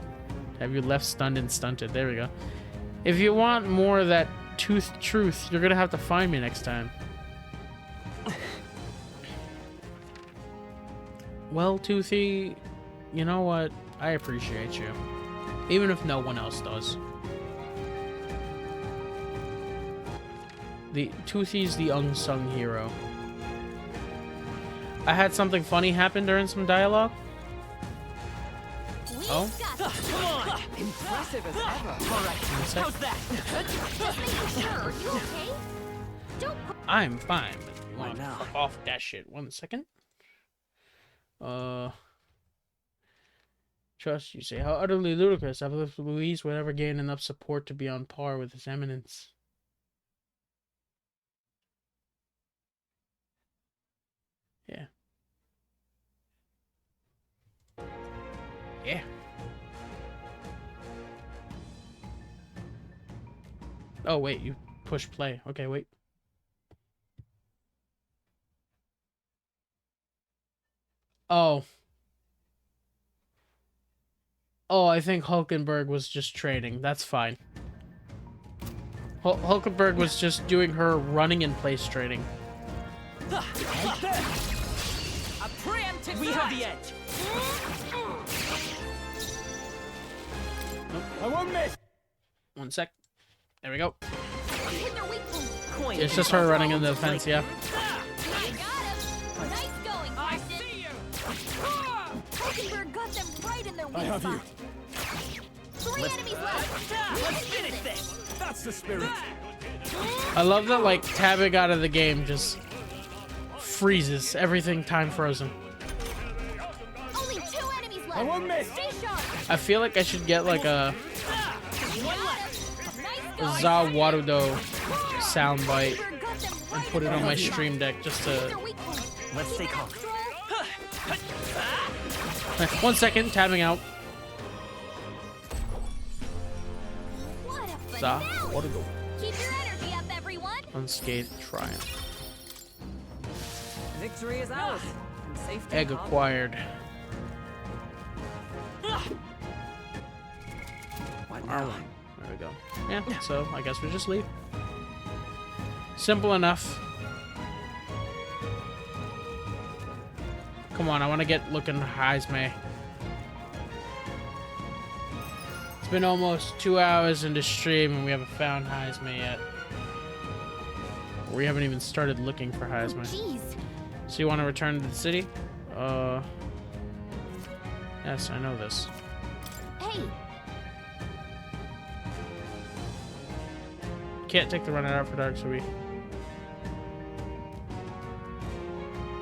Have you left stunned and stunted? There we go. If you want more of that tooth truth, you're gonna have to find me next time. Well, Toothy, you know what? I appreciate you. Even if no one else does. Toothy's the unsung hero. I had something funny happen during some dialogue. Oh. Come on! Impressive as ever. Correct. How's that? Just making sure. Are you okay? Don't. I'm fine, but you want to fuck off that shit. 1 second. Trust you say. How utterly ludicrous. I believe Luis would ever gain enough support to be on par with His Eminence. Yeah. Yeah. Oh, wait. You push play. Okay, wait. Oh. Oh, I think Hulkenberg was just training. That's fine. Hulkenberg was just doing her running in place training. A preemptive we have the edge. Nope. I won't miss. 1 sec. There we go. Hit their weak point. It's just her running in the defense, yeah. You got him. Nice going, Carson. Hulkenberg got them right in their weak spot. you. 3 enemies left. Let's finish this. That's the spirit. I love that, like, tabbing out of the game just freezes. Everything time frozen. Only 2 enemies left. I won't miss. Stay sharp. I feel like I should get, like, a Nice Zawarudo soundbite and put it on my stream deck just to... Let's stay calm. 1 second, tabbing out. What a Zawarudo. Keep your energy up, everyone. Unscathed triumph. Victory is ours. And safety Egg acquired. What now? There we go. Yeah, so I guess we just leave. Simple enough. Come on, I want to get looking Heismay. It's been almost 2 hours into stream and we haven't found Heismay yet. We haven't even started looking for Heismay. Jeez. So you want to return to the city? Yes, I know this. Hey. Can't take the run out for dark, so we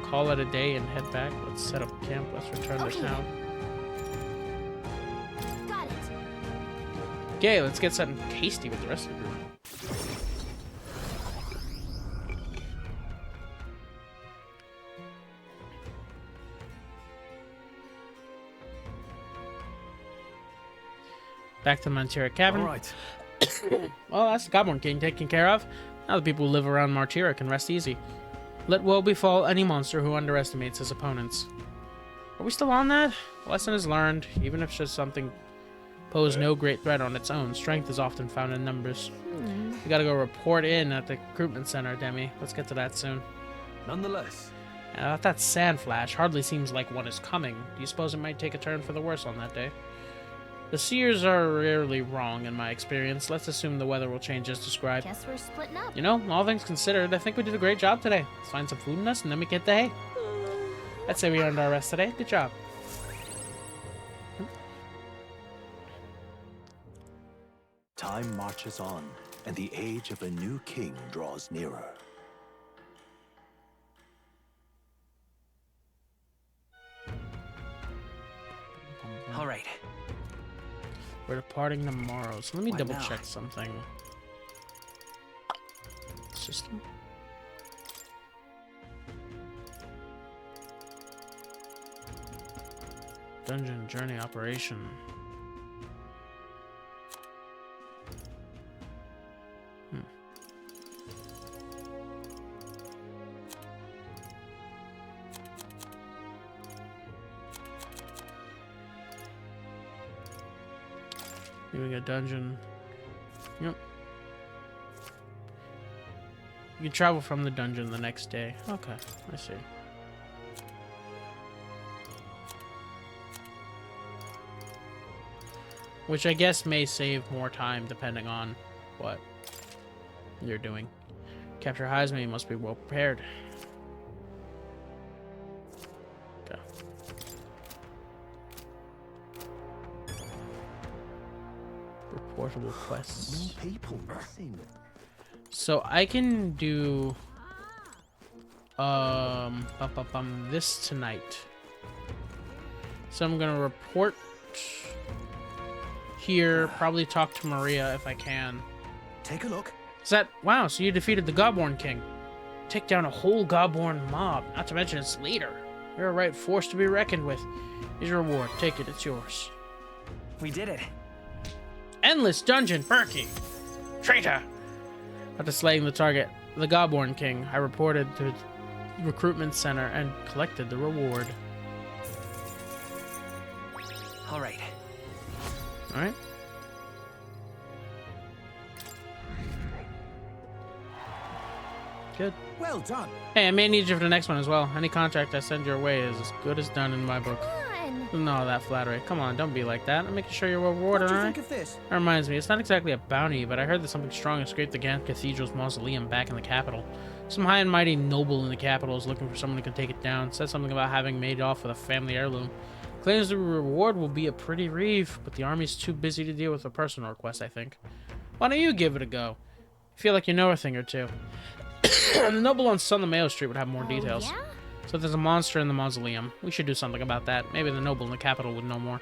call it a day and head back. Let's set up camp. Let's return to town. Got it. Okay, let's get something tasty with the rest of the group. Back to Montira Cabin. All right. Well, that's the Goblin King taken care of. Now the people who live around Martira can rest easy. Let woe befall any monster who underestimates his opponents. Are we still on that? Lesson is learned. Even if just something pose no great threat on its own, strength is often found in numbers. We gotta go report in at the recruitment center, Demi. Let's get to that soon. Nonetheless. That sand flash hardly seems like one is coming. Do you suppose it might take a turn for the worse on that day? The seers are rarely wrong in my experience. Let's assume the weather will change as described. Guess we're splitting up. You know, all things considered, I think we did a great job today. Let's find some food in us and then we get the hay. I'd say we earned our rest today. Good job. Time marches on, and the age of a new king draws nearer. All right. We're departing tomorrow, so let me Why double not? check something. System. Dungeon journey operation. Doing a dungeon. Yep. You can travel from the dungeon the next day. Okay, I see. Which I guess may save more time depending on what you're doing. Capture Heismay must be well prepared. Okay. Reportable quests. People missing. So I can do this tonight. So I'm gonna report here, probably talk to Maria if I can. Take a look. Is that wow, so you defeated the Godborn King. Take down a whole Godborn mob, not to mention its leader. You're a right force to be reckoned with. Here's your reward. Take it, it's yours. We did it. Endless dungeon, Berkey! Traitor! After slaying the target, the Godborn King, I reported to the recruitment center and collected the reward. Alright. Alright. Good. Well done. Hey, I may need you for the next one as well. Any contract I send your way is as good as done in my book. No, that flattery. Come on, don't be like that. I'm making sure you're well rewarded, What do you alright? think of this? That reminds me, it's not exactly a bounty, but I heard that something strong escaped the Grand Cathedral's mausoleum back in the capital. Some high and mighty noble in the capital is looking for someone who can take it down. Said something about having made off with a family heirloom. Claims the reward will be a pretty reeve, but the army's too busy to deal with a personal request, I think. Why don't you give it a go? I feel like you know a thing or two. The noble on Sun the Mayo Street would have more details. Yeah? So there's a monster in the mausoleum. We should do something about that. Maybe the noble in the capital would know more.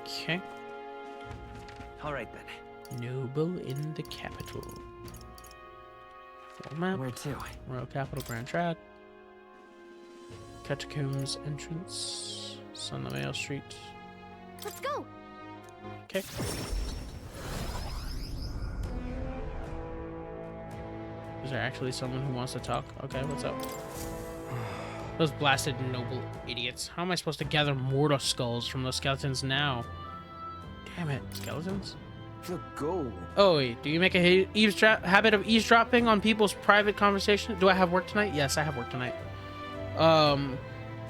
Okay. Alright then. Noble in the capital. Full map. Where to? Royal Capital, Grand Trad. Catacombs entrance. Sun the Mayo Street. Let's go. Okay. Is there actually someone who wants to talk? Okay, what's up? Those blasted noble idiots. How am I supposed to gather mortar skulls from those skeletons now? Damn it, skeletons? The goal. Oh, wait, do you make a habit of eavesdropping on people's private conversation? Do I have work tonight? Yes, I have work tonight.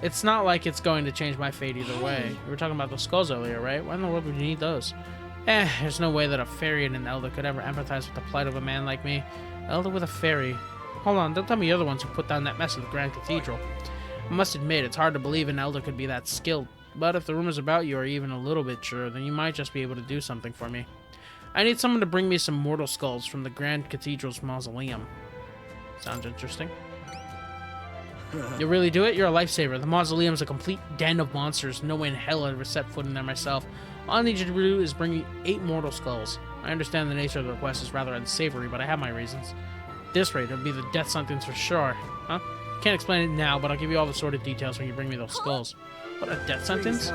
It's not like it's going to change my fate either way. We were talking about those skulls earlier, right? Why in the world would you need those? There's no way that a fairy and an elder could ever empathize with the plight of a man like me. Elder with a fairy. Hold on, don't tell me you're the ones who put down that mess at the Grand Cathedral. I must admit, it's hard to believe an elder could be that skilled. But if the rumors about you are even a little bit true, then you might just be able to do something for me. I need someone to bring me some mortal skulls from the Grand Cathedral's mausoleum. Sounds interesting. You'll really do it? You're a lifesaver. The mausoleum's a complete den of monsters. No way in hell I'd ever set foot in there myself. All I need you to do is bring me 8 mortal skulls. I understand the nature of the request is rather unsavory, but I have my reasons. At this rate, it'll be the death sentence for sure. Huh? Can't explain it now, but I'll give you all the sordid details when you bring me those skulls. What, a death sentence?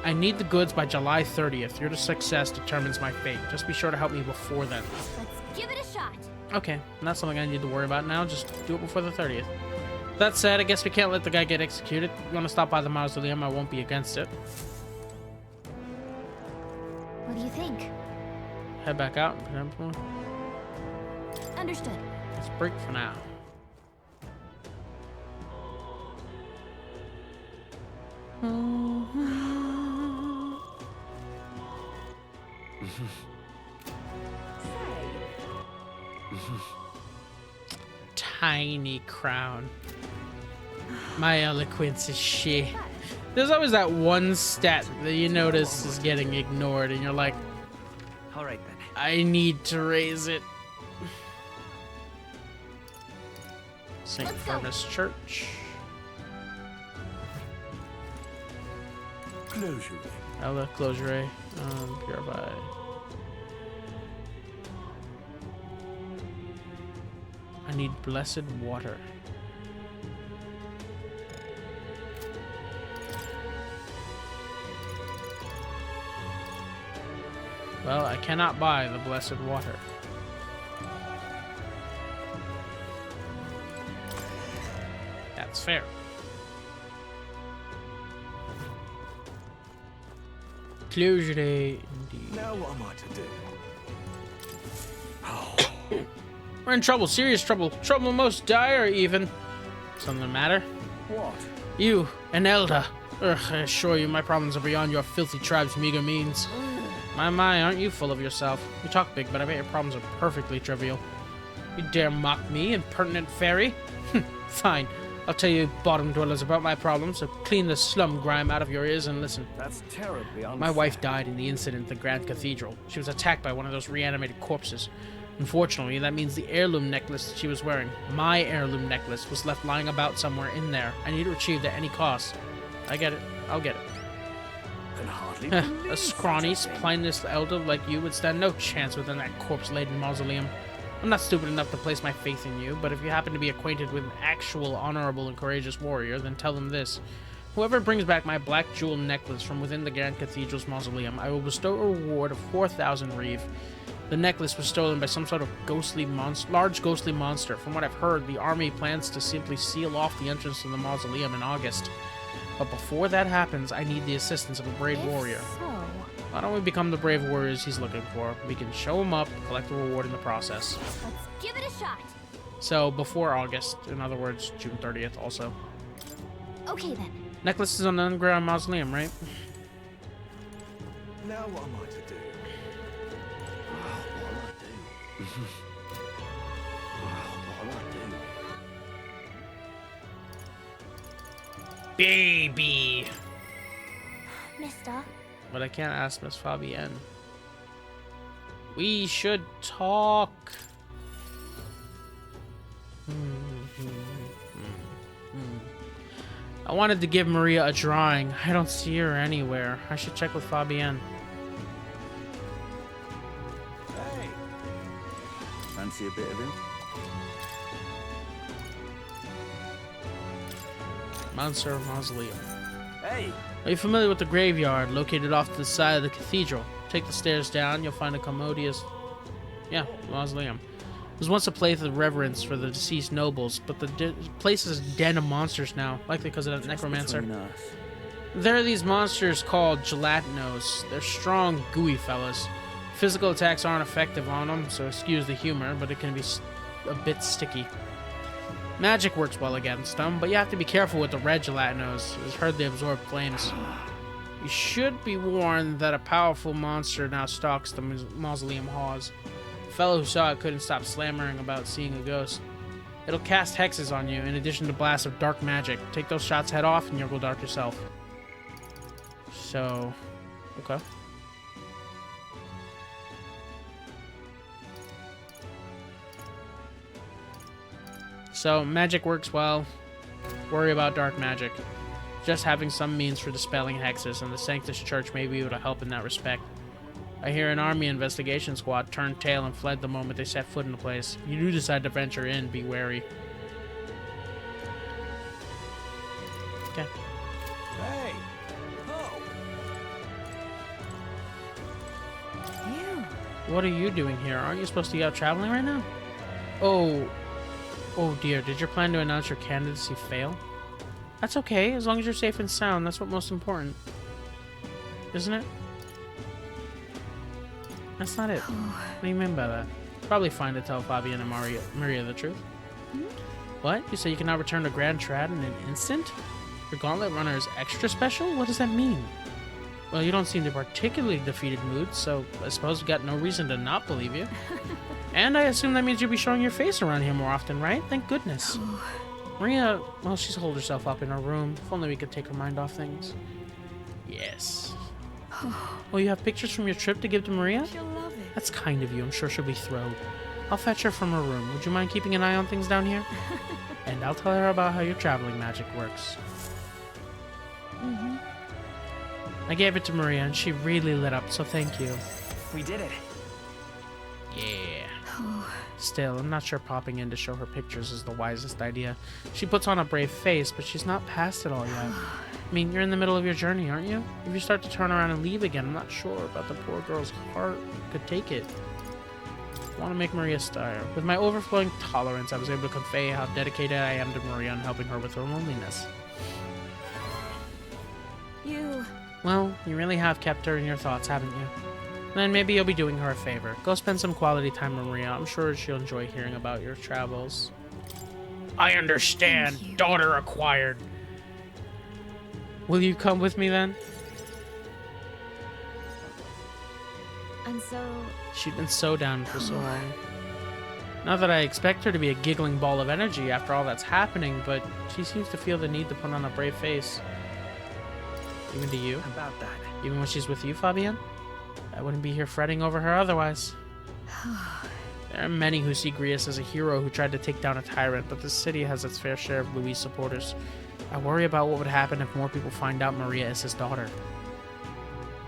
I need the goods by July 30th. Your success determines my fate. Just be sure to help me before then. Let's give it a shot. Okay, not something I need to worry about now. Just do it before the 30th. That said, I guess we can't let the guy get executed. If you want to stop by the mausoleum, I won't be against it. What do you think? Head back out. Understood. Let's break for now. Tiny crown. My eloquence is shit. There's always that one stat that you notice is getting ignored, and you're like, Alright then. I need to raise it. St. Firmus Church. Closure. Ella, closure. Purify. I need blessed water. Well, I cannot buy the blessed water. That's fair. Closure day, indeed. Now what am I to do? We're in trouble, serious trouble. Trouble most dire, even. Something the matter? What? You, an elder. Ugh, I assure you, my problems are beyond your filthy tribe's meager means. My, aren't you full of yourself? You talk big, but I bet your problems are perfectly trivial. You dare mock me, impertinent fairy? Fine. I'll tell you bottom dwellers about my problems, so clean the slum grime out of your ears and listen. That's terribly unfair. My wife died in the incident at the Grand Cathedral. She was attacked by one of those reanimated corpses. Unfortunately, that means the heirloom necklace that she was wearing, my heirloom necklace, was left lying about somewhere in there. I need to retrieve it at any cost. I get it. I'll get it. Can hardly A scrawny, spineless elder like you would stand no chance within that corpse-laden mausoleum. I'm not stupid enough to place my faith in you, but if you happen to be acquainted with an actual honorable and courageous warrior, then tell them this. Whoever brings back my black jewel necklace from within the Grand Cathedral's mausoleum, I will bestow a reward of 4,000 reeve. The necklace was stolen by some sort of large ghostly monster. From what I've heard, the army plans to simply seal off the entrance to the mausoleum in August. But before that happens, I need the assistance of a brave warrior. Why don't we become the brave warriors he's looking for? We can show him up, collect the reward in the process. Let's give it a shot. So, before August, in other words, June 30th also. Okay then. Necklace is on the underground mausoleum, right? Now what am I to do? Baby! Mister. But I can't ask Miss Fabienne. We should talk. I wanted to give Maria a drawing. I don't see her anywhere. I should check with Fabienne. Hey! Fancy a bit of him? Monster Mausoleum. Hey! Are you familiar with the graveyard located off to the side of the cathedral? Take the stairs down, you'll find a commodious... Yeah, mausoleum. It was once a place of reverence for the deceased nobles, but the place is a den of monsters now, likely because of that necromancer. There are these monsters called gelatinos. They're strong, gooey fellas. Physical attacks aren't effective on them, so excuse the humor, but it can be a bit sticky. Magic works well against them, but you have to be careful with the red gelatinos. It's heard they absorb flames. You should be warned that a powerful monster now stalks the mausoleum halls. The fellow who saw it couldn't stop slammering about seeing a ghost. It'll cast hexes on you, in addition to blasts of dark magic. Take those shots head off, and you'll go dark yourself. So, okay. So, magic works well. Worry about dark magic. Just having some means for dispelling hexes, and the Sanctus Church may be able to help in that respect. I hear an army investigation squad turned tail and fled the moment they set foot in the place. If you do decide to venture in, be wary. Okay. Hey! Oh! What are you doing here? Aren't you supposed to be out traveling right now? Oh dear, did your plan to announce your candidacy fail? That's okay, as long as you're safe and sound. That's what's most important. Isn't it? That's not it. What do you mean by that? Probably fine to tell Fabienne and Maria the truth. What? You say you can now return to Grand Trad in an instant? Your Gauntlet Runner is extra special? What does that mean? Well, you don't seem to particularly defeated mood, so I suppose we've got no reason to not believe you. And I assume that means you'll be showing your face around here more often, right? Thank goodness. Maria, well, she's holed herself up in her room. If only we could take her mind off things. Yes. Oh, you have pictures from your trip to give to Maria? She'll love it. That's kind of you. I'm sure she'll be thrilled. I'll fetch her from her room. Would you mind keeping an eye on things down here? And I'll tell her about how your traveling magic works. I gave it to Maria, and she really lit up, so thank you. We did it. Yeah. Still, I'm not sure popping in to show her pictures is the wisest idea. She puts on a brave face, but she's not past it all yet. I mean, you're in the middle of your journey, aren't you? If you start to turn around and leave again, I'm not sure about the poor girl's heart could take it. I want to make Maria stir. With my overflowing tolerance, I was able to convey how dedicated I am to Maria and helping her with her loneliness. Well, you really have kept her in your thoughts, haven't you? Then maybe you'll be doing her a favor. Go spend some quality time with Maria. I'm sure she'll enjoy hearing about your travels. I understand. Daughter acquired. Will you come with me then? And so... She'd been so down for so long. Not that I expect her to be a giggling ball of energy after all that's happening, but she seems to feel the need to put on a brave face. Even to you? About that. Even when she's with you, Fabienne? I wouldn't be here fretting over her otherwise. There are many who see Grius as a hero who tried to take down a tyrant, but this city has its fair share of Louis supporters. I worry about what would happen if more people find out Maria is his daughter.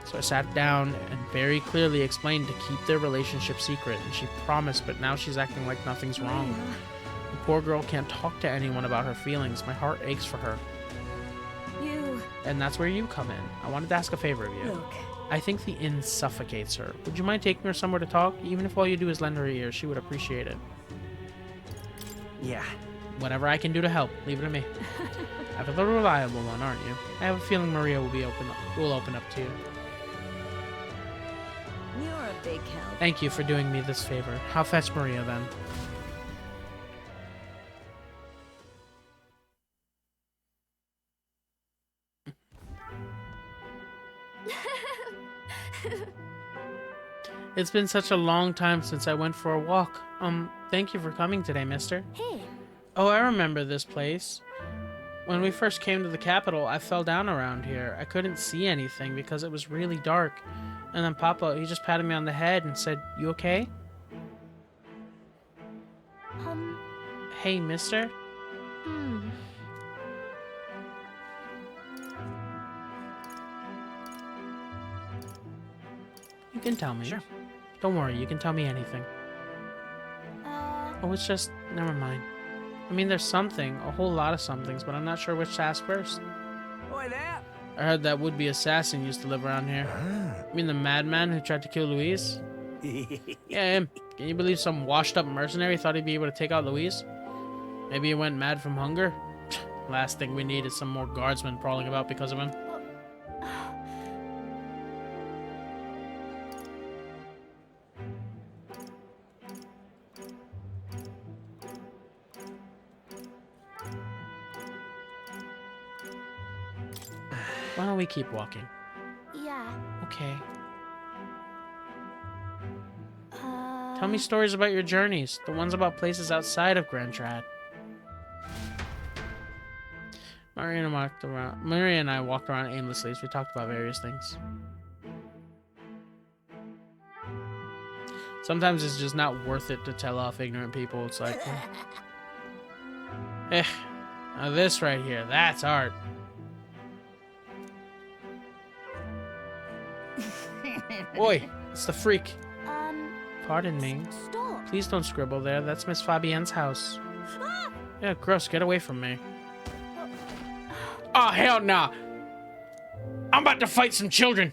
So I sat down and very clearly explained to keep their relationship secret, and she promised, but now she's acting like nothing's wrong. The poor girl can't talk to anyone about her feelings. My heart aches for her. And that's where you come in. I wanted to ask a favor of you. Look. I think the inn suffocates her. Would you mind taking her somewhere to talk? Even if all you do is lend her ear, she would appreciate it. Yeah. Whatever I can do to help, leave it to me. I'm the reliable one, aren't you? I have a feeling Maria will open up to you. You're a big help. Thank you for doing me this favor. I'll fetch Maria then. It's been such a long time since I went for a walk. Thank you for coming today, mister. Hey. Oh, I remember this place. When we first came to the capital, I fell down around here. I couldn't see anything because it was really dark. And then Papa, he just patted me on the head and said, "You okay?" Hey, mister? You can tell me. Sure. Don't worry, you can tell me anything. Oh, it's just... never mind. I mean, there's something, a whole lot of somethings, but I'm not sure which to ask first. Oi there! I heard that would-be assassin used to live around here. You mean the madman who tried to kill Louise? Yeah, him. Can you believe some washed-up mercenary thought he'd be able to take out Louise? Maybe he went mad from hunger? Last thing we need is some more guardsmen prowling about because of him. Why don't we keep walking? Yeah. Okay. Tell me stories about your journeys, the ones about places outside of Grand Trad. Maria and I walked around aimlessly as we talked about various things. Sometimes it's just not worth it to tell off ignorant people. It's like, now this right here, that's art. Oi, it's the freak. Pardon me. Stop. Please don't scribble there. That's Miss Fabienne's house. Yeah, gross. Get away from me. Oh, hell nah. I'm about to fight some children.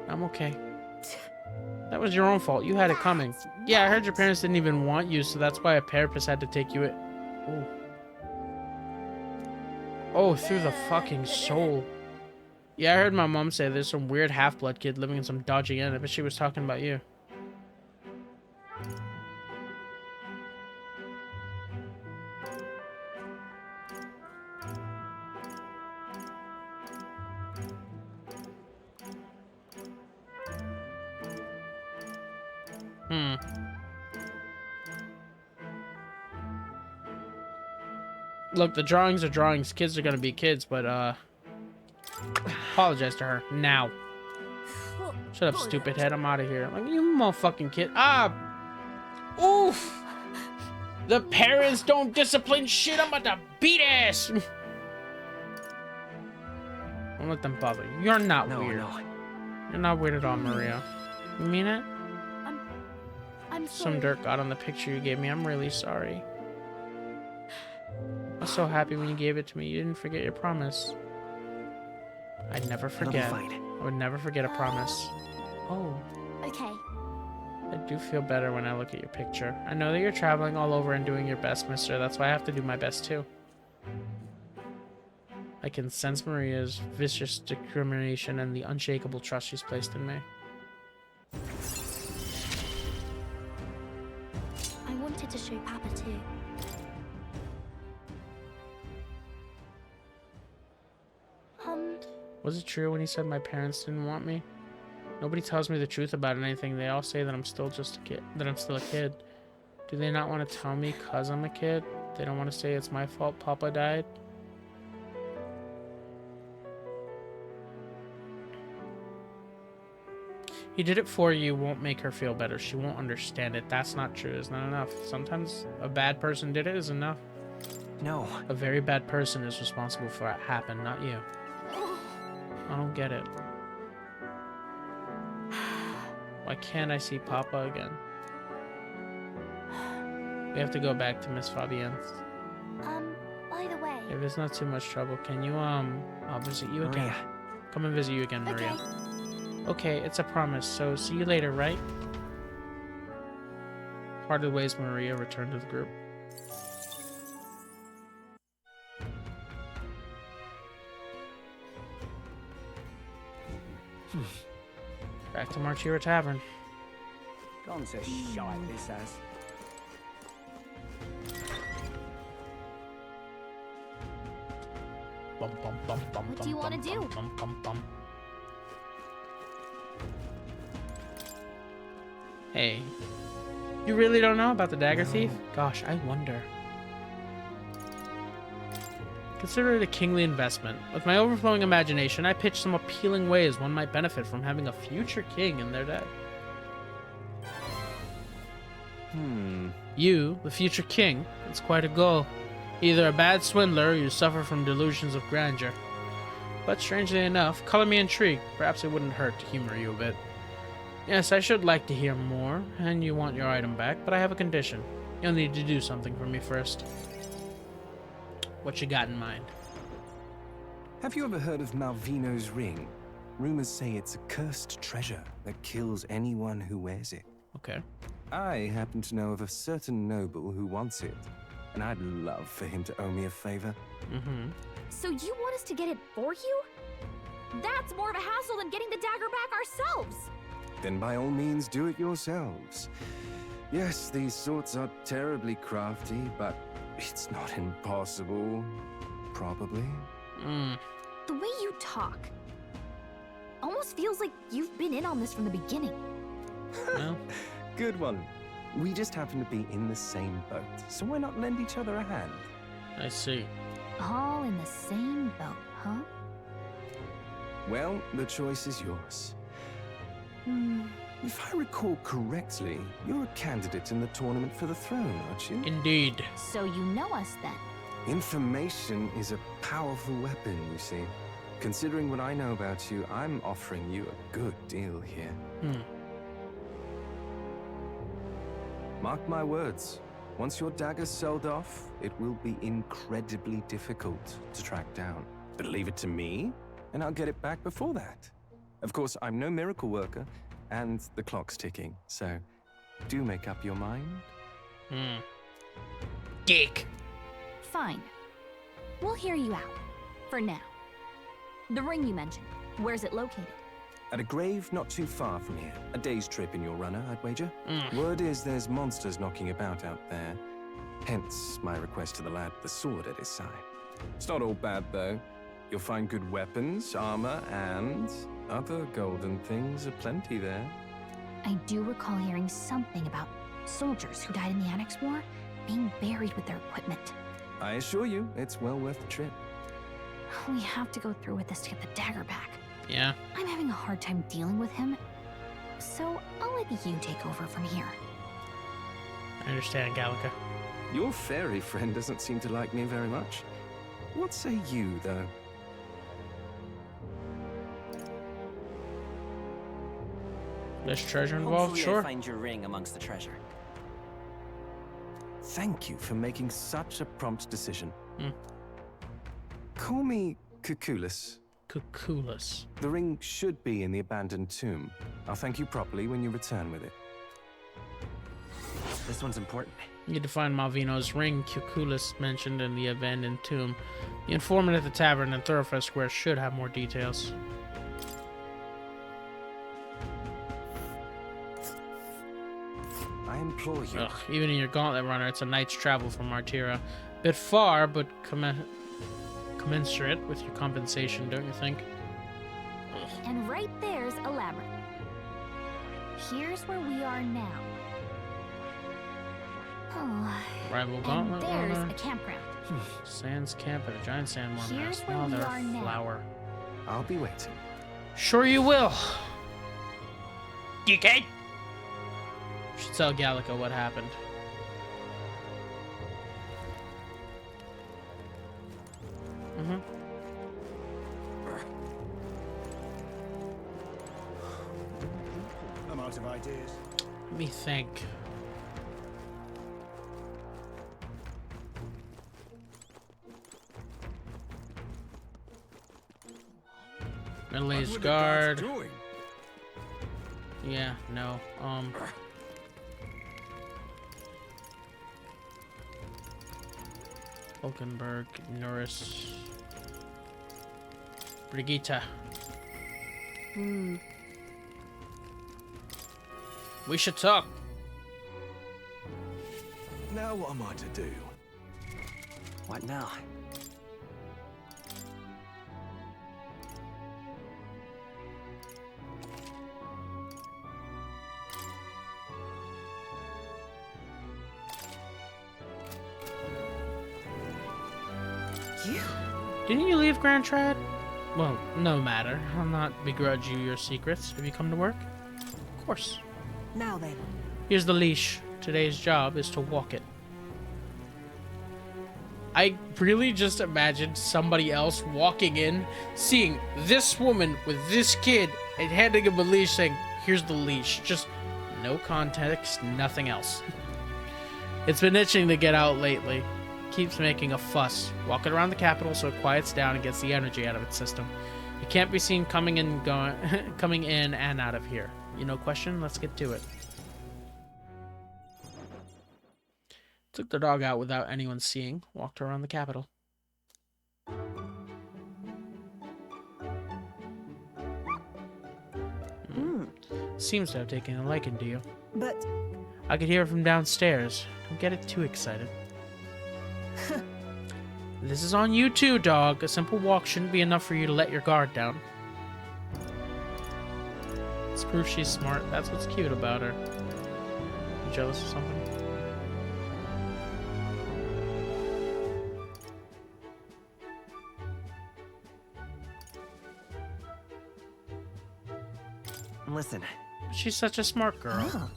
I'm okay. That was your own fault. You had it coming. Yeah, I heard your parents didn't even want you, so that's why a therapist had to take you in. Oh, through the fucking soul. Yeah, I heard my mom say there's some weird half-blood kid living in some dodgy inn. I bet she was talking about you. Look, the drawings are drawings. Kids are gonna be kids, but, apologize to her. Now. Shut up, stupid head. I'm out of here. Like, you motherfucking kid. Ah! Oof! The parents don't discipline shit. I'm about to beat ass! Don't let them bother you. You're not weird. No. You're not weird at all, Maria. You mean it? I'm sorry. Some dirt got on the picture you gave me. I'm really sorry. I was so happy when you gave it to me. You didn't forget your promise. I'd never forget. I would never forget a promise. Oh. Okay. I do feel better when I look at your picture. I know that you're traveling all over and doing your best, mister. That's why I have to do my best, too. I can sense Maria's vicious determination and the unshakable trust she's placed in me. I wanted to show Papa, too. Was it true when he said my parents didn't want me? Nobody tells me the truth about anything. They all say that I'm still just a kid. That I'm still a kid. Do they not want to tell me because I'm a kid? They don't want to say it's my fault Papa died? He did it for you won't make her feel better. She won't understand it. That's not true. It's not enough. Sometimes a bad person did it is enough. No. A very bad person is responsible for what happened, not you. I don't get it. Why can't I see Papa again? We have to go back to Miss Fabienne's. By the way... If it's not too much trouble, can you, I'll visit you again. Maria. Come and visit you again, Maria. Okay. Okay, it's a promise, so see you later, right? Parted ways, Maria returned to the group. Back to Martira Tavern. Gone to shite, this has. What do you want to do? Hey, you really don't know about the dagger thief? Gosh, I wonder. Consider it a kingly investment. With my overflowing imagination, I pitched some appealing ways one might benefit from having a future king in their day. You, the future king, it's quite a goal. Either a bad swindler or you suffer from delusions of grandeur. But strangely enough, color me intrigued. Perhaps it wouldn't hurt to humor you a bit. Yes, I should like to hear more, and you want your item back, but I have a condition. You'll need to do something for me first. What you got in mind? Have you ever heard of Malvino's ring? Rumors say it's a cursed treasure that kills anyone who wears it. Okay. I happen to know of a certain noble who wants it, and I'd love for him to owe me a favor. So you want us to get it for you? That's more of a hassle than getting the dagger back ourselves! Then by all means do it yourselves. Yes, these sorts are terribly crafty, but it's not impossible. Probably. The way you talk almost feels like you've been in on this from the beginning. Well, good one. We just happen to be in the same boat, so why not lend each other a hand? I see. All in the same boat, huh? Well, the choice is yours. If I recall correctly, you're a candidate in the tournament for the throne, aren't you? Indeed. So you know us then? Information is a powerful weapon, you see. Considering what I know about you, I'm offering you a good deal here. Mark my words. Once your dagger's sold off, it will be incredibly difficult to track down. But leave it to me, and I'll get it back before that. Of course, I'm no miracle worker, and the clock's ticking, so do make up your mind. Geek. Fine. We'll hear you out. For now. The ring you mentioned, where's it located? At a grave not too far from here. A day's trip in your runner, I'd wager. Word is there's monsters knocking about out there. Hence my request to the lad with the sword at his side. It's not all bad, though. You'll find good weapons, armor, and other golden things aplenty there. I do recall hearing something about soldiers who died in the Annex War being buried with their equipment. I assure you, it's well worth the trip. We have to go through with this to get the dagger back. Yeah. I'm having a hard time dealing with him, so I'll let you take over from here. I understand, Gallica. Your fairy friend doesn't seem to like me very much. What say you, though? There's treasure involved, Hopefully sure. I find your ring amongst the treasure. Thank you for making such a prompt decision. Call me Cuculus. Cuculus. The ring should be in the abandoned tomb. I'll thank you properly when you return with it. This one's important. You need to find Malvino's ring, Cuculus mentioned in the abandoned tomb. The informant at the tavern in Thoroughfare Square should have more details. I implore you. Ugh, even in your gauntlet runner, it's a night's travel from Martira. Bit far, but commensurate with your compensation, don't you think? And right there's a labyrinth. here's where we are now. Oh, Rival and gauntlet there's runner. a campground. Sands camp at a giant sandworm Here's nest. where we Mother are now. flower. I'll be waiting. Sure you will. DK. Should tell Gallica what happened. I'm out of ideas. Let me think. Middle-aged guard. Yeah, no. Hulkenberg, Norris, Brigitte. We should talk. Now what am I to do? What now? Didn't you leave Grand Trad? Well, no matter. I'll not begrudge you your secrets if you come to work. Of course. Now then. Here's the leash. Today's job is to walk it. I really just imagined somebody else walking in, seeing this woman with this kid, and handing him a leash saying, here's the leash. Just no context, nothing else. It's been itching to get out lately. Keeps making a fuss. Walk it around the capital so it quiets down and gets the energy out of its system. It can't be seen coming in and out of here. You know, question? Let's get to it. Took the dog out without anyone seeing. Walked her around the capital. Seems to have taken a liking to you. But I could hear it from downstairs. Don't get it too excited. This is on you too, dog. A simple walk shouldn't be enough for you to let your guard down. It's proof she's smart. That's what's cute about her. You jealous of something? Listen. She's such a smart girl. Oh.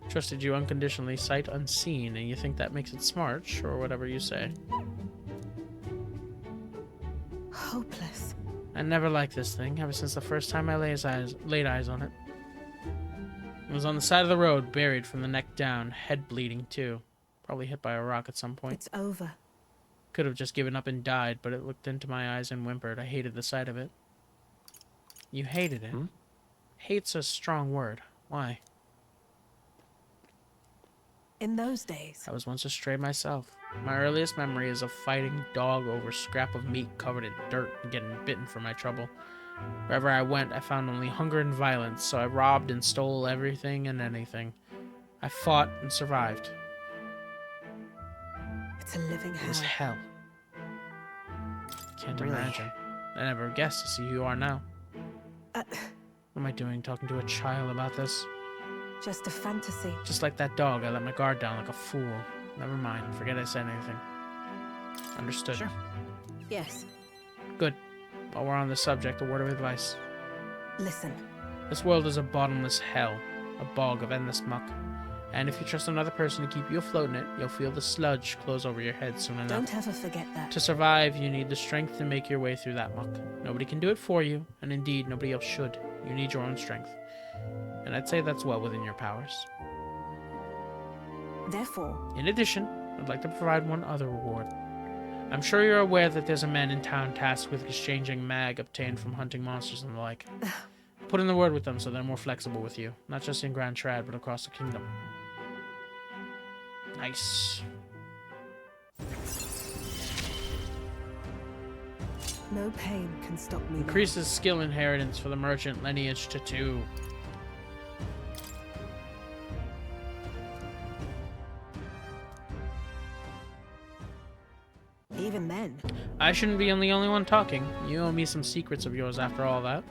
Trusted you unconditionally, sight unseen, and you think that makes it smart? Sure, whatever you say. Hopeless. I never liked this thing, ever since the first time I laid eyes on it. It was on the side of the road, buried from the neck down, head bleeding too. Probably hit by a rock at some point. It's over. Could have just given up and died, but it looked into my eyes and whimpered. I hated the sight of it. You hated it? Hate's a strong word. Why? In those days. I was once a stray myself. My earliest memory is of fighting dog over scrap of meat covered in dirt and getting bitten for my trouble. Wherever I went, I found only hunger and violence, so I robbed and stole everything and anything. I fought and survived. It's a living It was hell. hell. Can't imagine. I never guessed to see who you are now. What am I doing talking to a child about this? Just a fantasy. Just like that dog, I let my guard down like a fool. Never mind. Forget I said anything. Understood. Sure. Yes. Good. While we're on the subject, a word of advice. Listen. This world is a bottomless hell, a bog of endless muck. And if you trust another person to keep you afloat in it, you'll feel the sludge close over your head soon enough. Don't ever forget that. To survive, you need the strength to make your way through that muck. Nobody can do it for you, and indeed, nobody else should. You need your own strength. And I'd say that's well within your powers. Therefore, In addition, I'd like to provide one other reward. I'm sure you're aware that there's a man in town tasked with exchanging mag obtained from hunting monsters and the like. Put in the word with them so they're more flexible with you, not just in Grand Trad, but across the kingdom. Nice. no pain can stop me. Increases skill inheritance for the merchant lineage to 2. Even then. I shouldn't be the only one talking. You owe me some secrets of yours after all that.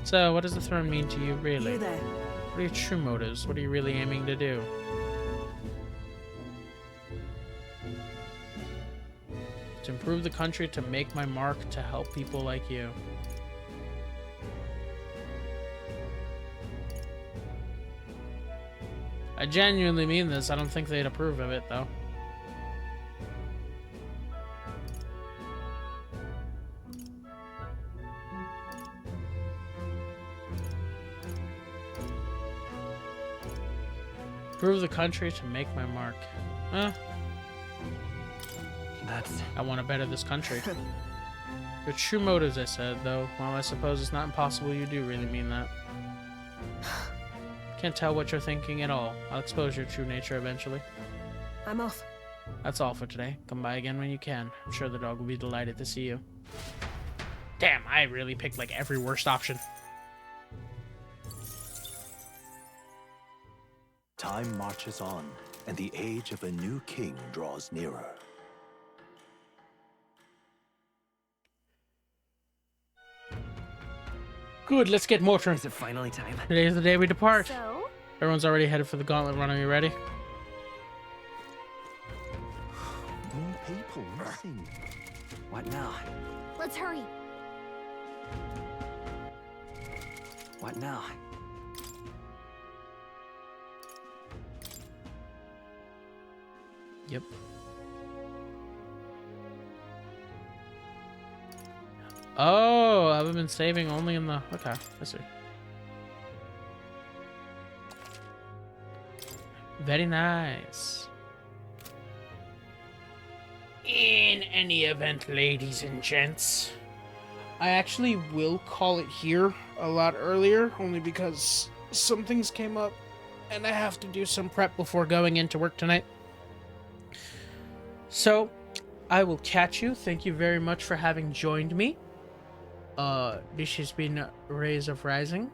So, what does the throne mean to you, really? You there. What are your true motives? What are you really aiming to do? To improve the country, to make my mark, to help people like you. I genuinely mean this. I don't think they'd approve of it, though. Improve the country to make my mark. Huh? I want to better this country. Your true motives, I said, though. Well, I suppose it's not impossible you do really mean that. Can't tell what you're thinking at all. I'll expose your true nature eventually. I'm off. That's all for today. Come by again when you can. I'm sure the dog will be delighted to see you. Damn, I really picked like every worst option. Time marches on, and the age of a new king draws nearer. Good, let's get motoring. Is it finally time? Today is the day we depart. So? Everyone's already headed for the gauntlet run. Are you ready? More people missing. What now? Let's hurry. What now? Yep. Oh, I've been saving only in the... Okay, I see. Very nice. In any event, ladies and gents, I actually will call it here a lot earlier, only because some things came up, and I have to do some prep before going into work tonight. So, I will catch you. Thank you very much for having joined me. This has been Rays of Rising.